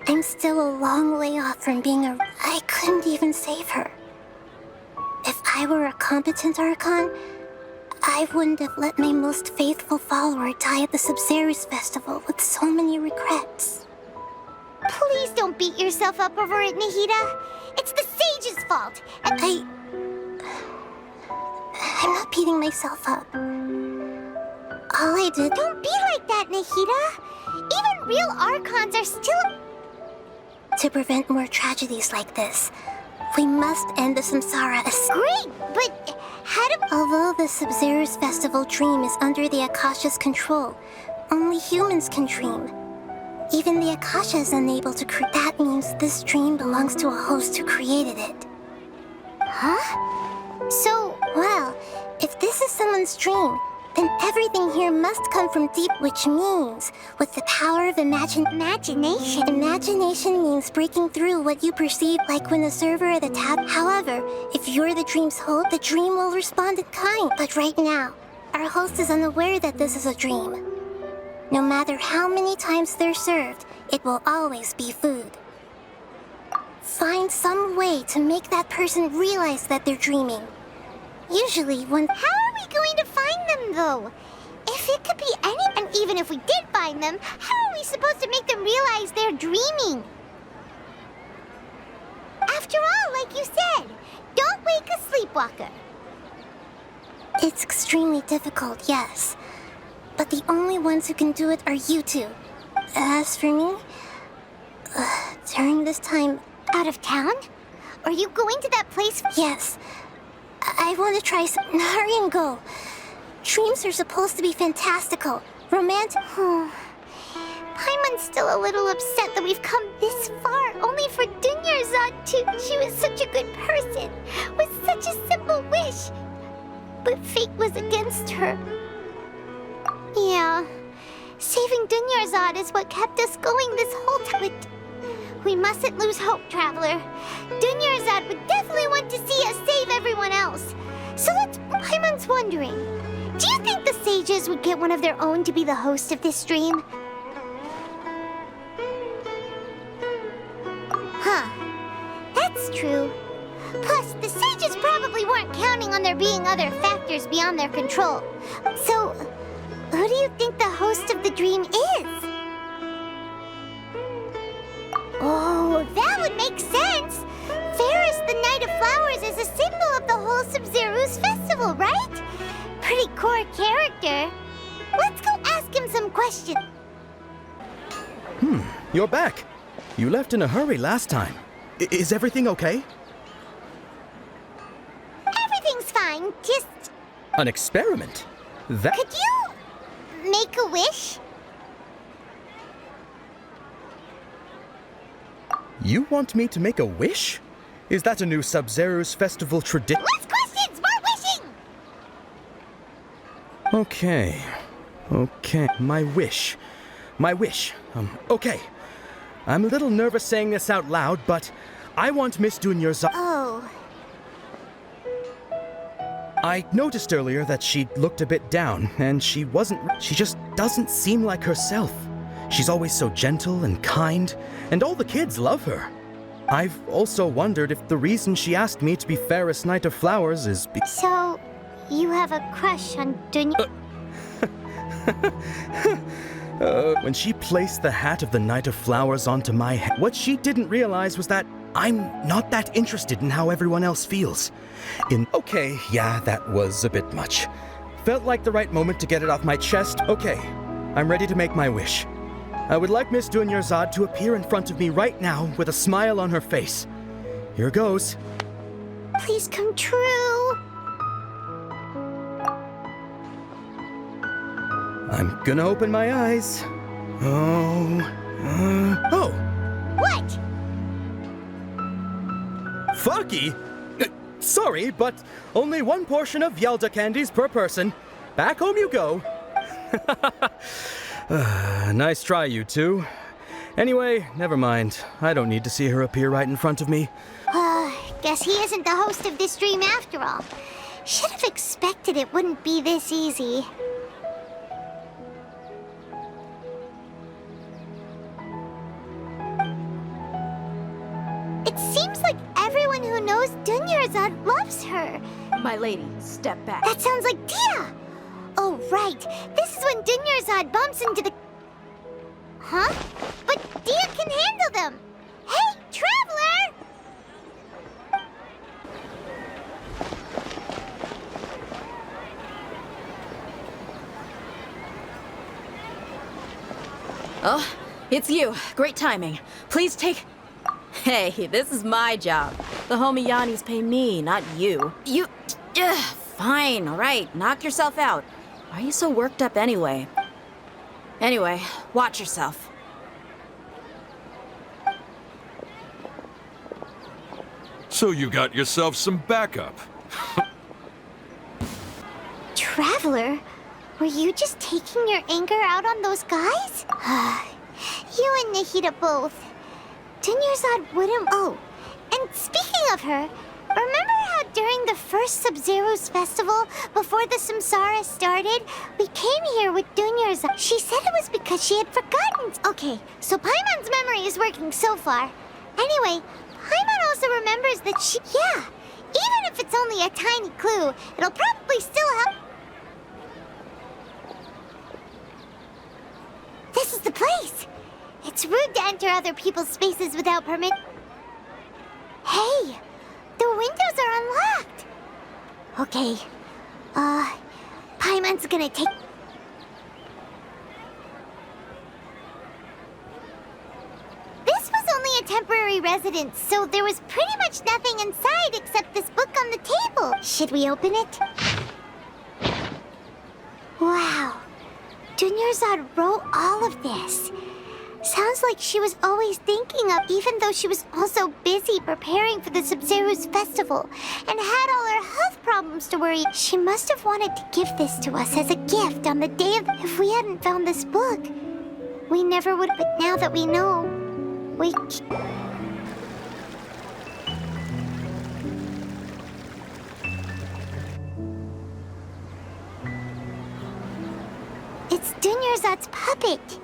[SPEAKER 7] I'm still a long way off from being a... I couldn't even save her. If I were a competent Archon, I wouldn't have let my most faithful follower die at the Sabzeruz festival with so many regrets.
[SPEAKER 1] Please don't beat yourself up over it, Nahida. It's the sage's fault, and
[SPEAKER 7] I'm not beating myself up. All I did...
[SPEAKER 1] Don't be like that, Nahida. Even real Archons are still...
[SPEAKER 7] To prevent more tragedies like this, we must end the samsara as...
[SPEAKER 1] Great, but how do...
[SPEAKER 7] Although the Sabzeruz festival dream is under the Akasha's control, only humans can dream. Even the Akasha is unable to create... That means this dream belongs to a host who created it.
[SPEAKER 1] Huh? So...
[SPEAKER 7] Well, if this is someone's dream, then everything here must come from deep, which means, with the power of imagination. Imagination means breaking through what you perceive, like when the server at the tab. However, if you're the dream's host, the dream will respond in kind. But right now, our host is unaware that this is a dream. No matter how many times they're served, it will always be food. Find some way to make that person realize that they're dreaming. Usually when...
[SPEAKER 1] How are we going to find them, though? If it could be any... And even if we did find them, how are we supposed to make them realize they're dreaming? After all, like you said, don't wake a sleepwalker.
[SPEAKER 7] It's extremely difficult, yes. But the only ones who can do it are you two. As for me, during this time...
[SPEAKER 1] Out of town? Are you going to that place?
[SPEAKER 7] Yes. I want to try some... Hurry and go. Dreams are supposed to be fantastical, romantic...
[SPEAKER 1] Paimon's still a little upset that we've come this far, only for Dunyarzad to... She was such a good person, with such a simple wish. But fate was against her. Yeah, saving Dunyarzad is what kept us going this whole time. But we mustn't lose hope, Traveler. Dunyarzad would definitely want to see us save everyone else. So Paimon's wondering, do you think the sages would get one of their own to be the host of this dream? Huh, that's true. Plus, the sages probably weren't counting on there being other factors beyond their control. So, who do you think the host of the dream is? Oh, that would make sense. Ferris, the Knight of Flowers, is a symbol of the whole Sabzeruz festival, right? Pretty core character. Let's go ask him some questions.
[SPEAKER 10] You're back. You left in a hurry last time. Is everything okay?
[SPEAKER 1] Everything's fine, just...
[SPEAKER 10] An experiment? That...
[SPEAKER 1] Could you make a wish?
[SPEAKER 10] You want me to make a wish? Is that a new Sabzeruz festival tradition?
[SPEAKER 1] Less questions, more wishing!
[SPEAKER 10] Okay. My wish. Okay. I'm a little nervous saying this out loud, but I want Miss Dunyarzad...
[SPEAKER 1] Oh.
[SPEAKER 10] I noticed earlier that she looked a bit down, and she just doesn't seem like herself. She's always so gentle and kind, and all the kids love her. I've also wondered if the reason she asked me to be Ferris Knight of Flowers is
[SPEAKER 1] So, you have a crush on Dunya...
[SPEAKER 10] When she placed the hat of the Knight of Flowers onto my head, what she didn't realize was that I'm not that interested in how everyone else feels. Okay, yeah, that was a bit much. Felt like the right moment to get it off my chest. Okay, I'm ready to make my wish. I would like Miss Dunyarzad to appear in front of me right now with a smile on her face. Here goes.
[SPEAKER 1] Please come true.
[SPEAKER 10] I'm gonna open my eyes. Oh.
[SPEAKER 1] What?
[SPEAKER 10] Fucky? Sorry, but only one portion of Yelda candies per person. Back home you go. Nice try, you two. Anyway, never mind. I don't need to see her appear right in front of me.
[SPEAKER 1] Guess he isn't the host of this dream after all. Should have expected it wouldn't be this easy. It seems like everyone who knows Dunyarzad loves her.
[SPEAKER 14] My lady, step back.
[SPEAKER 1] That sounds like Dia! Oh, right. This is when Dunyarzad bumps into the... Huh? But Dia can handle them! Hey, Traveler!
[SPEAKER 14] Oh, it's you. Great timing. Please take... Hey, this is my job. The Homiyanis pay me, not you. You... Fine, all right. Knock yourself out. Why are you so worked up anyway? Anyway, watch yourself.
[SPEAKER 4] So you got yourself some backup.
[SPEAKER 1] Traveler, were you just taking your anger out on those guys? You and Nahida both. Dunyarzad wouldn't... Oh, and speaking of her, remember how during the first Sub-Zero's festival, before the Samsara started, we came here with Dunyarzad? She said it was because she had forgotten. Okay, so Paimon's memory is working so far. Anyway, Paimon also remembers that she... Yeah, even if it's only a tiny clue, it'll probably still help. This is the place! It's rude to enter other people's spaces without permit. Hey! The windows are unlocked! Okay. Paimon's gonna take... This was only a temporary residence, so there was pretty much nothing inside except this book on the table. Should we open it? Wow. Dunyarzad wrote all of this. Sounds like she was always thinking of, even though she was also busy preparing for the Sub-Zero's festival and had all her health problems to worry. She must have wanted to give this to us as a gift on the day of... If we hadn't found this book, we never would. But now that we know, we... It's Dunyarzad's puppet.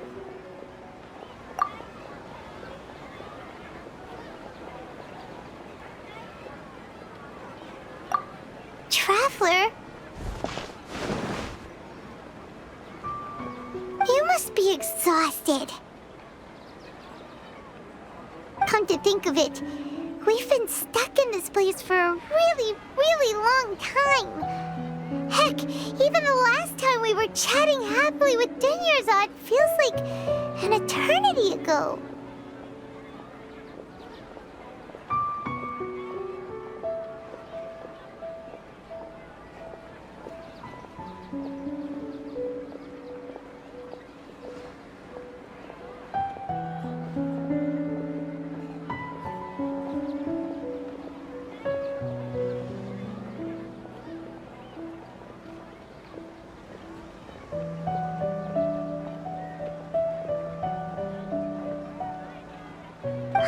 [SPEAKER 1] Traveler? You must be exhausted. Come to think of it, we've been stuck in this place for a really, really long time. Heck, even the last time we were chatting happily with Dunyarzad feels like an eternity ago.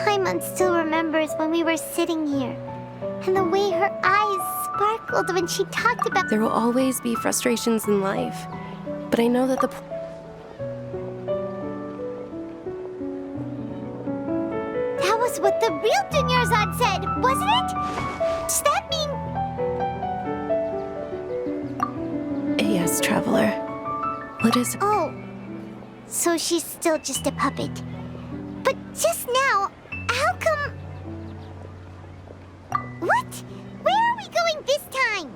[SPEAKER 1] Paimon still remembers when we were sitting here, and the way her eyes sparkled when she talked about...
[SPEAKER 12] There will always be frustrations in life, but I know that the...
[SPEAKER 1] That was what the real Dunyarzad said, wasn't it? Does that mean...
[SPEAKER 12] Yes, Traveler. What is it?
[SPEAKER 1] Oh, so she's still just a puppet. But just now, how come... What? Where are we going this time?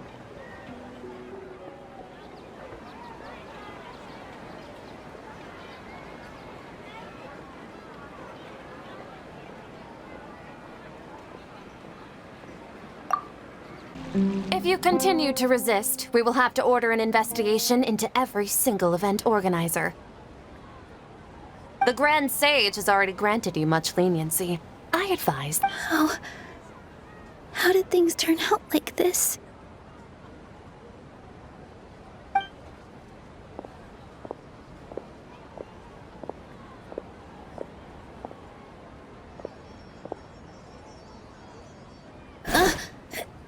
[SPEAKER 11] If you continue to resist, we will have to order an investigation into every single event organizer. The Grand Sage has already granted you much leniency. I advise...
[SPEAKER 2] How did things turn out like this?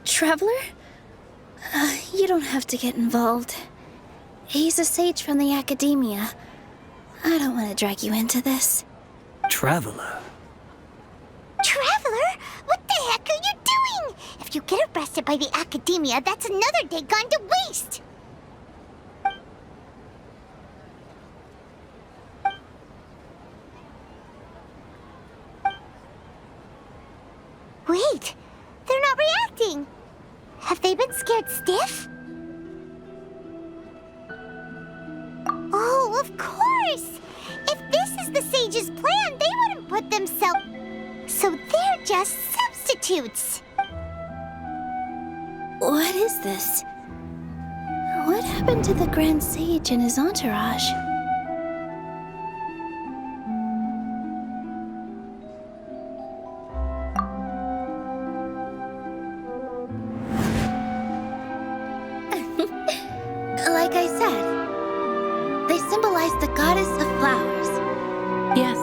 [SPEAKER 2] Traveler? You don't have to get involved. He's a sage from the Academia. I don't want to drag you into this.
[SPEAKER 16] Traveler?
[SPEAKER 1] Traveler? What the heck are you doing? If you get arrested by the Academia, that's another day gone to waste. Wait, they're not reacting. Have they been scared stiff? Oh, of course! If this is the sage's plan, they wouldn't put themselves... So they're just substitutes.
[SPEAKER 2] What is this? What happened to the Grand Sage and his entourage? Like I said, they symbolize the goddess of flowers.
[SPEAKER 12] Yes.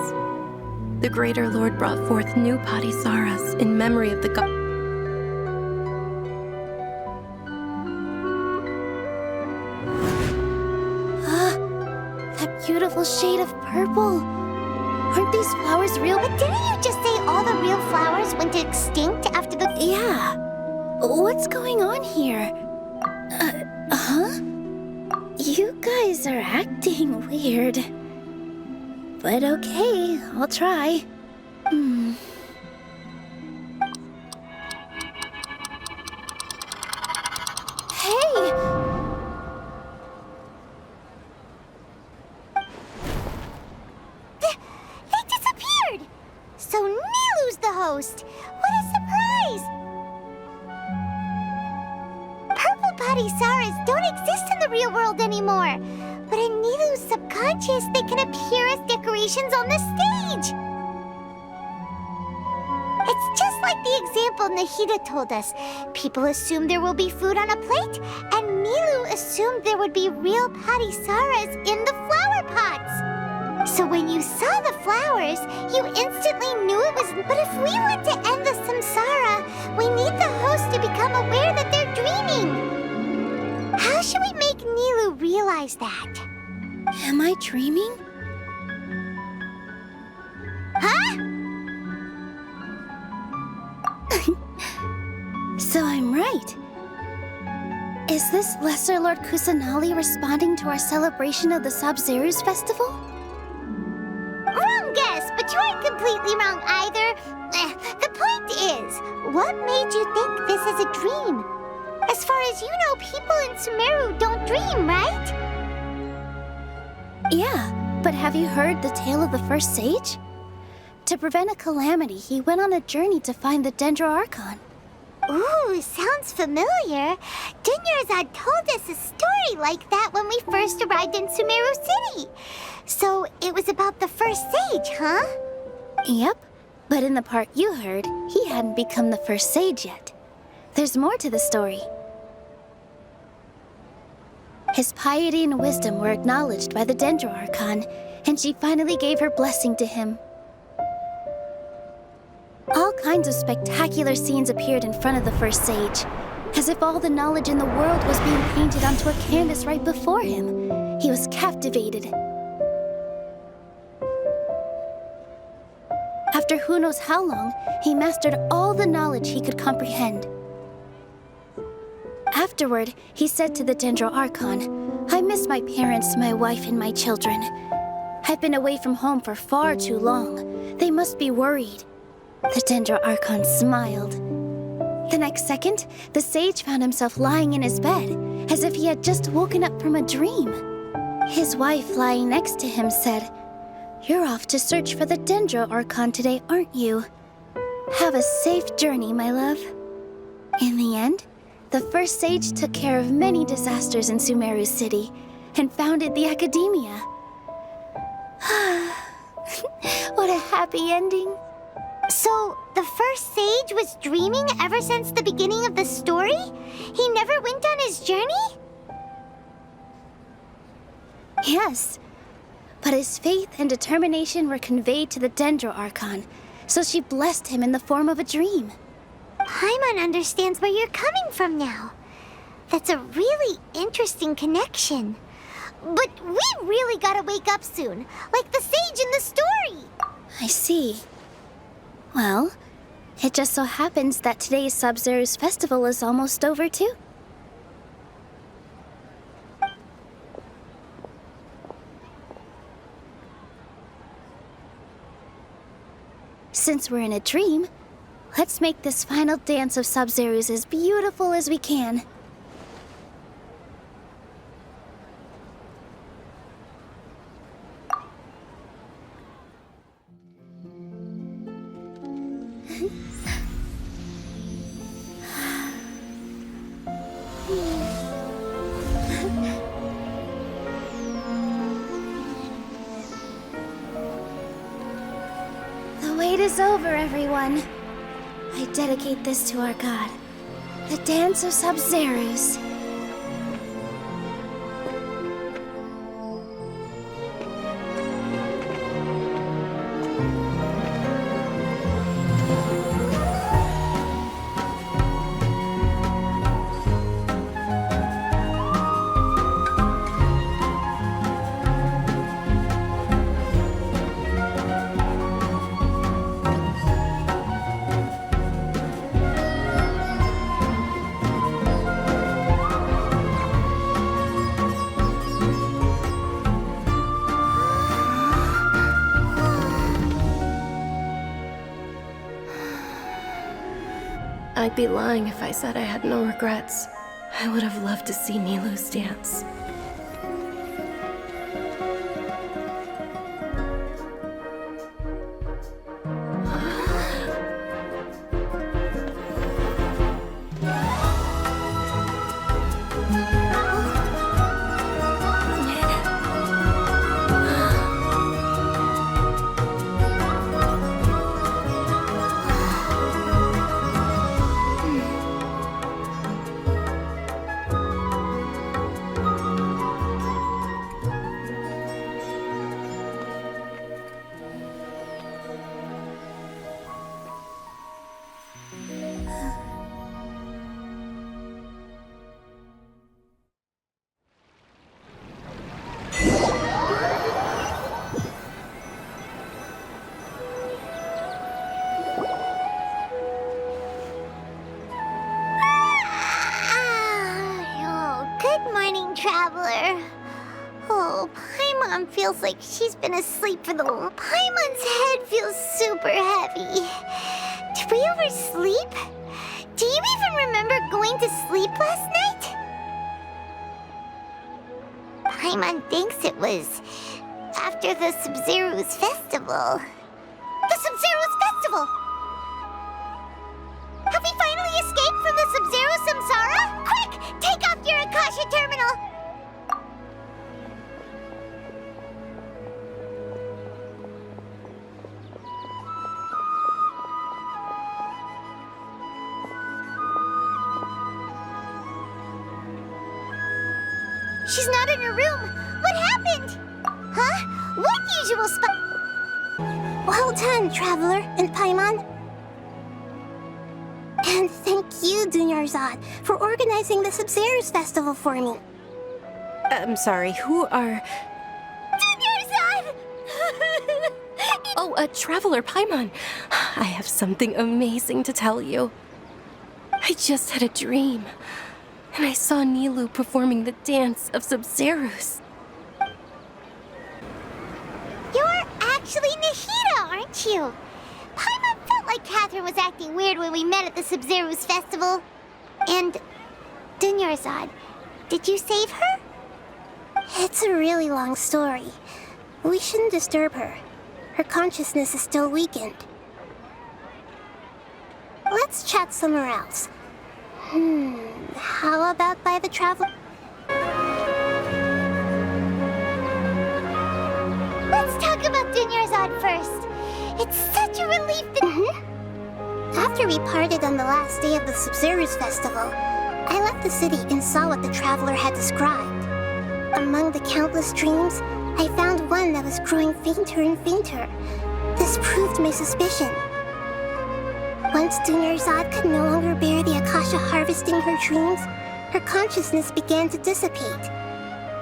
[SPEAKER 12] The Greater Lord brought forth new Padisaras in memory of the god.
[SPEAKER 2] That beautiful shade of purple. Aren't these flowers real?
[SPEAKER 1] But didn't you just say all the real flowers went extinct after the...
[SPEAKER 2] Yeah. What's going on here? Huh? You guys are acting weird. But okay, I'll try. Hey!
[SPEAKER 1] They disappeared! So Nilu's the host! What a surprise! Purple Padisaras don't exist in the real world anymore. But in Nilu's subconscious, they can appear as decorations on the stage. It's just like the example Nahida told us. People assume there will be food on a plate, and Nilu assumed there would be real Padisaras in the flower pots. So when you saw the flowers, you instantly knew it was... But if we want to end the samsara, we need the host to become aware that they're dreaming. How should we make Nilu realize that?
[SPEAKER 2] Am I dreaming?
[SPEAKER 1] Huh?
[SPEAKER 2] So I'm right. Is this Lesser Lord Kusanali responding to our celebration of the Sub-Zeru's festival?
[SPEAKER 1] Wrong guess, but you aren't completely wrong either. The point is, what made you think this is a dream? As far as you know, people in Sumeru don't dream, right?
[SPEAKER 2] Yeah, but have you heard the tale of the first sage? To prevent a calamity, he went on a journey to find the Dendro Archon.
[SPEAKER 1] Ooh, sounds familiar. Dunyarzad told us a story like that when we first arrived in Sumeru City. So it was about the first sage, huh?
[SPEAKER 2] Yep, but in the part you heard, he hadn't become the first sage yet. There's more to the story. His piety and wisdom were acknowledged by the Dendro Archon, and she finally gave her blessing to him. All kinds of spectacular scenes appeared in front of the first sage, as if all the knowledge in the world was being painted onto a canvas right before him. He was captivated. After who knows how long, he mastered all the knowledge he could comprehend. Afterward, he said to the Dendro Archon, "I miss my parents, my wife, and my children. I've been away from home for far too long. They must be worried." The Dendro Archon smiled. The next second, the sage found himself lying in his bed, as if he had just woken up from a dream. His wife, lying next to him, said, "You're off to search for the Dendro Archon today, aren't you? Have a safe journey, my love." In the end, the first sage took care of many disasters in Sumeru City and founded the Academia. What a happy ending.
[SPEAKER 1] So, the first sage was dreaming ever since the beginning of the story? He never went on his journey?
[SPEAKER 2] Yes, but his faith and determination were conveyed to the Dendro Archon, so she blessed him in the form of a dream.
[SPEAKER 1] Paimon understands where you're coming from now. That's a really interesting connection. But we really gotta wake up soon, like the sage in the story.
[SPEAKER 2] I see. Well, it just so happens that today's Sub-Zero's festival is almost over too. Since we're in a dream, let's make this final dance of Sub-Zeros as beautiful as we can. The wait is over, everyone. I dedicate this to our god, the Dance of Sub-Zeros.
[SPEAKER 12] I'd be lying if I said I had no regrets. I would have loved to see Nilou's dance.
[SPEAKER 1] Traveler. Oh, Paimon feels like she's been asleep for the whole... Paimon's head feels super heavy. Did we oversleep? Do you even remember going to sleep last night? Paimon thinks it was after the Sub-Zero's festival. The Sub-Zero's festival! Have we finally escaped from the Sub-Zero samsara? Quick! Take off your Akasha terminal! She's not in her room. What happened? Huh? What usual spot?
[SPEAKER 7] Well done, Traveler and Paimon. And thank you, Dunyarzad, for organizing the Sub-Zero's festival for me.
[SPEAKER 12] I'm sorry, who are...
[SPEAKER 1] Dunyarzad!
[SPEAKER 12] Oh, Traveler Paimon. I have something amazing to tell you. I just had a dream. And I saw Nilou performing the dance of Sub-Zeros.
[SPEAKER 1] You're actually Nahida, aren't you? Paimon felt like Catherine was acting weird when we met at the Sub-Zero's festival. And... Dunyarzad, did you save her?
[SPEAKER 7] It's a really long story. We shouldn't disturb her. Her consciousness is still weakened. Let's chat somewhere else. How about by the Traveler?
[SPEAKER 1] Let's talk about Dunyarzad first. It's such a relief that...
[SPEAKER 7] After we parted on the last day of the Sub-Zero's festival, I left the city and saw what the traveler had described. Among the countless dreams, I found one that was growing fainter and fainter. This proved my suspicion. Once Dunyarzad could no longer bear the Akasha harvesting her dreams, her consciousness began to dissipate.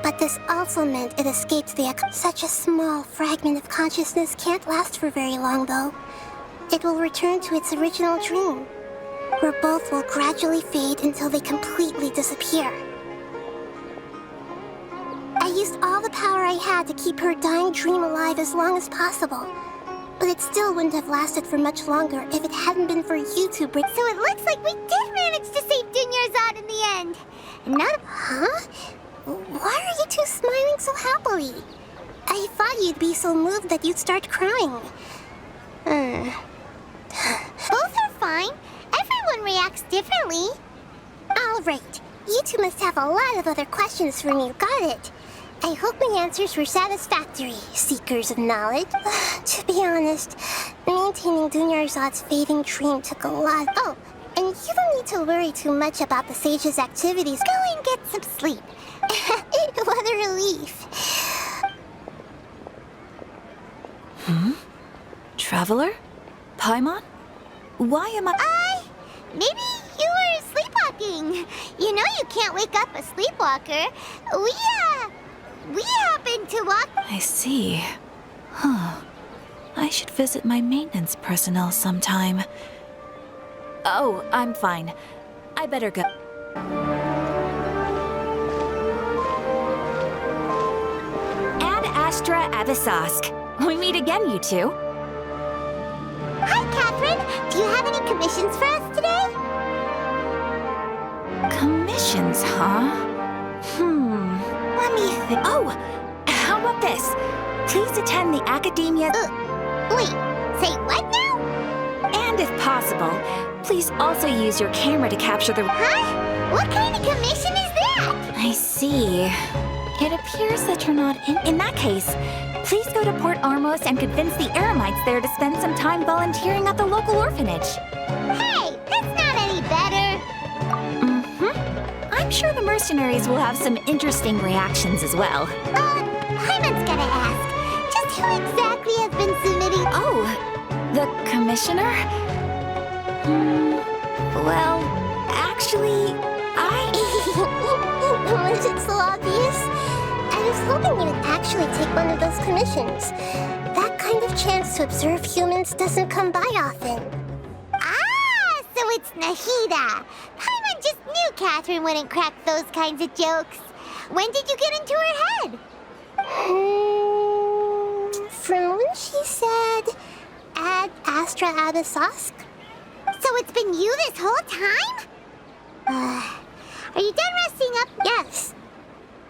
[SPEAKER 7] But this also meant it escaped the Such a small fragment of consciousness can't last for very long, though. It will return to its original dream, where both will gradually fade until they completely disappear. I used all the power I had to keep her dying dream alive as long as possible, but it still wouldn't have lasted for much longer if it hadn't been for you two. So
[SPEAKER 1] it looks like we did manage to save Dunyarzad in the end.
[SPEAKER 7] Huh? Why are you two smiling so happily? I thought you'd be so moved that you'd start crying.
[SPEAKER 1] Both are fine. Everyone reacts differently.
[SPEAKER 7] All right. You two must have a lot of other questions for me. Got it. I hope my answers were satisfactory, seekers of knowledge. To be honest, maintaining Dunyarzad's fading dream took a lot. Oh, and you don't need to worry too much about the sage's activities.
[SPEAKER 1] Go and get some sleep.
[SPEAKER 7] What a relief.
[SPEAKER 5] Traveler? Paimon? Why am I...
[SPEAKER 1] Maybe you were sleepwalking. You know you can't wake up a sleepwalker. We happened to walk...
[SPEAKER 5] I see. I should visit my maintenance personnel sometime. Oh, I'm fine. I better go.
[SPEAKER 17] Ad Astra Abyssosque. We meet again, you two.
[SPEAKER 1] Hi, Catherine. Do you have any commissions for us today?
[SPEAKER 5] Commissions, huh? Let me think.
[SPEAKER 17] Oh, how about this? Please attend the Academia...
[SPEAKER 1] Wait, say what now?
[SPEAKER 17] And if possible, please also use your camera to capture the...
[SPEAKER 1] Huh? What kind of commission is that?
[SPEAKER 5] I see. It appears that you're not in...
[SPEAKER 17] In that case, please go to Port Armos and convince the Eremites there to spend some time volunteering at the local orphanage.
[SPEAKER 1] Hey, that's not any better.
[SPEAKER 17] I'm sure the mercenaries will have some interesting reactions as well.
[SPEAKER 1] Paimon's gotta ask. Just who exactly has been submitting...
[SPEAKER 17] Oh, the commissioner? Well, actually,
[SPEAKER 7] Was it so obvious? I was hoping you would actually take one of those commissions. That kind of chance to observe humans doesn't come by often.
[SPEAKER 1] So it's Nahida. Paimon just knew Catherine wouldn't crack those kinds of jokes. When did you get into her head?
[SPEAKER 7] From when she said, Ad Astra Abyssosque.
[SPEAKER 1] So it's been you this whole time? Are you done resting up?
[SPEAKER 7] Yes.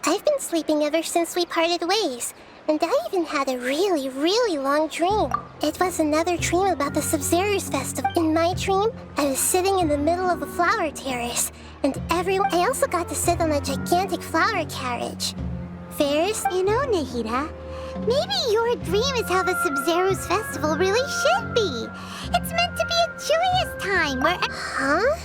[SPEAKER 7] I've been sleeping ever since we parted ways. And I even had a really, really long dream. It was another dream about the Sub-Zero's festival. In my dream, I was sitting in the middle of a flower terrace, and everyone... I also got to sit on a gigantic flower carriage. Ferris?
[SPEAKER 1] You know, Nahida, maybe your dream is how the Sub-Zero's festival really should be. It's meant to be a joyous time where...
[SPEAKER 7] Huh?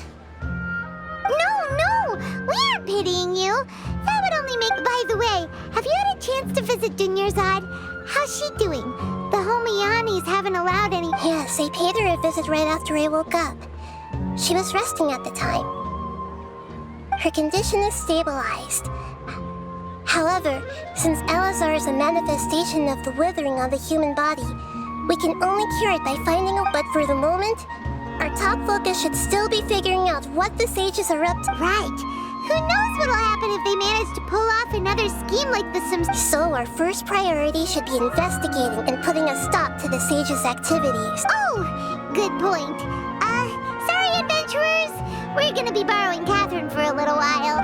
[SPEAKER 1] No, we aren't pitying you. That would only make... By the way, have you had a chance to visit Dunyarzad? How's she doing? The Homayanis haven't allowed any...
[SPEAKER 7] Yes, I paid her a visit right after I woke up. She was resting at the time. Her condition is stabilized. However, since Elazar is a manifestation of the withering on the human body, we can only cure it by finding a... But for the moment, our top focus should still be figuring out what the sages are up to.
[SPEAKER 1] Right. Who knows what'll happen if they manage to pull off another scheme like the Sims...
[SPEAKER 7] So our first priority should be investigating and putting a stop to the sages' activities.
[SPEAKER 1] Oh, good point. Sorry, adventurers. We're gonna be borrowing Catherine for a little while.